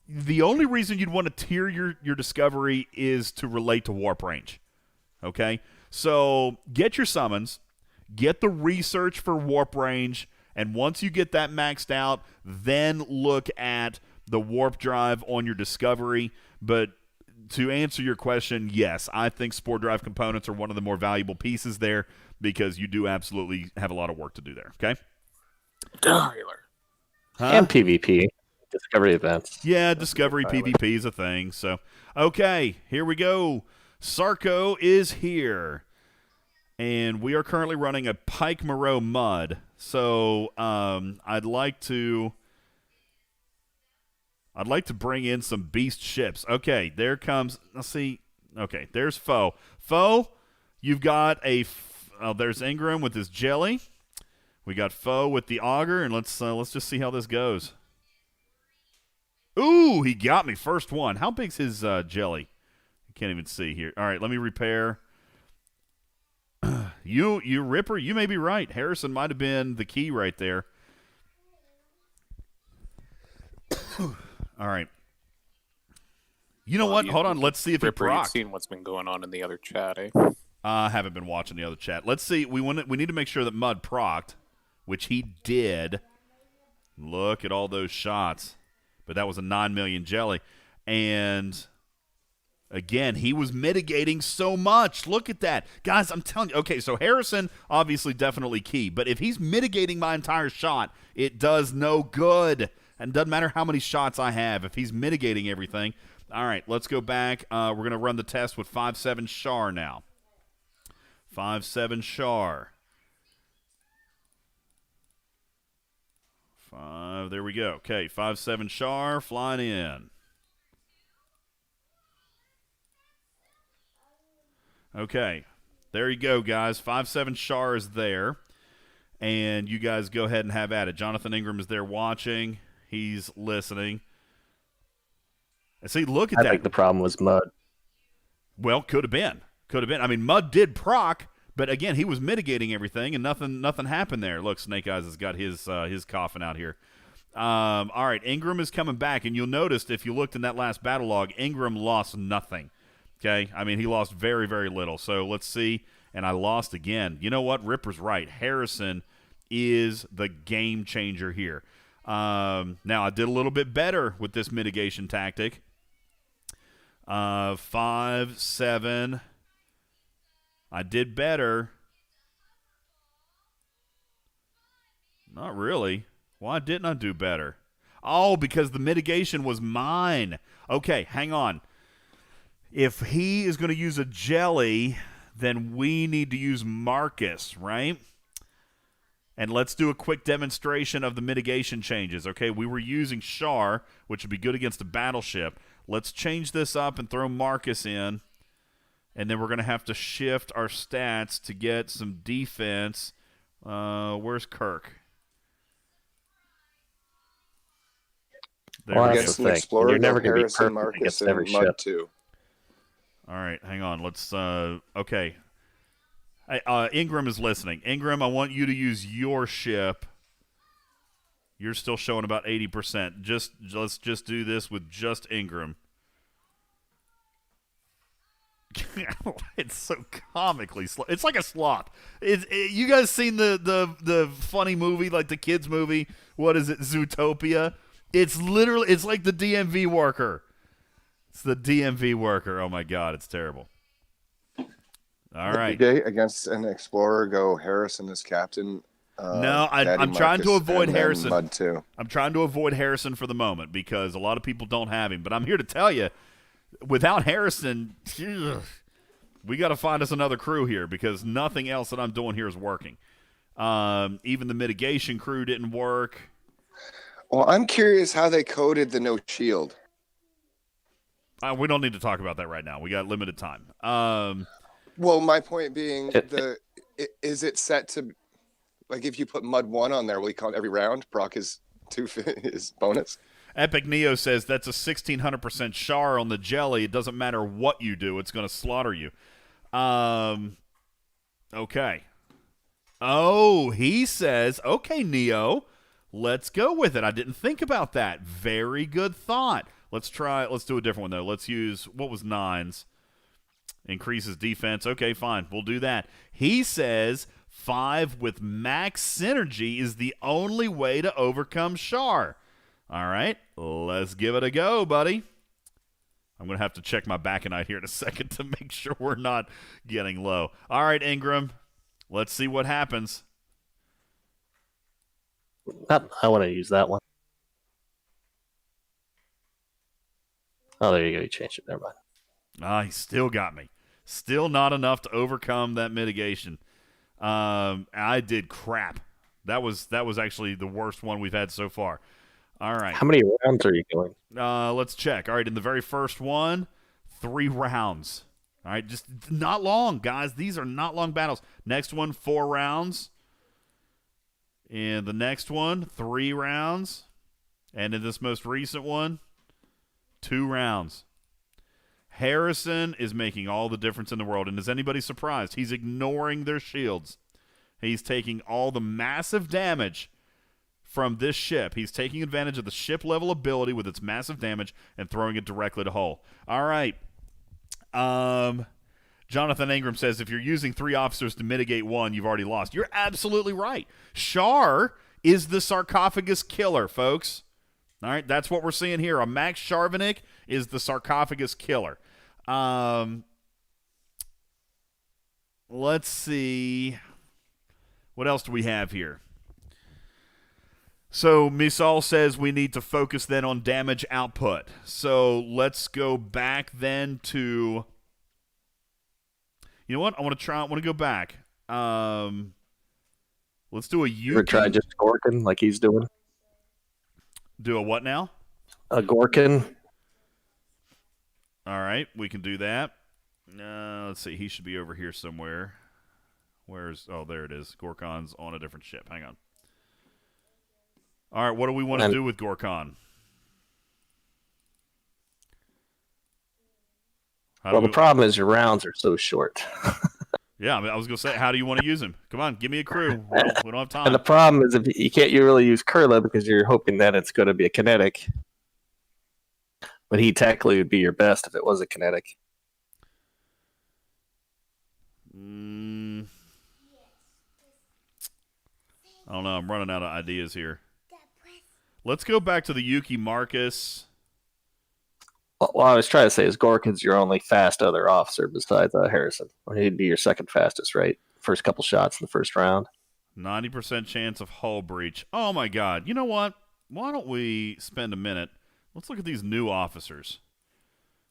The only reason you'd want to tier your discovery is to relate to warp range. Okay? So get your summons, get the research for warp range, and once you get that maxed out, then look at the warp drive on your discovery. But to answer your question, yes, I think Spore Drive components are one of the more valuable pieces there because you do absolutely have a lot of work to do there. Okay? Tyler. Huh? And PvP. Discovery events. Yeah, Discovery PvP is a thing. So, okay, here we go. Sarco is here. And we are currently running a Pike Moreau mud. So, I'd like to bring in some beast ships. Okay, there comes. Let's see. Okay, there's Foe. Foe, you've got there's Ingram with his jelly. We got Foe with the auger, and let's just see how this goes. Ooh, he got me first one. How big's his jelly? I can't even see here. All right, let me repair. You Ripper, you may be right. Harrison might have been the key right there. All right. You know what? Hold on. Let's see if Ripper, it you've procced. seen what's been going on in the other chat, eh? I haven't been watching the other chat. Let's see. We need to make sure that Mud procced, which he did. Look at all those shots. But that was a 9 million jelly. And again, he was mitigating so much. Look at that. Guys, I'm telling you. Okay, so Harrison, obviously definitely key. But if he's mitigating my entire shot, it does no good. And doesn't matter how many shots I have. If he's mitigating everything. All right, let's go back. We're going to run the test with 5-7 Char now. 5-7 Char. 5, there we go. Okay, 5-7 Char flying in. Okay, there you go, guys. 5-7 Char is there. And you guys go ahead and have at it. Jonathan Ingram is there watching. He's listening. And see, look at that. I think the problem was Mud. Well, could have been. Could have been. I mean, Mud did proc, but again, he was mitigating everything, and nothing happened there. Look, Snake Eyes has got his coffin out here. All right, Ingram is coming back, and you'll notice if you looked in that last battle log, Ingram lost nothing. Okay? I mean, he lost very, very little. So let's see. And I lost again. You know what? Ripper's right. Harrison is the game changer here. Now, I did a little bit better with this mitigation tactic. 5-7. I did better. Not really. Why didn't I do better? Oh, because the mitigation was mine. Okay, hang on. If he is going to use a jelly, then we need to use Marcus, right? And let's do a quick demonstration of the mitigation changes. Okay, we were using Char, which would be good against a battleship. Let's change this up and throw Marcus in. And then we're going to have to shift our stats to get some defense. Where's Kirk? There Well, we that's go. the Against an thing. explorer, You're never go going to be Harrison, perfect Marcus, against and every Mud ship. too. All right, hang on. Let's, okay. Ingram is listening. Ingram, I want you to use your ship. You're still showing about 80%. Let's just do this with just Ingram. It's so comically slow. It's like a sloth. You guys seen the funny movie, like the kids movie? What is it, Zootopia? It's like the DMV worker. It's the DMV worker. Oh my God, it's terrible. All right. Day against an explorer, go Harrison as captain. No, Daddy I'm trying to Marcus, avoid and then Harrison. Mud too. I'm trying to avoid Harrison for the moment because a lot of people don't have him. But I'm here to tell you, without Harrison, we got to find us another crew here because nothing else that I'm doing here is working. Even the mitigation crew didn't work. Well, I'm curious how they coded the no shield. We don't need to talk about that right now. We got limited time. Well, my point being, is it set to, like, if you put Mud 1 on there, will he count every round? Brock is his bonus. Epic Neo says that's a 1,600% char on the jelly. It doesn't matter what you do. It's going to slaughter you. Okay. Oh, he says, okay, Neo, let's go with it. I didn't think about that. Very good thought. Let's do a different one, though. Let's use, what was 9s? Increases defense. Okay, fine. We'll do that. He says 5 with max synergy is the only way to overcome Char. All right, let's give it a go, buddy. I'm going to have to check my Baconite here in a second to make sure we're not getting low. All right, Ingram, let's see what happens. I want to use that one. Oh, there you go. You changed it. Never mind. He still got me. Still not enough to overcome that mitigation. I did crap. That was actually the worst one we've had so far. All right. How many rounds are you going? Let's check. All right, in the very first one, 3 rounds. All right, just not long, guys. These are not long battles. Next one, 4 rounds. In the next one, 3 rounds. And in this most recent one, 2 rounds. Harrison is making all the difference in the world. And is anybody surprised? He's ignoring their shields. He's taking all the massive damage from this ship. He's taking advantage of the ship level ability with its massive damage and throwing it directly to hull. All right. Jonathan Ingram says, if you're using 3 officers to mitigate 1, you've already lost. You're absolutely right. Char is the sarcophagus killer, folks. All right, that's what we're seeing here. A Max Charvanik is the sarcophagus killer. Let's see. What else do we have here? So Misal says we need to focus then on damage output. So let's go back then to... You know what? I want to go back. Let's do a Yuki. Ever try just Gorkin like he's doing? Do a what now? A Gorkin. All right, we can do that. Let's see. He should be over here somewhere. Oh, there it is. Gorkon's on a different ship. Hang on. All right, what do we want to do with Gorkon? The problem is your rounds are so short. Yeah, I was going to say, how do you want to use him? Come on, give me a crew. We don't have time. And the problem is if you can't really use Kurla because you're hoping that it's going to be a kinetic. But he technically would be your best if it was a kinetic. I don't know. I'm running out of ideas here. Let's go back to the Yuki Marcus. Well, I was trying to say is Gorkin's your only fast other officer besides Harrison. Or he'd be your second fastest, right? First couple shots in the first round. 90% chance of hull breach. Oh, my God. You know what? Why don't we spend a minute? Let's look at these new officers.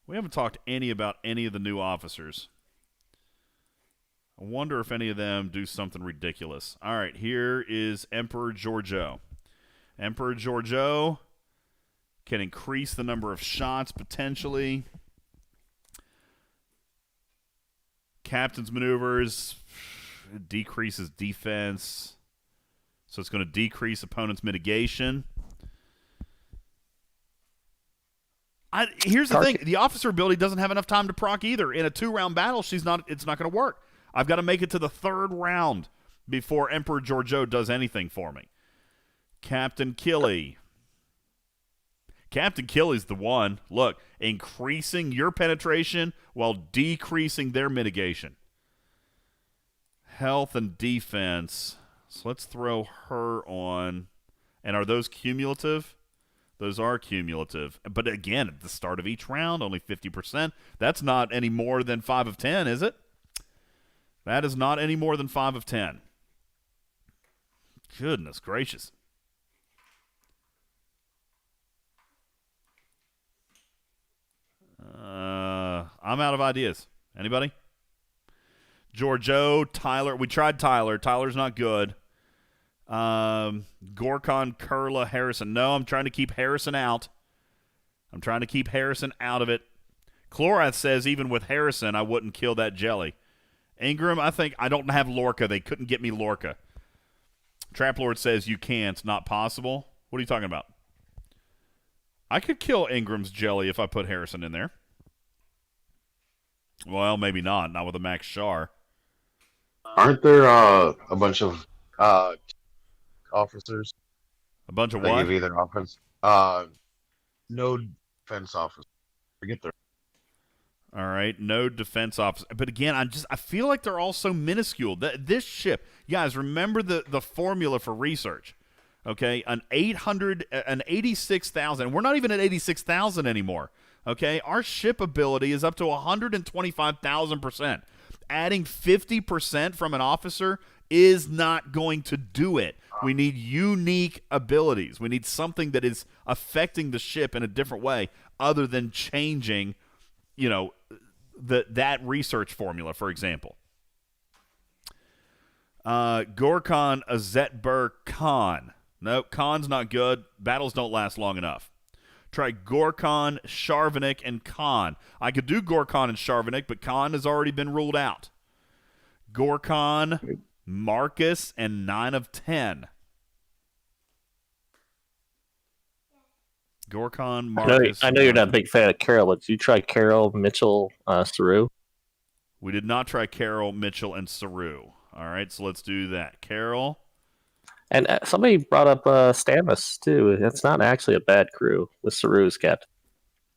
We haven't talked about any of the new officers. I wonder if any of them do something ridiculous. All right, here is Emperor Giorgio. Emperor Giorgio can increase the number of shots potentially. Captain's maneuvers decreases defense. So it's going to decrease opponent's mitigation. Here's the thing. The officer ability doesn't have enough time to proc either. In a 2-round battle, it's not going to work. I've got to make it to the 3rd round before Emperor Giorgio does anything for me. Captain Killy. Captain Killy's the one. Look, increasing your penetration while decreasing their mitigation. Health and defense. So let's throw her on. And are those cumulative? Those are cumulative. But again, at the start of each round, only 50%. That's not any more than 5 of 10, is it? That is not any more than 5 of 10. Goodness gracious. I'm out of ideas. Anybody? Giorgio, Tyler. We tried Tyler. Tyler's not good. Gorkon, Kurla, Harrison. No, I'm trying to keep Harrison out. I'm trying to keep Harrison out of it. Chlorath says even with Harrison, I wouldn't kill that jelly. Ingram, I think I don't have Lorca. They couldn't get me Lorca. Traplord says you can't. It's not possible. What are you talking about? I could kill Ingram's jelly if I put Harrison in there. Well, maybe not. Not with a Max Char. Aren't there a bunch of officers? A bunch of They what? give either offense. No defense officer. Forget their. All right, no defense officer. But again, I feel like they're all so minuscule. This ship, you guys, remember the formula for research. Okay, an 86,000. We're not even at 86,000 anymore. Okay, our ship ability is up to 125,000%. Adding 50% from an officer is not going to do it. We need unique abilities. We need something that is affecting the ship in a different way other than changing, that research formula, for example. Gorkon, Azetber, Khan. No, Khan's not good. Battles don't last long enough. Try Gorkon, Sharvanik, and Khan. I could do Gorkon and Sharvanik, but Khan has already been ruled out. Gorkon, Marcus, and 9 of 10. Gorkon, Marcus. I know you're not a big fan of Carol, but did you try Carol, Mitchell, Saru? We did not try Carol, Mitchell, and Saru. All right, so let's do that. Carol. And somebody brought up Stamus, too. That's not actually a bad crew with Saru's captain.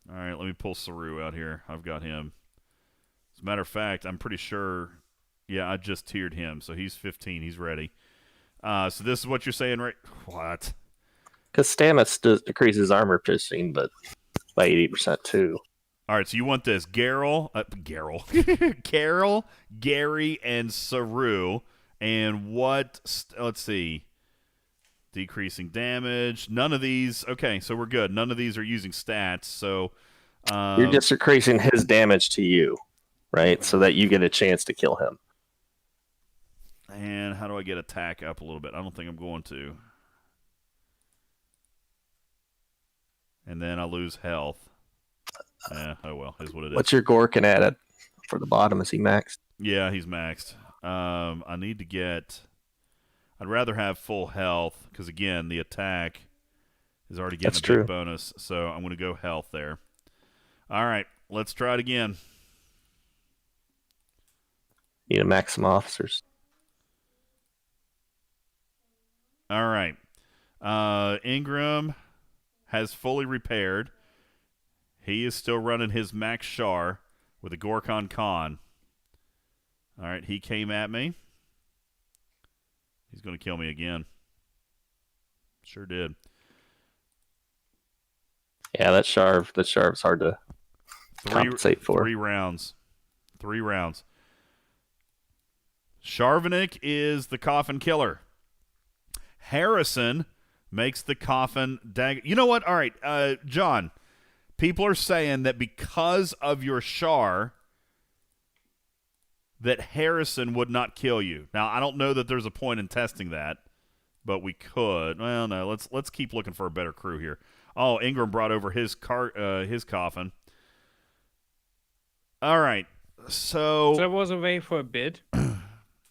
All right, let me pull Saru out here. I've got him. As a matter of fact, I'm pretty sure, I just tiered him, so he's 15. He's ready. So this is what you're saying, right? What? Because Stamus decreases armor piercing, but by 80% too. All right, so you want this Carol, Gary, and Saru, and what? Let's see. Decreasing damage. None of these. Okay, so we're good. None of these are using stats. So you're just decreasing his damage to you, right? So that you get a chance to kill him. And how do I get attack up a little bit? I don't think I'm going to. And then I lose health. Oh well, is what it is. What's your Gorkin at for the bottom? Is he maxed? Yeah, he's maxed. I need to get. I'd rather have full health because again, the attack is already getting a big bonus. So I'm going to go health there. All right, let's try it again. Need to max some officers. All right, Ingram has fully repaired. He is still running his Max Char with a Gorkon Khan. All right, he came at me. He's going to kill me again. Sure did. Yeah, that Sharv's hard to compensate for. 3 rounds. 3 rounds. Sharvanik is the coffin killer. Harrison makes the coffin dagger. You know what? All right, John. People are saying that because of your Char, that Harrison would not kill you. Now, I don't know that there's a point in testing that, but we could. Well, no, let's keep looking for a better crew here. Oh, Ingram brought over his coffin. All right, so that was away for a bit.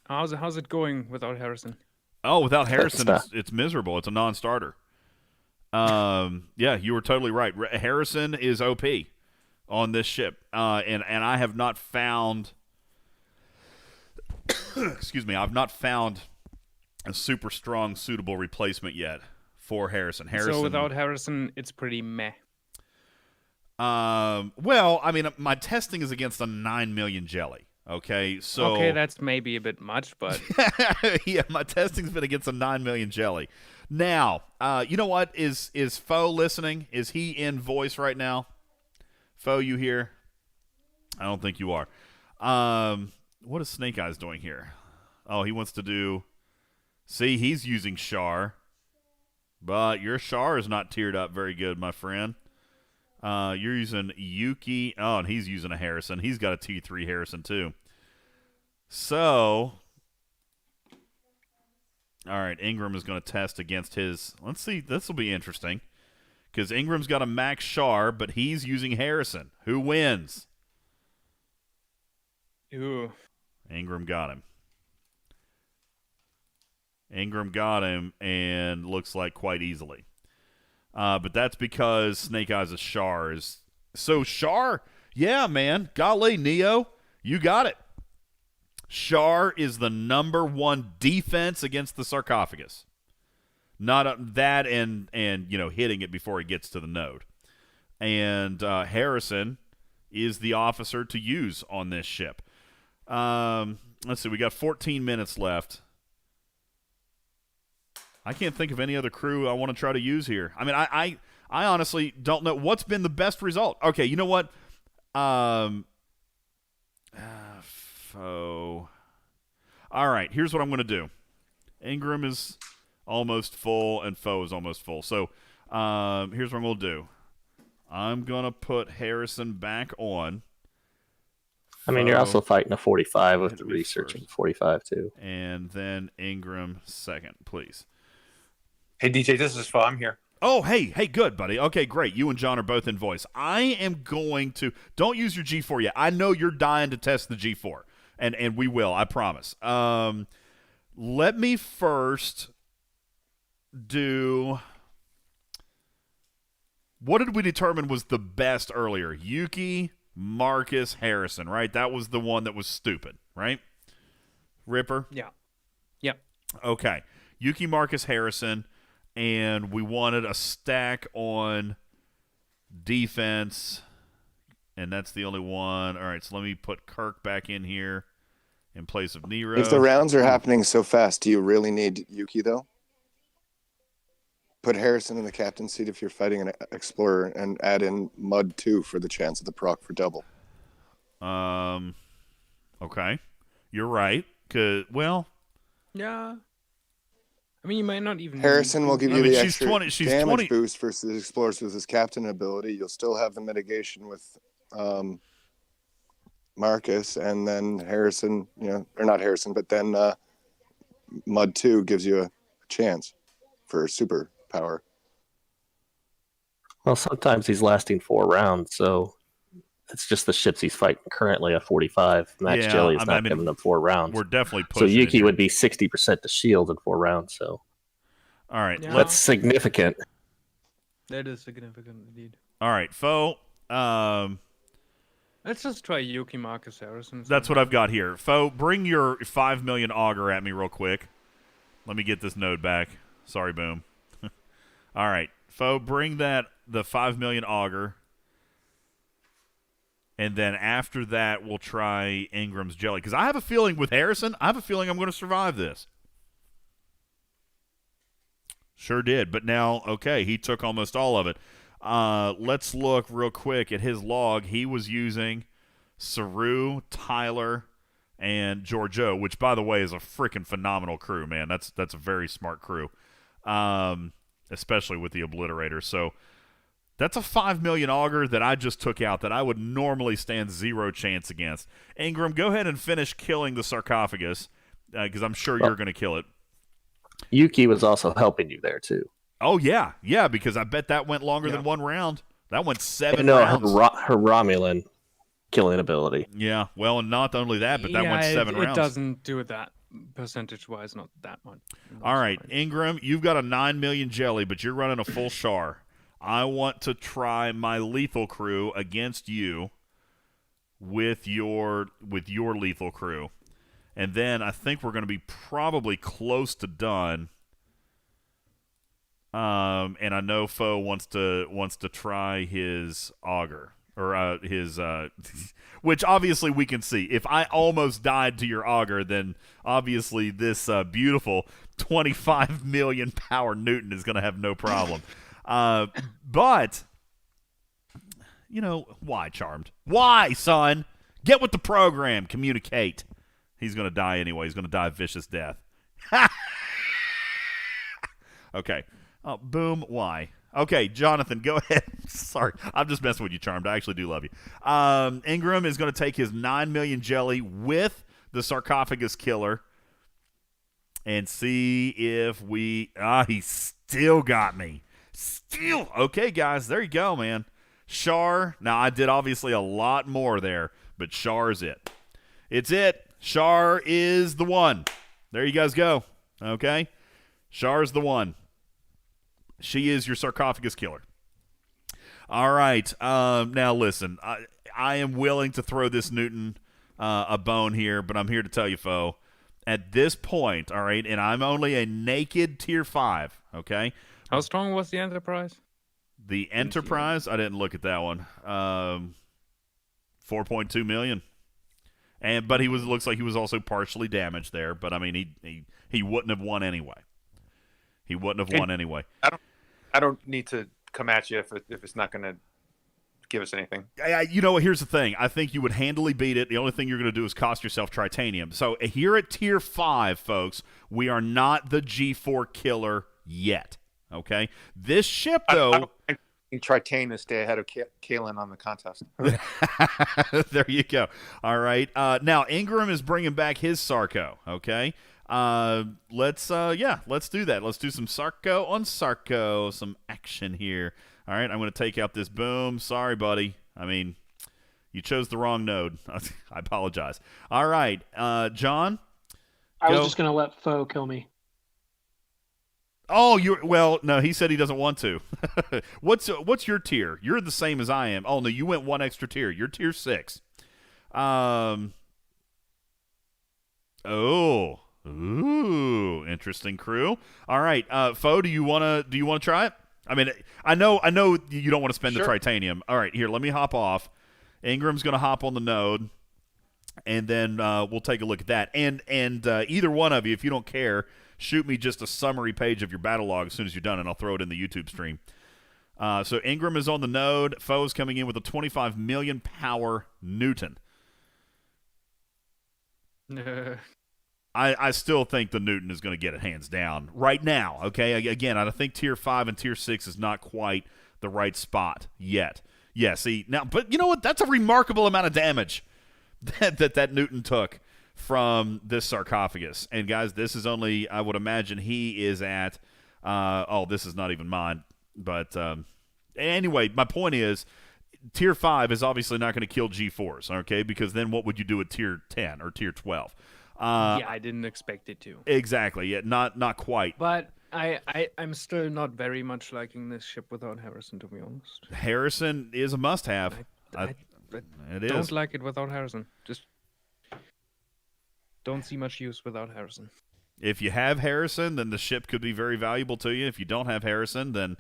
How's it going without Harrison? Oh, without Harrison, it's miserable. It's a non-starter. Yeah, you were totally right. Harrison is OP on this ship, and I have not found. Excuse me, I've not found a super strong, suitable replacement yet for Harrison. So without Harrison, it's pretty meh. Well, I mean, my testing is against a 9 million jelly. Okay, so okay, that's maybe a bit much, but yeah, my testing's been against a 9 million jelly. Now, you know what? Is Foe listening? Is he in voice right now? Foe, you here? I don't think you are. What is Snake Eyes doing here? Oh, he wants to do See, he's using Char. But your Char is not tiered up very good, my friend. You're using Yuki. Oh, and he's using a Harrison. He's got a T3 Harrison, too. So, all right, Ingram is going to test against his. Let's see. This will be interesting. Because Ingram's got a max Char, but he's using Harrison. Who wins? Ooh. Ingram got him. Ingram got him, and looks like quite easily. But that's because Snake Eyes' Char is... So Char, yeah, man. Golly, Neo, you got it. Char is the #1 defense against the Sarcophagus. Not that and hitting it before it gets to the node. And Harrison is the officer to use on this ship. Let's see. We got 14 minutes left. I can't think of any other crew I want to try to use here. I mean, I honestly don't know what's been the best result. Okay, you know what? Foe. All right, here's what I'm going to do. Ingram is almost full, and Foe is almost full. So here's what I'm going to do. I'm going to put Harrison back on. I mean, you're also fighting a 45 with the research and 45, too. And then Ingram second, please. Hey, DJ, this is Foe. I'm here. Oh, hey, good, buddy. Okay, great. You and John are both in voice. I am going to – don't use your G4 yet. I know you're dying to test the G4, and we will, I promise. Let me first do – what did we determine was the best earlier? Yuki, Marcus, Harrison, right? That was the one that was stupid, right? Ripper? Yeah. Yep. Okay. Yuki, Marcus, Harrison – and we wanted a stack on defense, and that's the only one. All right, so let me put Kirk back in here in place of Nero. If the rounds are happening so fast, do you really need Yuki, though? Put Harrison in the captain's seat if you're fighting an Explorer, and add in Mud 2 for the chance of the proc for double. Okay. You're right. Yeah. I mean, you might not even... Harrison will give you the extra she's damage 20. boost versus Explorers with his captain ability. You'll still have the mitigation with Marcus, and then Harrison, or not Harrison, but then Mud 2 gives you a chance for super power. Well, sometimes he's lasting 4 rounds, so it's just the ships he's fighting currently at 45. Max Jelly is not giving them 4 rounds. We're definitely pushing. So Yuki would be 60% to shield in 4 rounds. So, all right, that's significant. That is significant indeed. All right, Foe. Let's just try Yuki, Marcus, Harrison. That's what I've got here. Foe, bring your 5 million auger at me real quick. Let me get this node back. Sorry, Boom. All right, Foe, bring the 5 million auger. And then after that, we'll try Ingram's Jelly. Because I have a feeling with Harrison, I'm going to survive this. Sure did. But now, okay, he took almost all of it. Let's look real quick at his log. He was using Saru, Tyler, and Giorgio, which, by the way, is a freaking phenomenal crew, man. That's a very smart crew, especially with the Obliterator. So that's a 5 million auger that I just took out that I would normally stand 0 chance against. Ingram, go ahead and finish killing the Sarcophagus, because I'm sure you're going to kill it. Yuki was also helping you there, too. Oh, yeah, because I bet that went longer than 1 round. That went 7 rounds. Her Romulan killing ability. Yeah, well, and not only that, but that went 7 rounds. It doesn't do that percentage-wise, not that much. All right, Ingram, you've got a 9 million jelly, but you're running a full Char. I want to try my lethal crew against you with your lethal crew. And then I think we're going to be probably close to done. And I know Foe wants to try his auger or his which obviously we can see. If I almost died to your auger, then obviously this beautiful 25 million power Newton is going to have no problem. But why, Charmed? Why, son? Get with the program. Communicate. He's going to die anyway. He's going to die a vicious death. Okay. Oh, boom. Why? Okay, Jonathan, go ahead. Sorry, I'm just messing with you, Charmed. I actually do love you. Ingram is going to take his 9 million jelly with the Sarcophagus Killer and see if we... he still got me. Still. Okay, guys, there you go, man. Char. Now, I did obviously a lot more there, but Char's it. It's it. Char is the one. There you guys go. Okay? Char's the one. She is your Sarcophagus Killer. All right. Now, listen. I am willing to throw this Newton a bone here, but I'm here to tell you, foe, at this point, all right, and I'm only a naked tier 5, okay? How strong was the Enterprise? The Enterprise, I didn't look at that one. 4.2 million. But he looks like he was also partially damaged there, but I mean he wouldn't have won anyway. He wouldn't have won anyway. I don't need to come at you if it's not going to give us anything. You know what? Here's the thing. I think you would handily beat it. The only thing you're going to do is cost yourself Tritanium. So here at Tier 5, folks, we are not the G4 killer yet. Okay? This ship, though... I don't think Tritane to stay ahead of Kalen on the contest. There you go. All right. Now, Ingram is bringing back his Sarco. Okay? Let's do that. Let's do some Sarco on Sarco. Some action here. All right, I'm going to take out this boom. Sorry, buddy. I mean, you chose the wrong node. I apologize. All right, John? I was just going to let Foe kill me. Oh, no, he said he doesn't want to. What's your tier? You're the same as I am. Oh, no, you went one extra tier. You're tier 6. Ooh, interesting crew. All right, Foe, do you want to try it? I mean, I know you don't want to spend the Tritanium. All right, here, let me hop off. Ingram's going to hop on the node, and then we'll take a look at that. And either one of you, if you don't care, shoot me just a summary page of your battle log as soon as you're done, and I'll throw it in the YouTube stream. So Ingram is on the node. Foe's coming in with a 25 million power Newton. I still think the Newton is going to get it hands down right now, okay? Again, I think Tier 5 and Tier 6 is not quite the right spot yet. Yeah, see, now, but you know what? That's a remarkable amount of damage that Newton took from this sarcophagus. And, guys, this is only, I would imagine he is at, this is not even mine. But anyway, my point is, Tier 5 is obviously not going to kill G4s, okay? Because then what would you do at Tier 10 or Tier 12? Yeah, I didn't expect it to. Exactly. Yeah, not quite. But I'm still not very much liking this ship without Harrison, to be honest. Harrison is a must-have. I it don't is. like it without Harrison. Just don't see much use without Harrison. If you have Harrison, then the ship could be very valuable to you. If you don't have Harrison, then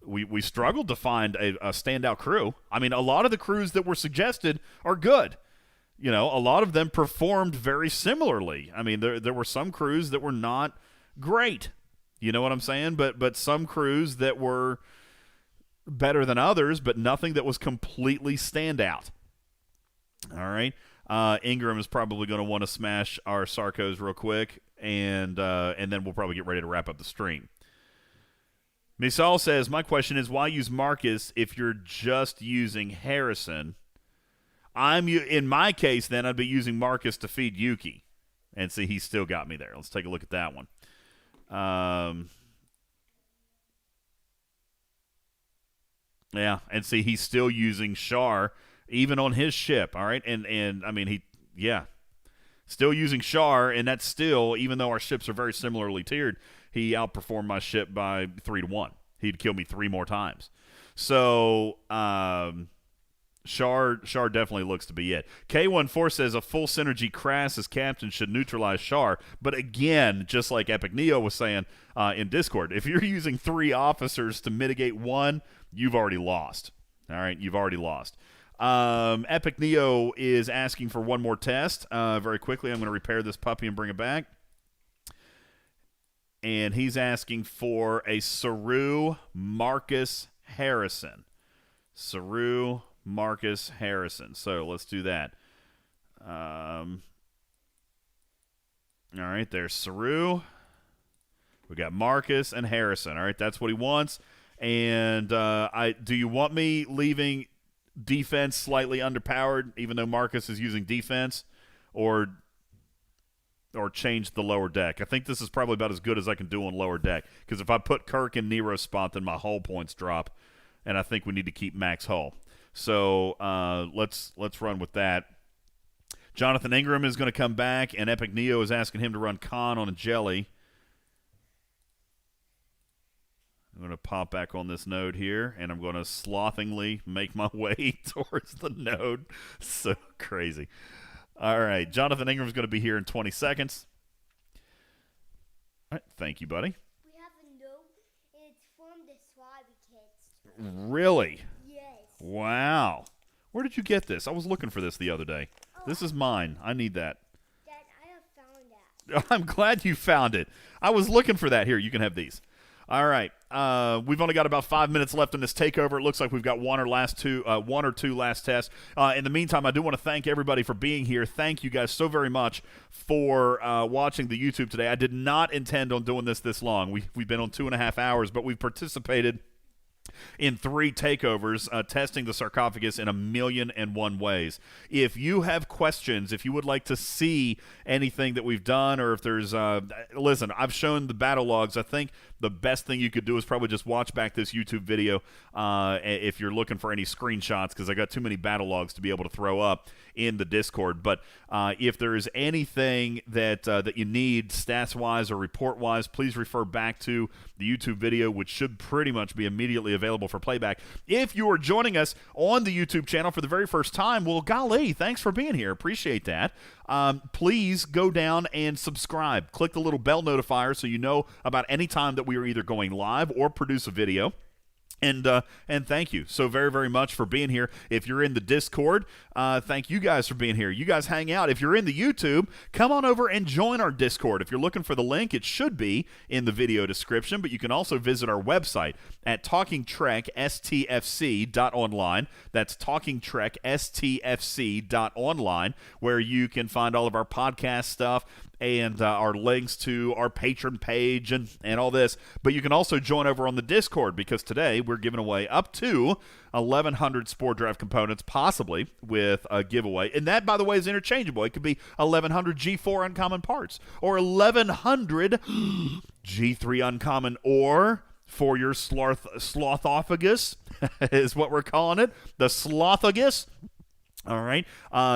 we struggled to find a standout crew. I mean, a lot of the crews that were suggested are good. A lot of them performed very similarly. I mean, there were some crews that were not great. You know what I'm saying? But some crews that were better than others, but nothing that was completely standout. All right. Ingram is probably going to want to smash our Sarcos real quick, and then we'll probably get ready to wrap up the stream. Misal says, my question is, why use Marcus if you're just using Harrison? In my case, then, I'd be using Marcus to feed Yuki. And see, he still got me there. Let's take a look at that one. Yeah, and see, he's still using Char, even on his ship, all right? And I mean, still using Char, and that's still, even though our ships are very similarly tiered, he outperformed my ship by 3-1. He'd kill me 3 more times. So, Char definitely looks to be it. K14 says a full synergy Crass as captain should neutralize Char. But again, just like Epic Neo was saying in Discord, if you're using 3 officers to mitigate 1, you've already lost. All right, you've already lost. Epic Neo is asking for one more test. Very quickly, I'm going to repair this puppy and bring it back. And he's asking for a Saru Marcus Harrison. Saru Marcus Harrison. So let's do that. All right, there's Saru. We got Marcus and Harrison. All right, that's what he wants. And do you want me leaving defense slightly underpowered, even though Marcus is using defense, or change the lower deck? I think this is probably about as good as I can do on lower deck, because if I put Kirk in Nero's spot, then my hull points drop, and I think we need to keep max hull. So let's run with that. Jonathan Ingram is going to come back, and Epic Neo is asking him to run Khan on a jelly. I'm going to pop back on this node here, and I'm going to slothingly make my way towards the node. So crazy. All right, Jonathan Ingram's going to be here in 20 seconds. All right, thank you, buddy. We have a note, and it's from the Swabby Kids. Really? Yes. Wow. Where did you get this? I was looking for this the other day. This is mine. I need that. Dad, I have found that. I'm glad you found it. I was looking for that. Here, you can have these. All right. We've only got about 5 minutes left in this takeover. It looks like we've got one or two last tests. In the meantime, I do want to thank everybody for being here. Thank you guys so very much for watching the YouTube today. I did not intend on doing this long. We've been on 2.5 hours, but we've participated in 3 takeovers, testing the sarcophagus in 1,000,001 ways. If you have questions, if you would like to see anything that we've done, or if there's listen, I've shown the battle logs. I think the best thing you could do is probably just watch back this YouTube video if you're looking for any screenshots, because I got too many battle logs to be able to throw up in the Discord. But if there is anything that you need stats-wise or report-wise, please refer back to the YouTube video, which should pretty much be immediately available for playback. If you are joining us on the YouTube channel for the very first time, well, golly, thanks for being here. Appreciate that. Please go down and subscribe. Click the little bell notifier so you know about any time that we are either going live or produce a video. And thank you so very, very much for being here. If you're in the Discord, thank you guys for being here. You guys hang out. If you're in the YouTube, come on over and join our Discord. If you're looking for the link, it should be in the video description, but you can also visit our website at talkingtrekstfc.online. That's talkingtrekstfc.online, where you can find all of our podcast stuff and our links to our patron page and all this. But you can also join over on the Discord, because today we're giving away up to 1,100 Spore Drive components, possibly with a giveaway. And that, by the way, is interchangeable. It could be 1,100 G4 uncommon parts, or 1,100 G3 uncommon, or for your slotophagus is what we're calling it, the slotophagus. All right,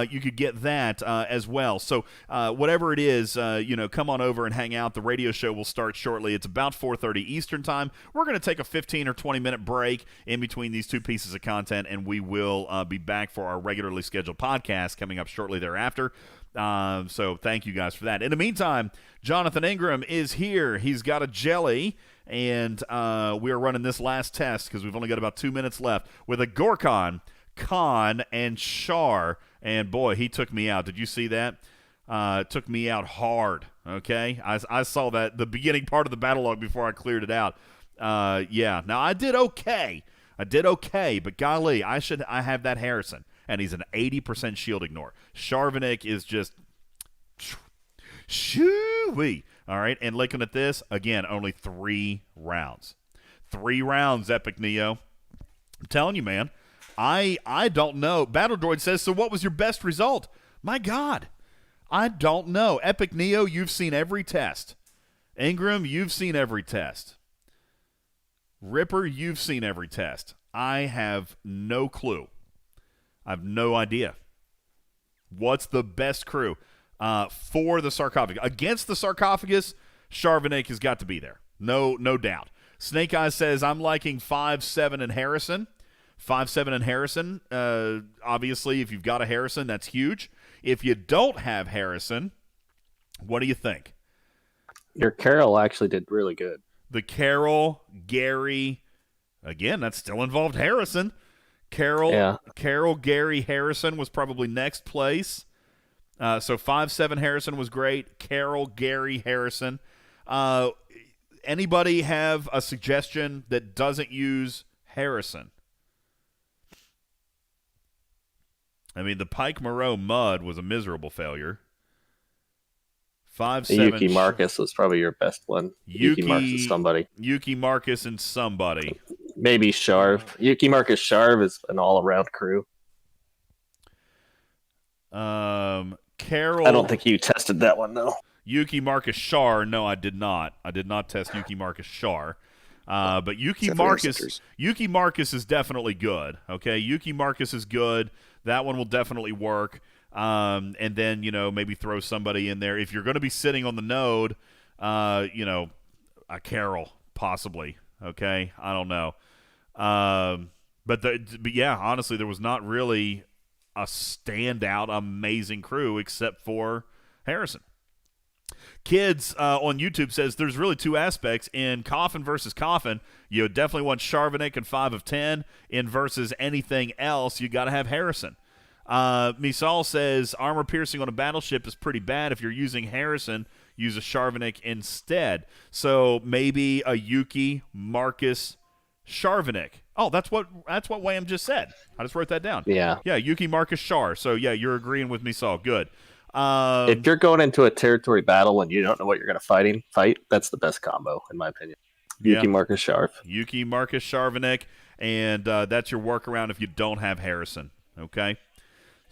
you could get that as well. So whatever it is, come on over and hang out. The radio show will start shortly. It's about 4:30 Eastern time. We're going to take a 15 or 20-minute break in between these 2 pieces of content, and we will be back for our regularly scheduled podcast coming up shortly thereafter. So thank you guys for that. In the meantime, Jonathan Ingram is here. He's got a jelly, and we are running this last test because we've only got about 2 minutes left with a Gorkon, Khan, and Char, and boy, he took me out. Did you see that? Took me out hard. Okay, I saw that the beginning part of the battle log before I cleared it out. Yeah. Now I did okay, but golly, I have that Harrison, and he's an 80% shield ignore. Charvanik is just shoo-wee. All right, and looking at this again, only 3 rounds. 3 rounds, Epic Neo. I'm telling you, man. I don't know. Battle Droid says, so what was your best result? My God, I don't know. Epic Neo, you've seen every test. Ingram, you've seen every test. Ripper, you've seen every test. I have no clue. I have no idea. What's the best crew for the sarcophagus? Against the sarcophagus, Charvanik has got to be there. No doubt. Snake Eyes says, I'm liking 5-7 and Harrison. 5-7 and Harrison, obviously, if you've got a Harrison, that's huge. If you don't have Harrison, what do you think? Your Carol actually did really good. The Carol, Gary, again, that still involved Harrison. Carol, Gary, Harrison was probably next place. So 5-7 Harrison was great. Carol, Gary, Harrison. Anybody have a suggestion that doesn't use Harrison? I mean, the Pike Moreau Mud was a miserable failure. Yuki Marcus was probably your best one. Yuki Marcus is somebody. Yuki Marcus and somebody. Maybe Sharv. Yuki Marcus Sharv is an all-around crew. Carol. I don't think you tested that one, though. Yuki Marcus Shar. No, I did not. I did not test Yuki Marcus Shar. But Yuki Marcus is definitely good. Okay, Yuki Marcus is good. That one will definitely work. And then, maybe throw somebody in there. If you're going to be sitting on the node, a Carol, possibly. Okay, I don't know. But yeah, honestly, there was not really a standout amazing crew except for Harrison. Kids on YouTube says there's really two aspects. In Coffin versus Coffin, you definitely want Charvenik and 5 of 10. In versus anything else, you got to have Harrison. Misal says armor piercing on a battleship is pretty bad. If you're using Harrison, use a Charvenik instead. So maybe a Yuki Marcus Charvenik. Oh, that's what Wham just said. I just wrote that down. Yeah. Yeah, Yuki Marcus Char. So, yeah, you're agreeing with me, Saul. Good. If you're going into a territory battle and you don't know what you're going to fight, that's the best combo, in my opinion. Yuki Marcus Sharv. Yuki Marcus Charvenik, and that's your workaround if you don't have Harrison. Okay?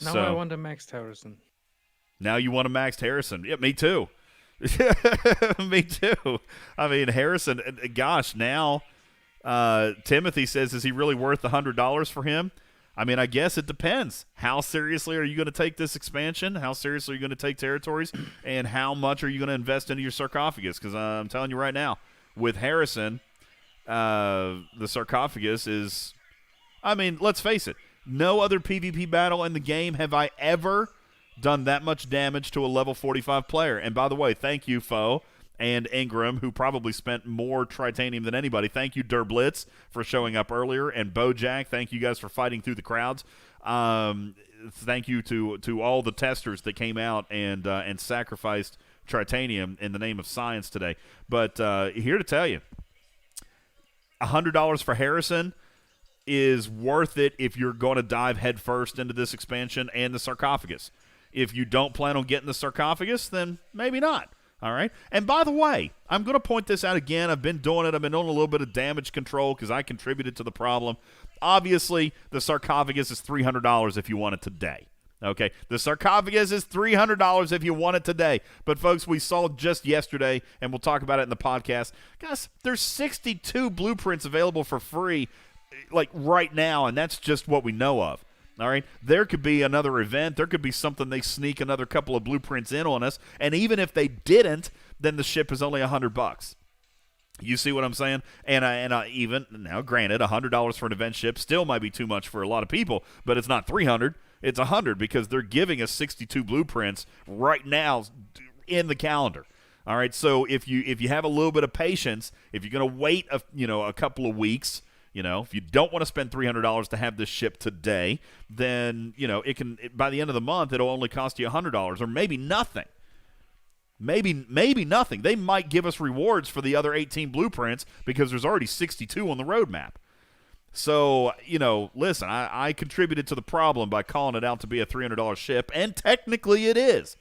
Now I want a maxed Harrison. Now you want a maxed Harrison. Yeah, me too. Me too. I mean, Harrison, gosh, now... Timothy says, is he really worth the $100 for him? I mean, I guess it depends. How seriously are you going to take this expansion? How seriously are you going to take territories? And how much are you going to invest into your sarcophagus? Because I'm telling you right now, with Harrison, the sarcophagus is, I mean, let's face it. No other PvP battle in the game have I ever done that much damage to a level 45 player. And by the way, thank you, Foe. And Ingram, who probably spent more Tritanium than anybody. Thank you, Derblitz, for showing up earlier. And Bojack, thank you guys for fighting through the crowds. Thank you to all the testers that came out and sacrificed Tritanium in the name of science today. But here to tell you, $100 for Harrison is worth it if you're going to dive headfirst into this expansion and the sarcophagus. If you don't plan on getting the sarcophagus, then maybe not. All right. And by the way, I'm going to point this out again. I've been doing it. I've been doing a little bit of damage control because I contributed to the problem. Obviously, the sarcophagus is $300 if you want it today. Okay. The sarcophagus is $300 if you want it today. But, folks, we saw just yesterday, and we'll talk about it in the podcast. Guys, there's 62 blueprints available for free, like right now, and that's just what we know of. All right, there could be another event. There could be something they sneak another couple of blueprints in on us, and even if they didn't, then the ship is only $100. You see what I'm saying? And even now, granted, $100 for an event ship still might be too much for a lot of people, but it's not $300. It's $100 because they're giving us 62 blueprints right now in the calendar. All right, so if you have a little bit of patience, if you're going to wait a couple of weeks. If you don't want to spend $300 to have this ship today, then, by the end of the month, it'll only cost you $100 or maybe nothing. Maybe nothing. They might give us rewards for the other 18 blueprints because there's already 62 on the roadmap. So, listen, I contributed to the problem by calling it out to be a $300 ship, and technically it is.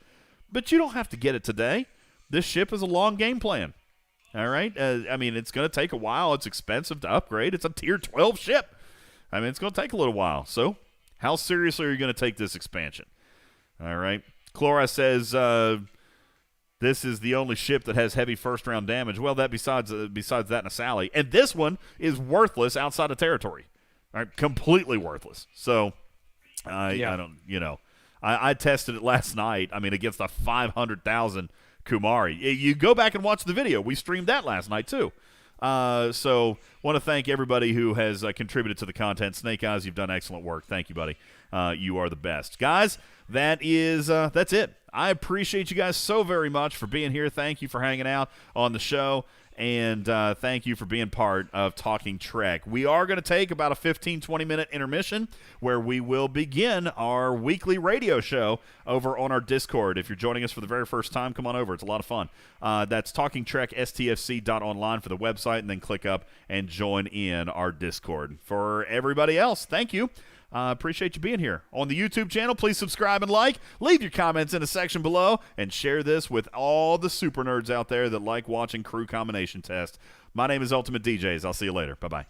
But you don't have to get it today. This ship is a long game plan. All right? I mean, it's going to take a while. It's expensive to upgrade. It's a Tier 12 ship. I mean, it's going to take a little while. So, how seriously are you going to take this expansion? All right? Clora says, this is the only ship that has heavy first-round damage. Well, that besides that and a Sally. And this one is worthless outside of territory. All right? Completely worthless. So, I don't, I tested it last night, against a 500,000 Kumari. You go back and watch the video. We streamed that last night too. So want to thank everybody who has contributed to the content. Snake Eyes, you've done excellent work. Thank you, buddy. You are the best. Guys, that's it. I appreciate you guys so very much for being here. Thank you for hanging out on the show. And thank you for being part of Talking Trek. We are going to take about a 15-20-minute intermission where we will begin our weekly radio show over on our Discord. If you're joining us for the very first time, come on over. It's a lot of fun. That's talkingtrekstfc.online for the website, and then click up and join in our Discord. For everybody else, thank you. Appreciate you being here. On the YouTube channel, please subscribe and like. Leave your comments in the section below, and share this with all the super nerds out there that like watching crew combination test. My name is UltimatDJz. I'll see you later. Bye-bye.